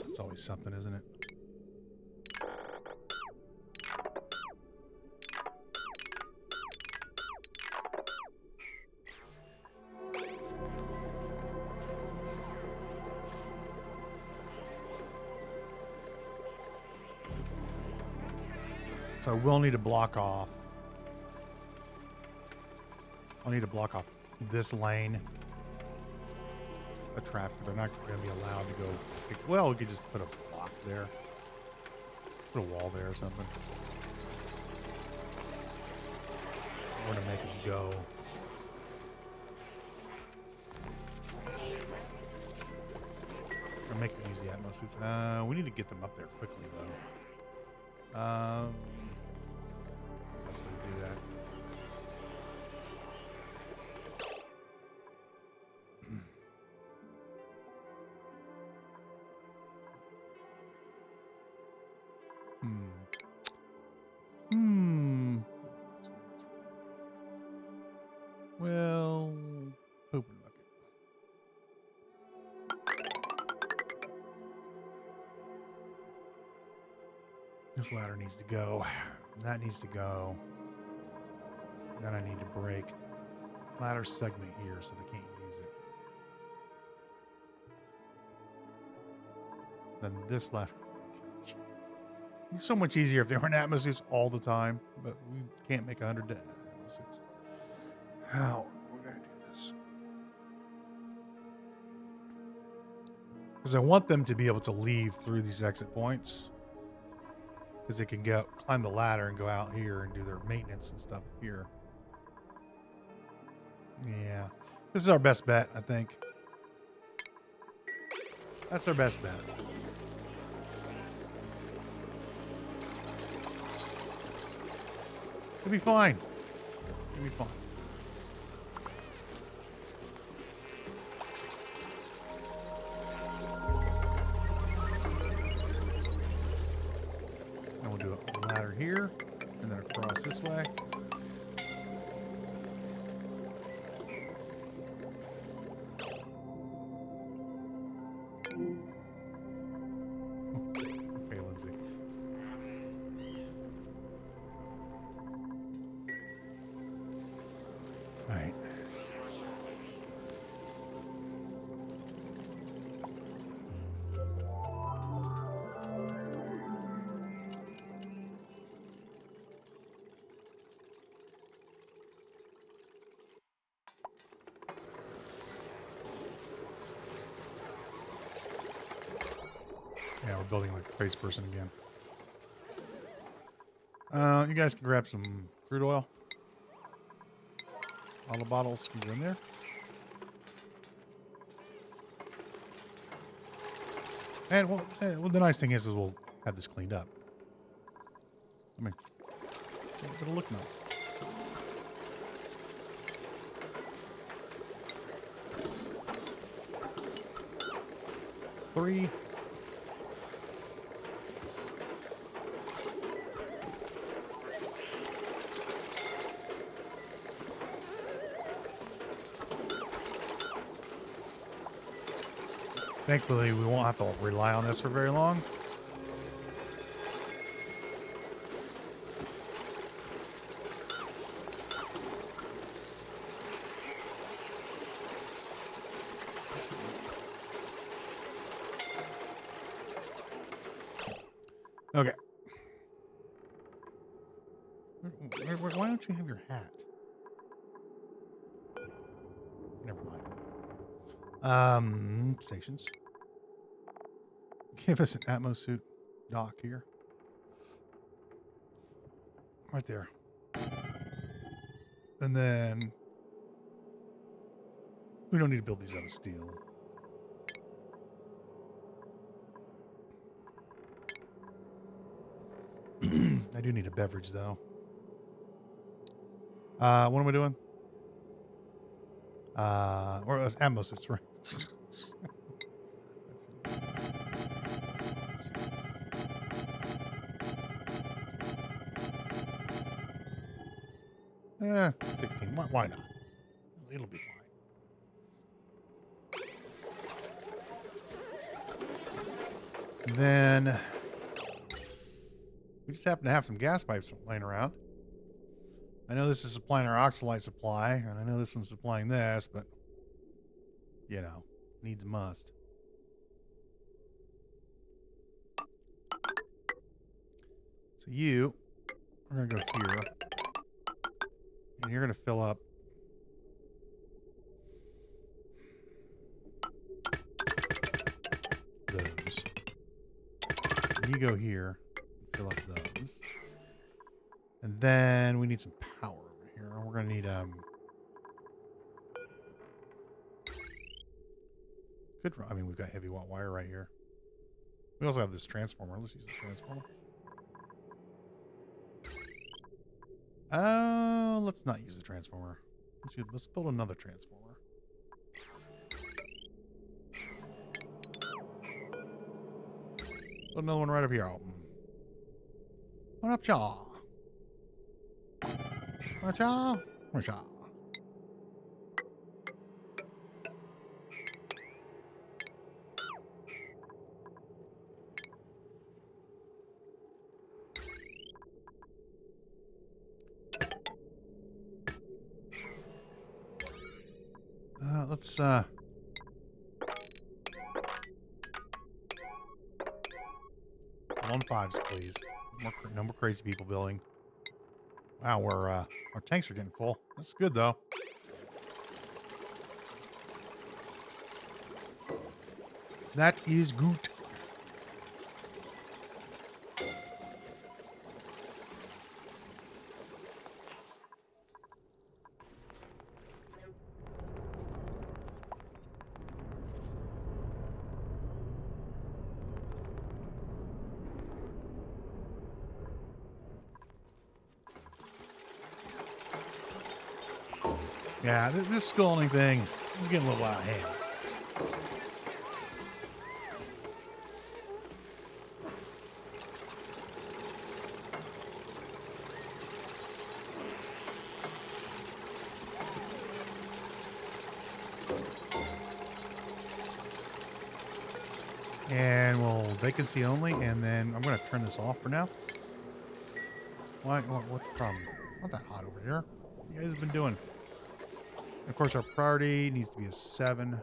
It's always something, isn't it? So we'll need to block off. I'll need to block off this lane. A traffic, they're not going to be allowed to go. Well, we could just put a block there. Put a wall there or something. We're going to make it go. Or make them use the Atmo suits. We need to get them up there quickly, though. Best way to do that. Well, open bucket. This ladder needs to go. That needs to go. Then I need to break ladder segment here so they can't use it. Then this ladder. It's so much easier if they were in atmosuits all the time, but we can't make 100 atmosuits. How we're gonna do this? Because I want them to be able to leave through these exit points, because they can go climb the ladder and go out here and do their maintenance and stuff here. Yeah, this is our best bet, I think. That's our best bet. It'll be fine. It'll be fine. And we'll do a ladder here, and then across this way. Okay, Lindsay. All right. Yeah, we're building like a crazy person again. You guys can grab some crude oil. All the bottles can go in there. And well, the nice thing is we'll have this cleaned up. I mean, it'll look nice. Three. Thankfully, we won't have to rely on this for very long. Okay. Why don't you have your hat? Never mind. Stations. Give us an atmosuit dock here. Right there. And then we don't need to build these out of steel. I do need a beverage though. What am I doing? Or atmosuits, right? Yeah, 16. Why not? It'll be fine. And then we just happen to have some gas pipes laying around. I know this is supplying our oxalite supply, and I know this one's supplying this, but you know, needs must. So you are gonna go here. And you're going to fill up those. And you go here and fill up those. And then we need some power over here. We're going to need I mean, we've got heavy watt wire right here. We also have this transformer. Let's use the transformer. Let's not use the transformer. Let's build another transformer. Put another one right up here. One up, chaw. Chaw. Chaw. Let's one fives, please. No more crazy people building. Wow, our tanks are getting full. That's good though. That is good. Yeah, this scolding thing is getting a little out of hand. And we'll vacancy only, and then I'm going to turn this off for now. Why? What's the problem? It's not that hot over here. What you guys have been doing? Of course, our priority needs to be a 7.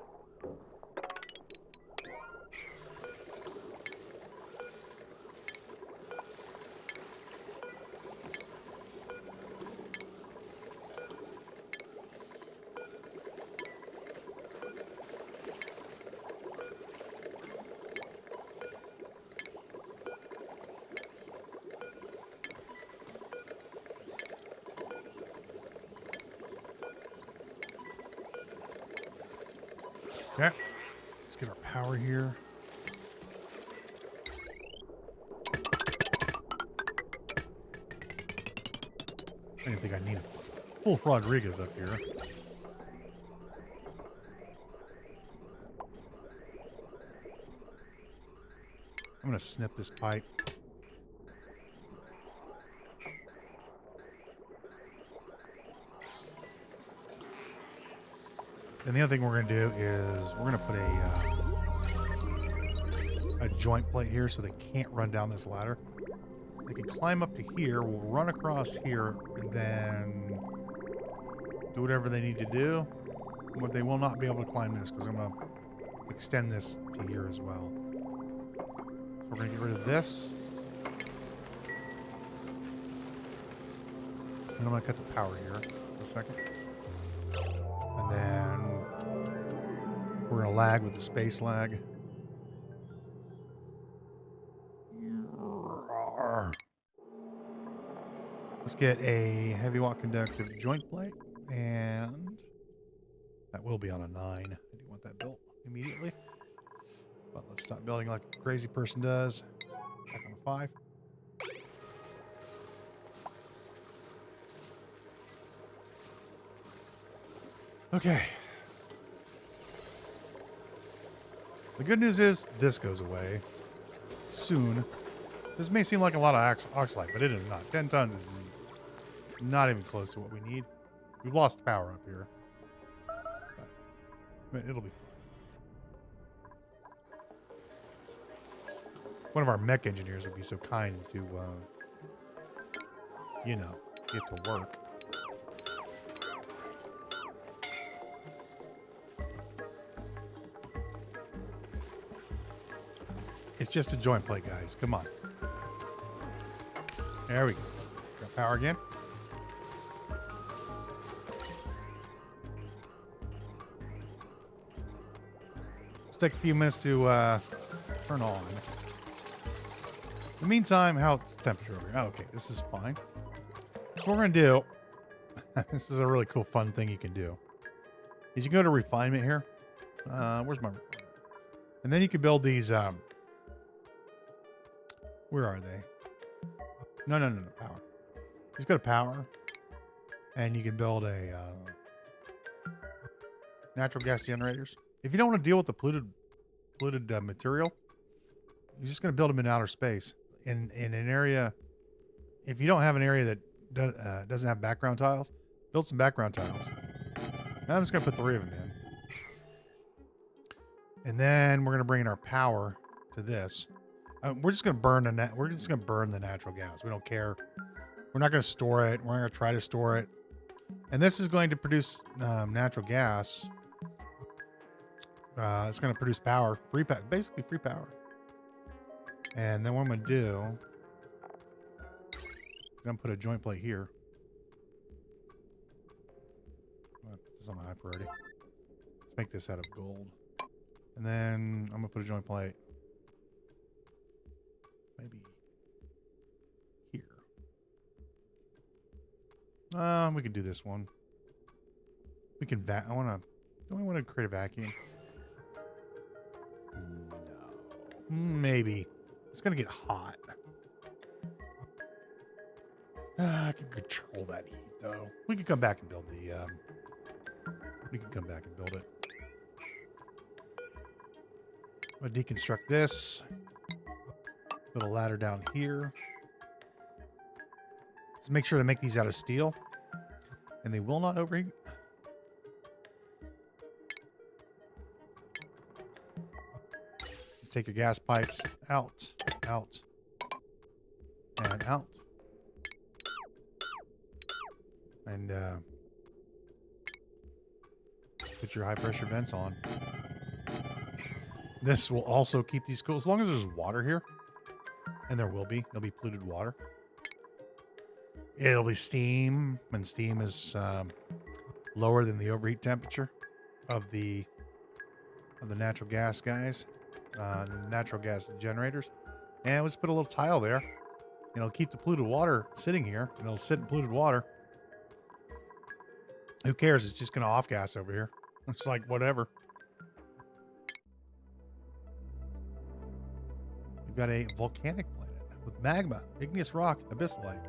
Okay, let's get our power here. I didn't think I need a full Rodriguez up here. I'm going to snip this pipe. And the other thing we're going to do is we're going to put a joint plate here so they can't run down this ladder. They can climb up to here. We'll run across here and then do whatever they need to do. But they will not be able to climb this because I'm going to extend this to here as well. So we're going to get rid of this. And I'm going to cut the power here for a second. And then we're going to lag with the space lag. Let's get a heavy watt conductive joint plate, and that will be on a 9. I do want that built immediately. But let's stop building like a crazy person does. Back on a 5. Okay. The good news is this goes away soon. This may seem like a lot of oxalite, but it is not. 10 tons is not even close to what we need. We've lost power up here. But it'll be fine. One of our mech engineers would be so kind to, you know, get to work. It's just a joint plate, guys. Come on. There we go. Got power again. Let's take a few minutes to turn on. In the meantime, how's the temperature over here? Oh, okay, this is fine. So what we're going to do, this is a really cool, fun thing you can do, is you go to refinement here. Where's my refinement? And then you can build these, where are they? No, power. Just go to power. And you can build a natural gas generators. If you don't want to deal with the polluted material, you're just going to build them in outer space. In an area, if you don't have an area that doesn't have background tiles, build some background tiles. Now I'm just going to put 3 of them in. And then we're going to bring in our power to this. We're just going to burn the natural gas. We don't care. We're not going to store it. We're not going to try to store it. And this is going to produce natural gas. It's going to produce power, basically free power. And then what I'm going to do, I'm going to put a joint plate here. Put this on high priority. Let's make this out of gold. And then I'm going to put a joint plate maybe here. We can do this one. We can don't we want to create a vacuum? No. Maybe. It's going to get hot. I can control that heat, though. We can come back and build it. I'm going to deconstruct this. Put a ladder down here. Just make sure to make these out of steel. And they will not overheat. Just take your gas pipes out, and out. And put your high pressure vents on. This will also keep these cool. As long as there's water here, and there'll be polluted water. It'll be steam, and steam is lower than the overheat temperature of the natural gas guys, natural gas generators. And let's put a little tile there. And it'll keep the polluted water sitting here, and it'll sit in polluted water. Who cares? It's just going to off gas over here. It's like whatever. We've got a volcanic planet with magma, igneous rock, abyssalite.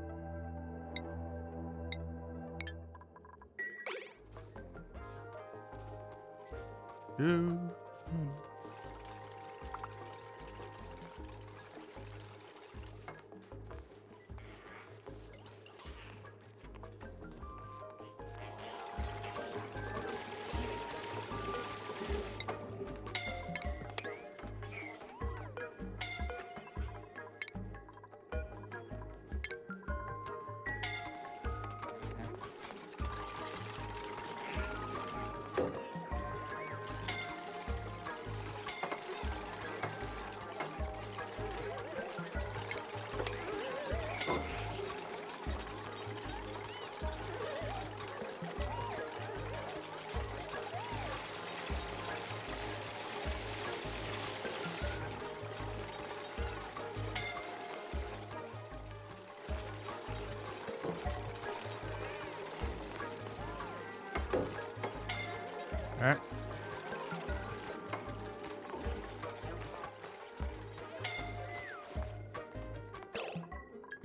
All right.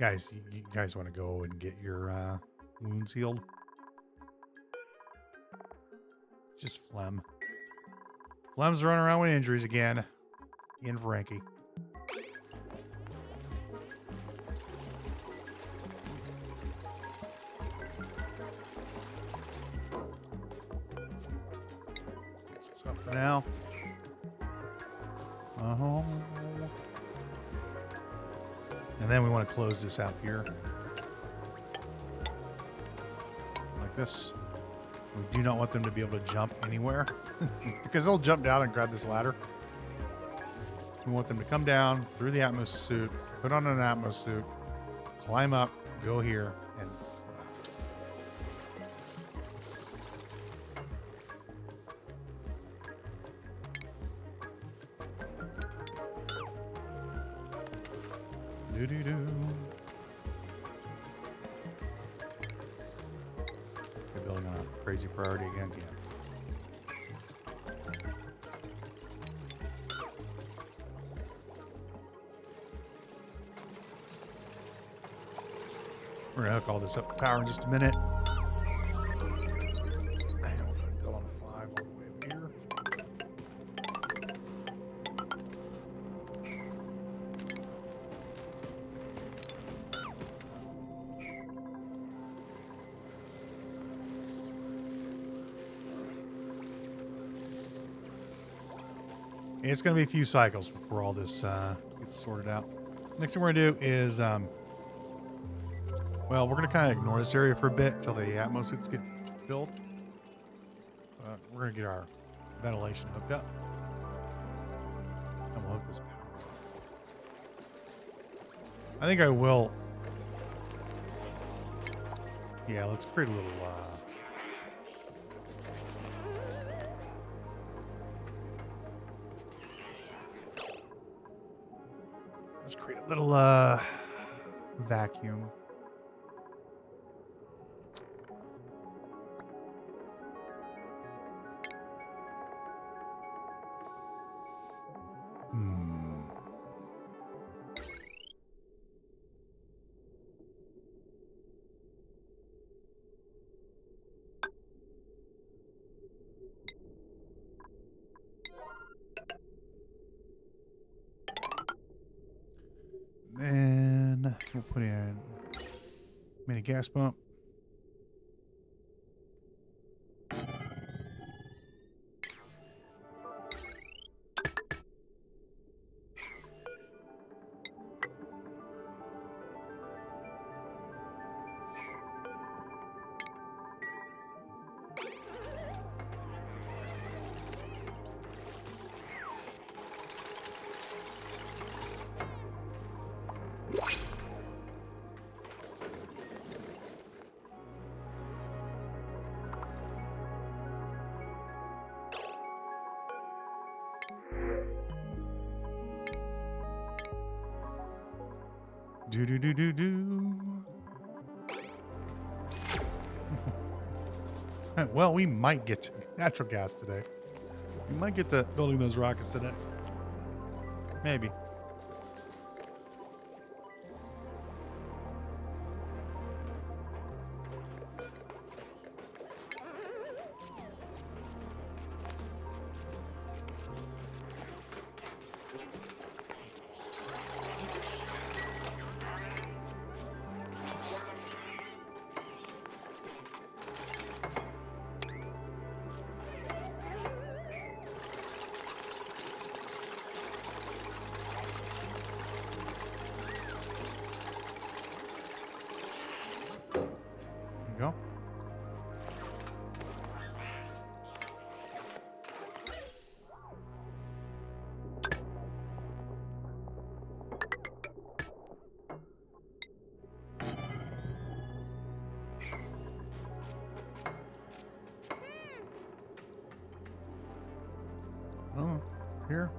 Guys, you guys want to go and get your wounds healed? Just phlegm. Phlegm's running around with injuries again. Ian Frankie. For now. And then we want to close this out here. Like this. We do not want them to be able to jump anywhere. Because they'll jump down and grab this ladder. We want them to come down through the Atmos suit, put on an Atmos suit, climb up, go here, and do-do-do. We're building on a crazy priority again. Yeah. We're gonna hook all this up to power in just a minute. It's going to be a few cycles before all this gets sorted out. Next thing we're going to do is, well, we're going to kind of ignore this area for a bit until the atmospheres get filled. We're going to get our ventilation hooked up. And we'll hook this power up. I think I will. Yeah, let's create a little, let's create a little, vacuum. Then we'll put in mini gas pump. Do do do do do. Well, we might get to natural gas today. We might get to building those rockets today. Maybe. Go. Oh, here.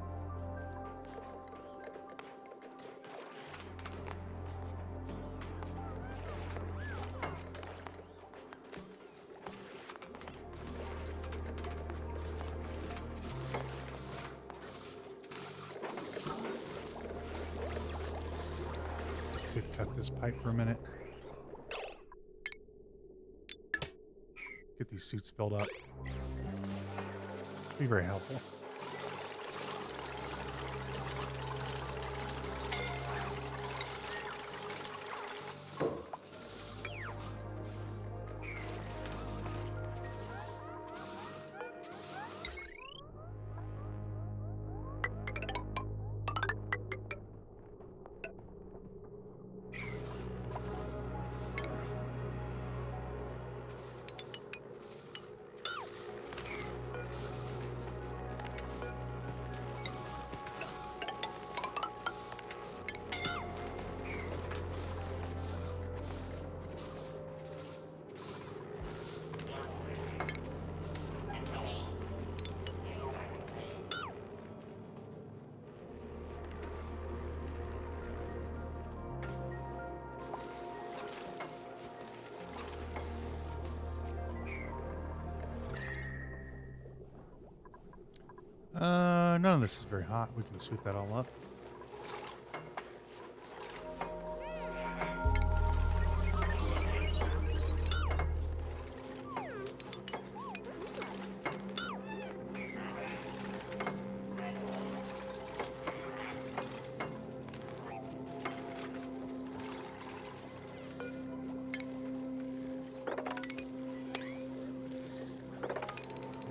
Could cut this pipe for a minute. Get these suits filled up. Be very helpful. None of this is very hot. We can sweep that all up.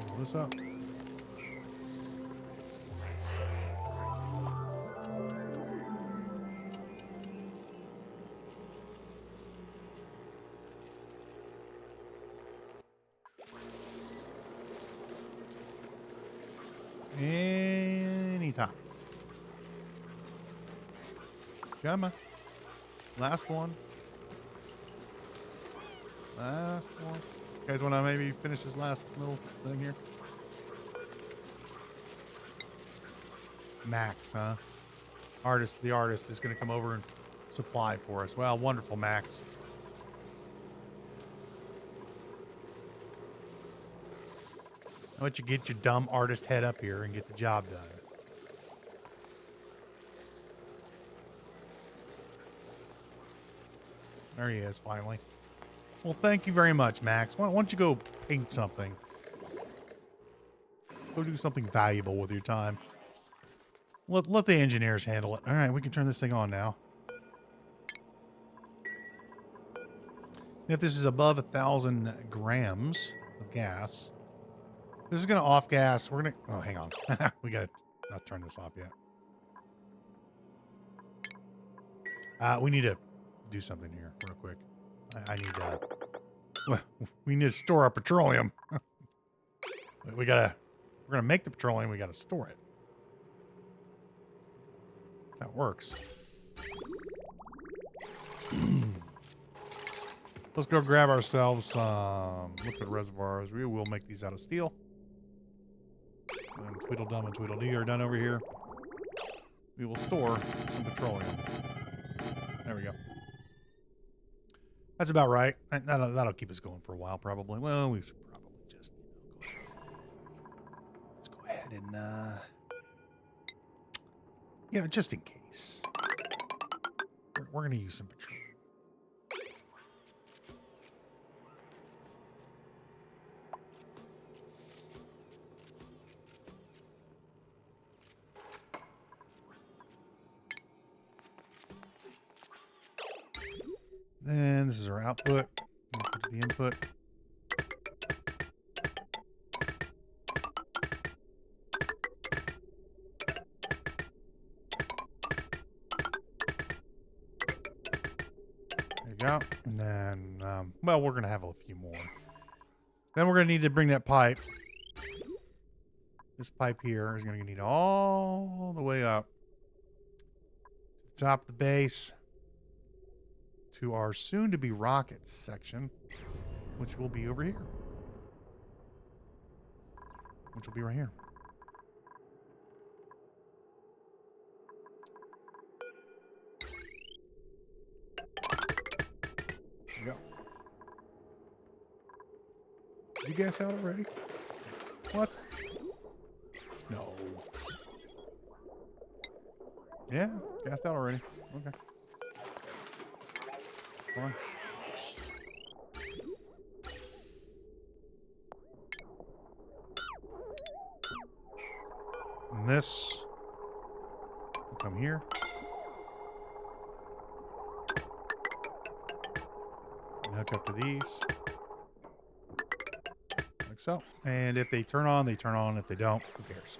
Pull this up. Anytime. Come on. Last one. Last one. You guys want to maybe finish this last little thing here? Max, huh? The artist is going to come over and supply for us. Well, wonderful, Max. Why don't you get your dumb artist head up here and get the job done? There he is, finally. Well, thank you very much, Max. Why don't you go paint something? Go do something valuable with your time. Let the engineers handle it. All right, we can turn this thing on now. If this is above 1,000 grams of gas, this is going to off gas. We're going to... Oh, hang on. We got to not turn this off yet. We need to do something here real quick. I need well, we need to store our petroleum. We're going to make the petroleum. We got to store it. That works. Let's go grab ourselves some liquid reservoirs. We will make these out of steel. And Tweedledum and Tweedledee are done over here. We will store some petroleum. There we go. That's about right. That'll keep us going for a while, probably. Well, we should probably just, go ahead. Let's go ahead and, just in case. We're going to use some petroleum. Then this is our output. Put the input. There you go. And then, well, we're going to have a few more. Then we're going to need to bring that pipe. This pipe here is going to need all the way up to the top of the base. To our soon-to-be rocket section, which will be over here. Which will be right here. There we go. Did you gas out already? What? No. Yeah, gassed out already. Okay. Come on. And this will come here. And hook up to these. Like so. And if they turn on, they turn on. If they don't, who cares?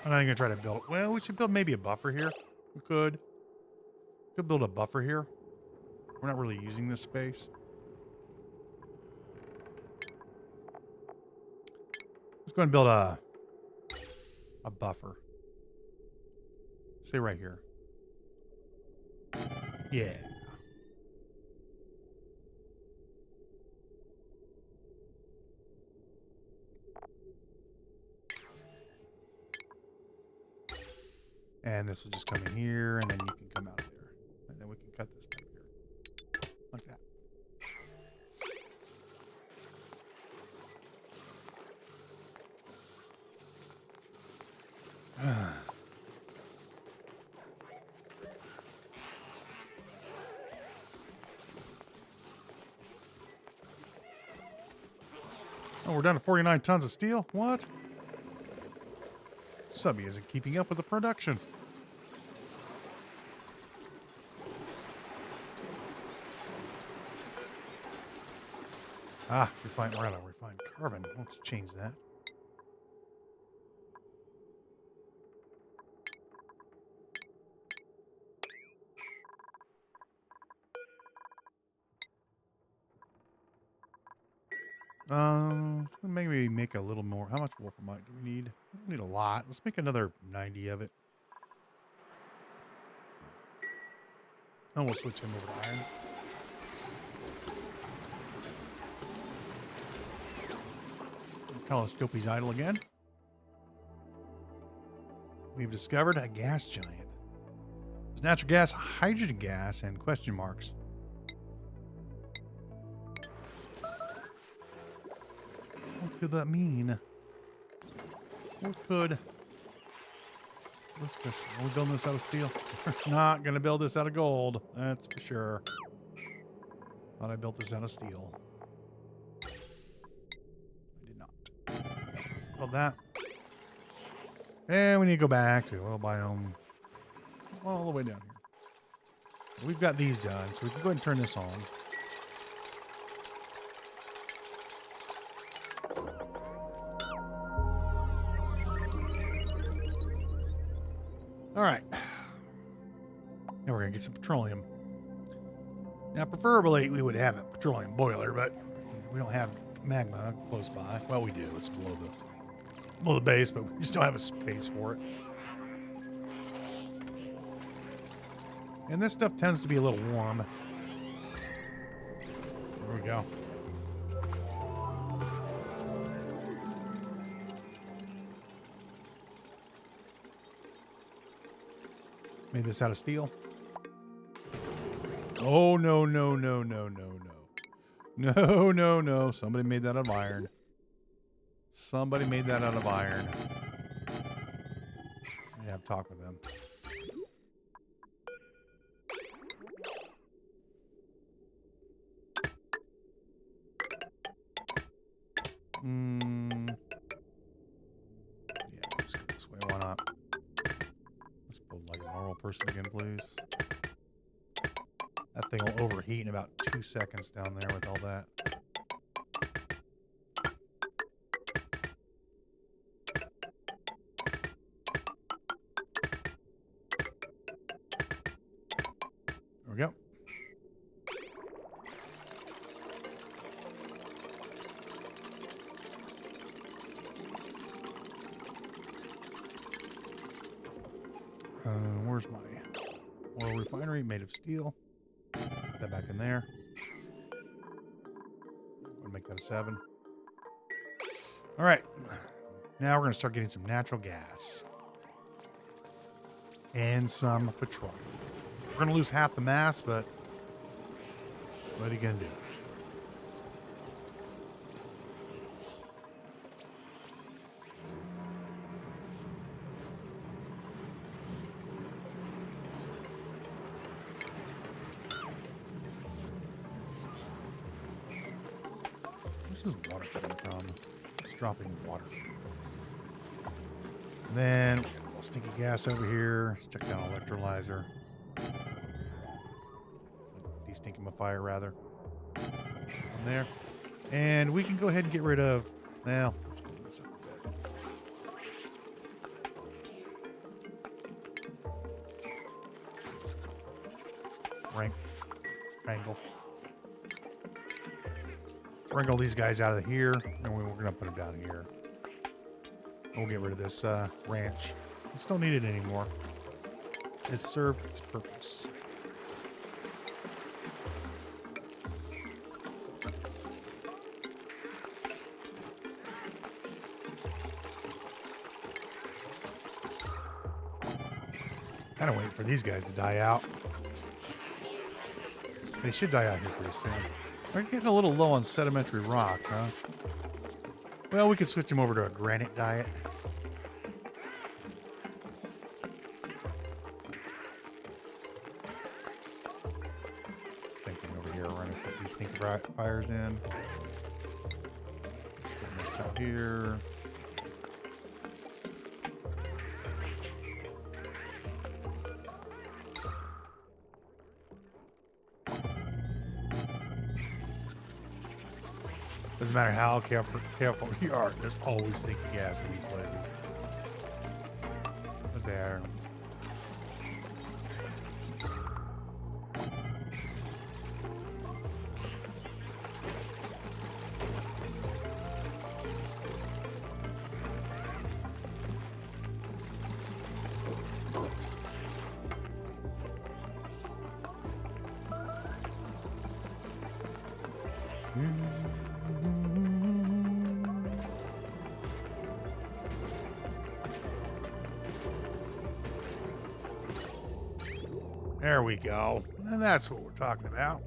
I'm not going to try to build it. Well, we should build maybe a buffer here. We could. Could build a buffer here. We're not really using this space. Let's go ahead and build a buffer. Stay right here. Yeah. And this will just come in here, and then you can come out of there. And then we can cut this back here. Like that. Oh, we're down to 49 tons of steel? What? Subby isn't keeping up with the production. Ah, refined, we're out of refined carbon. Let's change that. Maybe make a little more. How much wolframite do we need? We need a lot. Let's make another 90 of it. And we'll switch him over to iron. Call us Dupes idle again. We've discovered a gas giant. There's natural gas, hydrogen gas, and question marks. What could that mean? What could? Let's just, are we building this out of steel? We're not going to build this out of gold. That's for sure. Thought I built this out of steel. I did not. Build that. And we need to go back to oil biome. All the way down here. We've got these done, so we can go ahead and turn this on. All right. Now we're going to get some petroleum. Now, preferably, we would have a petroleum boiler, but we don't have magma close by. Well, we do. It's below the base, but we just don't have a space for it. And this stuff tends to be a little warm. There we go. Made this out of steel. Oh, no, no, no, no, no, no. No, no, no. Somebody made that out of iron. Somebody made that out of iron. I have to talk with them. Yeah, let's go this way. Why not? Let's build like a normal person again, please. That thing will overheat in about 2 seconds down there with all that. There we go. Where's my oil refinery made of steel? Put that back in there. We'll make that a 7. All right. Now we're going to start getting some natural gas. And some petroleum. We're going to lose half the mass, but what are you going to do? Where's this water coming from? It's dropping water. And then a little stinky gas over here. Let's check down electrolyzer. Destinkifier, rather. From there. And we can go ahead and get rid of. Now, let's clean this up a bit. Wrangle. Wrangle these guys out of here, and we're going to put them down here. We'll get rid of this ranch. We just don't need it anymore. It served its purpose. Kind of waiting for these guys to die out. They should die out here pretty soon. We're getting a little low on sedimentary rock, huh? Well, we could switch them over to a granite diet. Same thing over here. We're going to put these stinky fires in. Put this out here. Doesn't matter how careful you are, there's always stinky gas in these places. But there. There we go. And that's what we're talking about.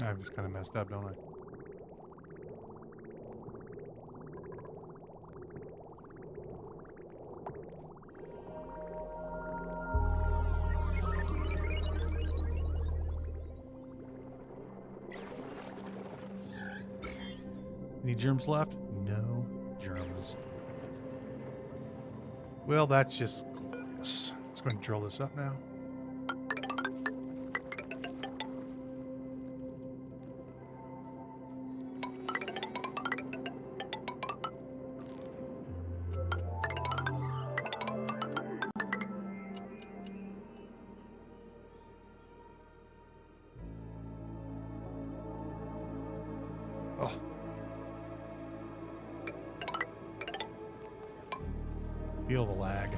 I've just kind of messed up, don't I? Any germs left? No germs. Well, that's just glorious. Let's go ahead and drill this up now. Oh. Feel the lag.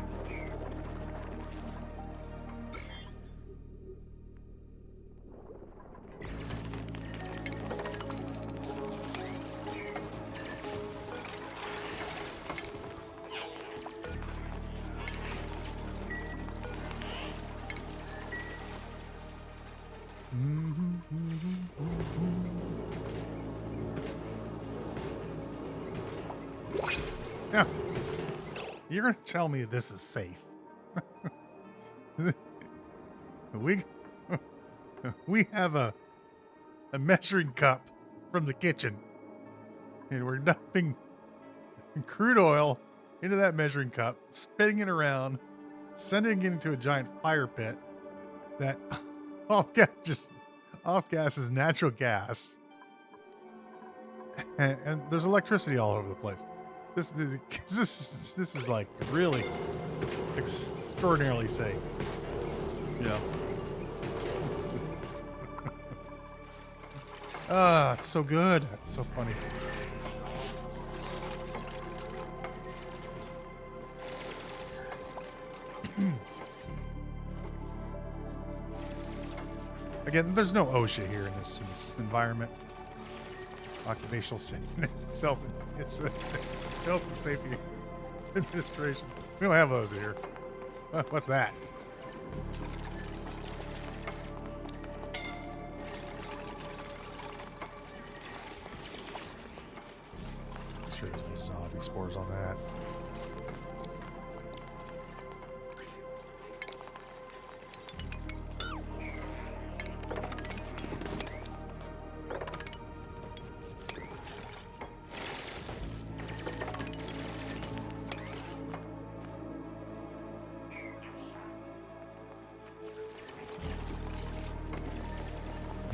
Yeah. You're going to tell me this is safe. we have a measuring cup from the kitchen, and we're dumping crude oil into that measuring cup, spitting it around, sending it into a giant fire pit that off gases natural gas, and there's electricity all over the place. This is like really extraordinarily safe. Yeah. It's so good. It's so funny. Again, there's no OSHA here in this environment. Occupational health and Safety Administration. We don't have those here. What's that? I'm sure there's no zombie spores on that.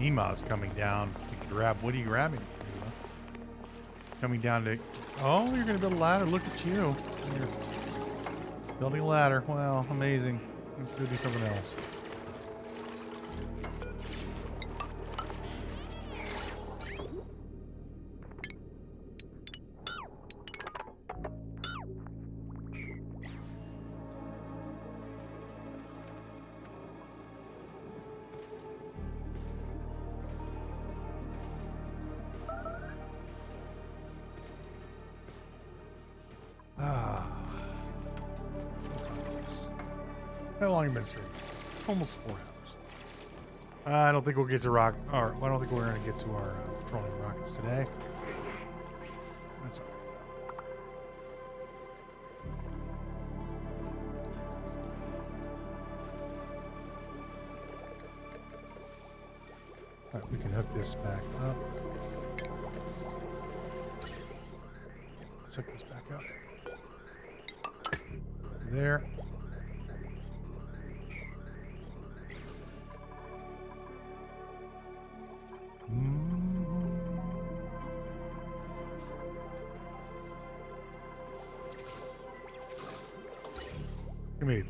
Ema's coming down to grab. What are you grabbing? Ema? Coming down to. Oh, you're going to build a ladder. Look at you. You're building a ladder. Wow, amazing. Let's go do something else. How long have you been streaming? Almost 4 hours. I don't think we'll get to rock. Or I don't think we're going to get to our petroleum rockets today. That's all right. All right, we can hook this back up. Let's hook this back up. There. Maybe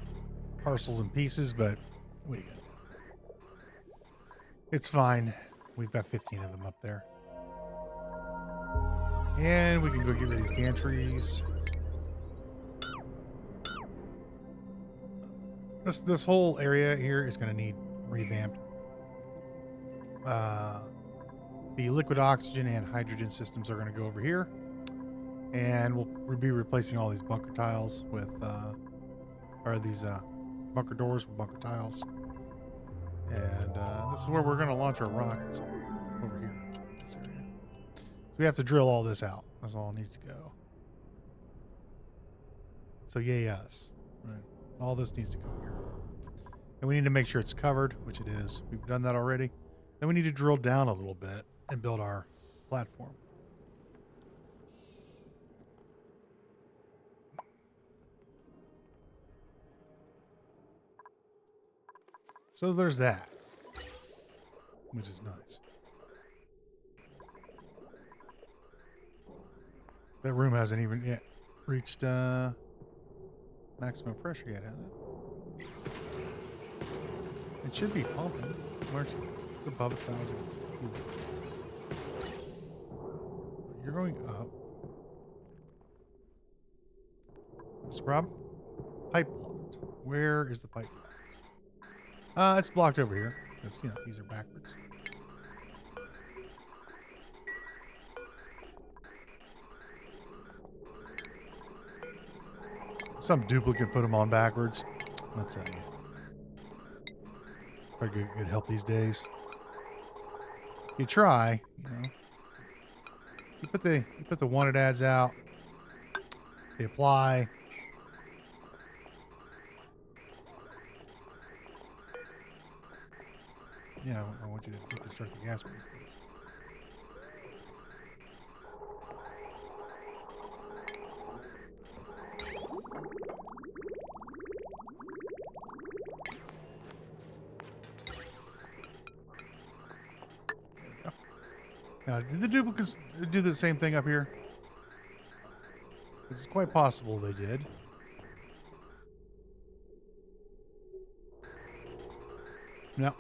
parcels and pieces, but what do you got? It's fine. We've got 15 of them up there. And we can go get rid of these gantries. This whole area here is going to need revamped. The liquid oxygen and hydrogen systems are going to go over here. And we'll be replacing all these bunker tiles with, or these bunker doors with bunker tiles. And this is where we're going to launch our rockets over here, this area. So we have to drill all this out. That's all it needs to go. So yay us. Right. All this needs to go here. And we need to make sure it's covered, which it is. We've done that already. Then we need to drill down a little bit and build our platform. So there's that, which is nice. That room hasn't even yet reached maximum pressure yet, has it? It should be pumping. Where's it? It's above 1,000. You're going up. What's the problem? Pipe blocked. Where is the pipe blocked? It's blocked over here. Because, you know, these are backwards. Some duplicant put them on backwards. Let's say. Probably good help these days. You try, you know. You put the wanted ads out. They apply. Yeah, I want you to deconstruct the gas main, please. Now, did the duplicates do the same thing up here? It's quite possible they did. No,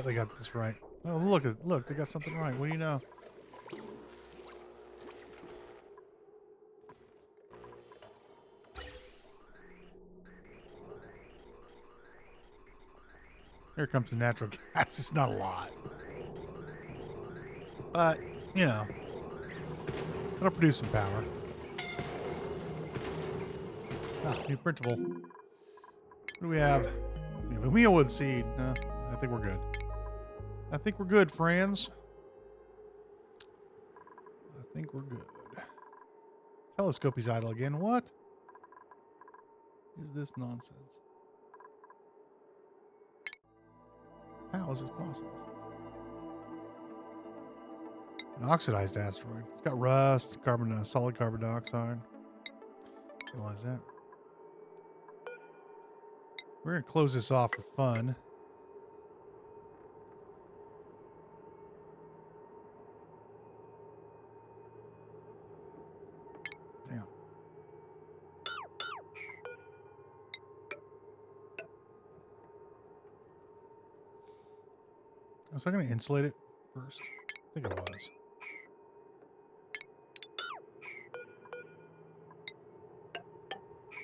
they got this right. Oh, look, they got something right. What do you know? Here comes the natural gas. It's not a lot. But, you know, it'll produce some power. Ah, new printable. What do we have? We have a mealwood seed. I think we're good. I think we're good, friends. I think we're good. Telescope is idle again. What is this nonsense? How is this possible? An oxidized asteroid. It's got rust, solid carbon dioxide. Realize that. We're going to close this off for fun. Hang on. Was I going to insulate it first? I think it was.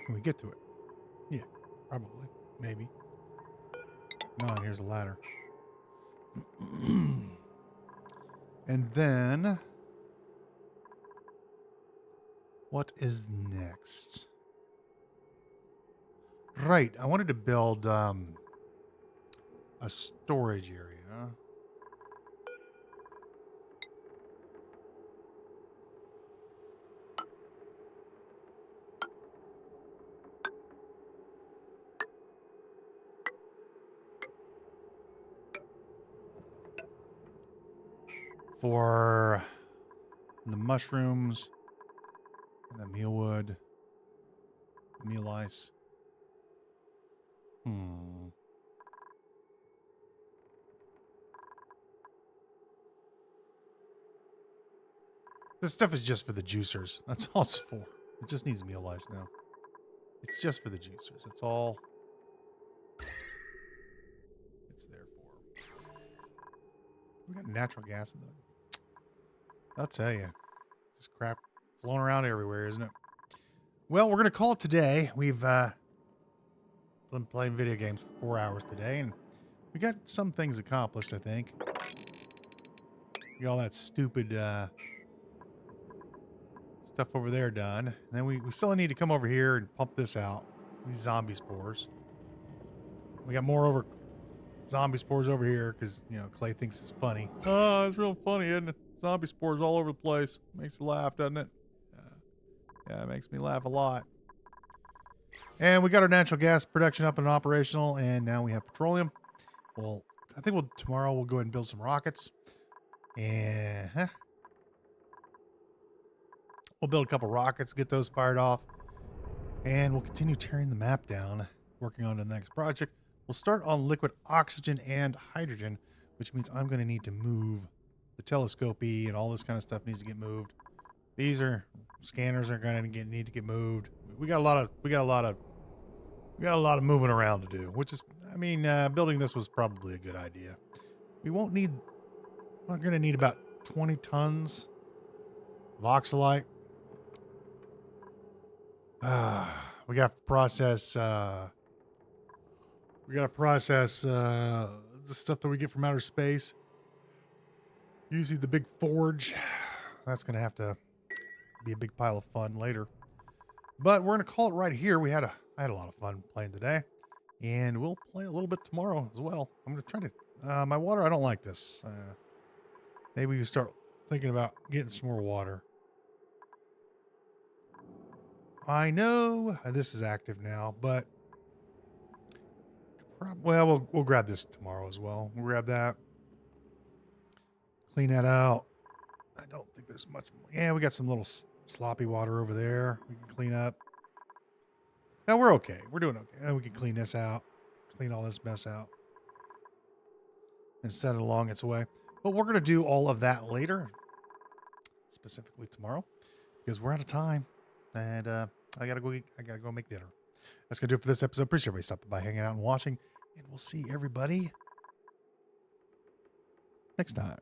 Can we get to it? Yeah, probably. Maybe. No, and here's a ladder. And then... what is next? Right, I wanted to build a storage area. For the mushrooms, and the mealwood, meal ice. This stuff is just for the juicers. That's all it's for. It just needs meal ice now. It's just for the juicers. That's all it's there for. We got natural gas in there. I'll tell you. Just crap flowing around everywhere, isn't it? Well, we're going to call it today. We've been playing video games for 4 hours today, and we got some things accomplished, I think. Get all that stupid stuff over there done. And then we still need to come over here and pump this out. These zombie spores. We got more zombie spores over here because, you know, Clay thinks it's funny. Oh, it's real funny, isn't it? Zombie spores all over the place. Makes you laugh, doesn't it? Yeah, it makes me laugh a lot. And we got our natural gas production up and operational, and now we have petroleum. Well, I think tomorrow we'll go ahead and build some rockets. And we'll build a couple rockets, get those fired off, and we'll continue tearing the map down, working on the next project. We'll start on liquid oxygen and hydrogen, which means I'm going to need to move the telescopy and all this kind of stuff needs to get moved. These scanners are going to need to get moved. We got a lot of moving around to do, which is, I mean, building this was probably a good idea. We're going to need about 20 tons of oxalite. We got to process the stuff that we get from outer space. Using the big forge. That's going to have to be a big pile of fun later. But we're going to call it right here. I had a lot of fun playing today. And we'll play a little bit tomorrow as well. I'm going to try to... my water, I don't like this. Maybe we start thinking about getting some more water. I know this is active now, but... Well, we'll grab this tomorrow as well. We'll grab that. Clean that out. I don't think there's much more. Yeah, we got some little sloppy water over there. We can clean up. No, we're okay. We're doing okay. And we can clean this out. Clean all this mess out. And set it along its way. But we're going to do all of that later. Specifically tomorrow. Because we're out of time. And I gotta go make dinner. That's going to do it for this episode. Appreciate everybody stopping by, hanging out and watching. And we'll see everybody next time.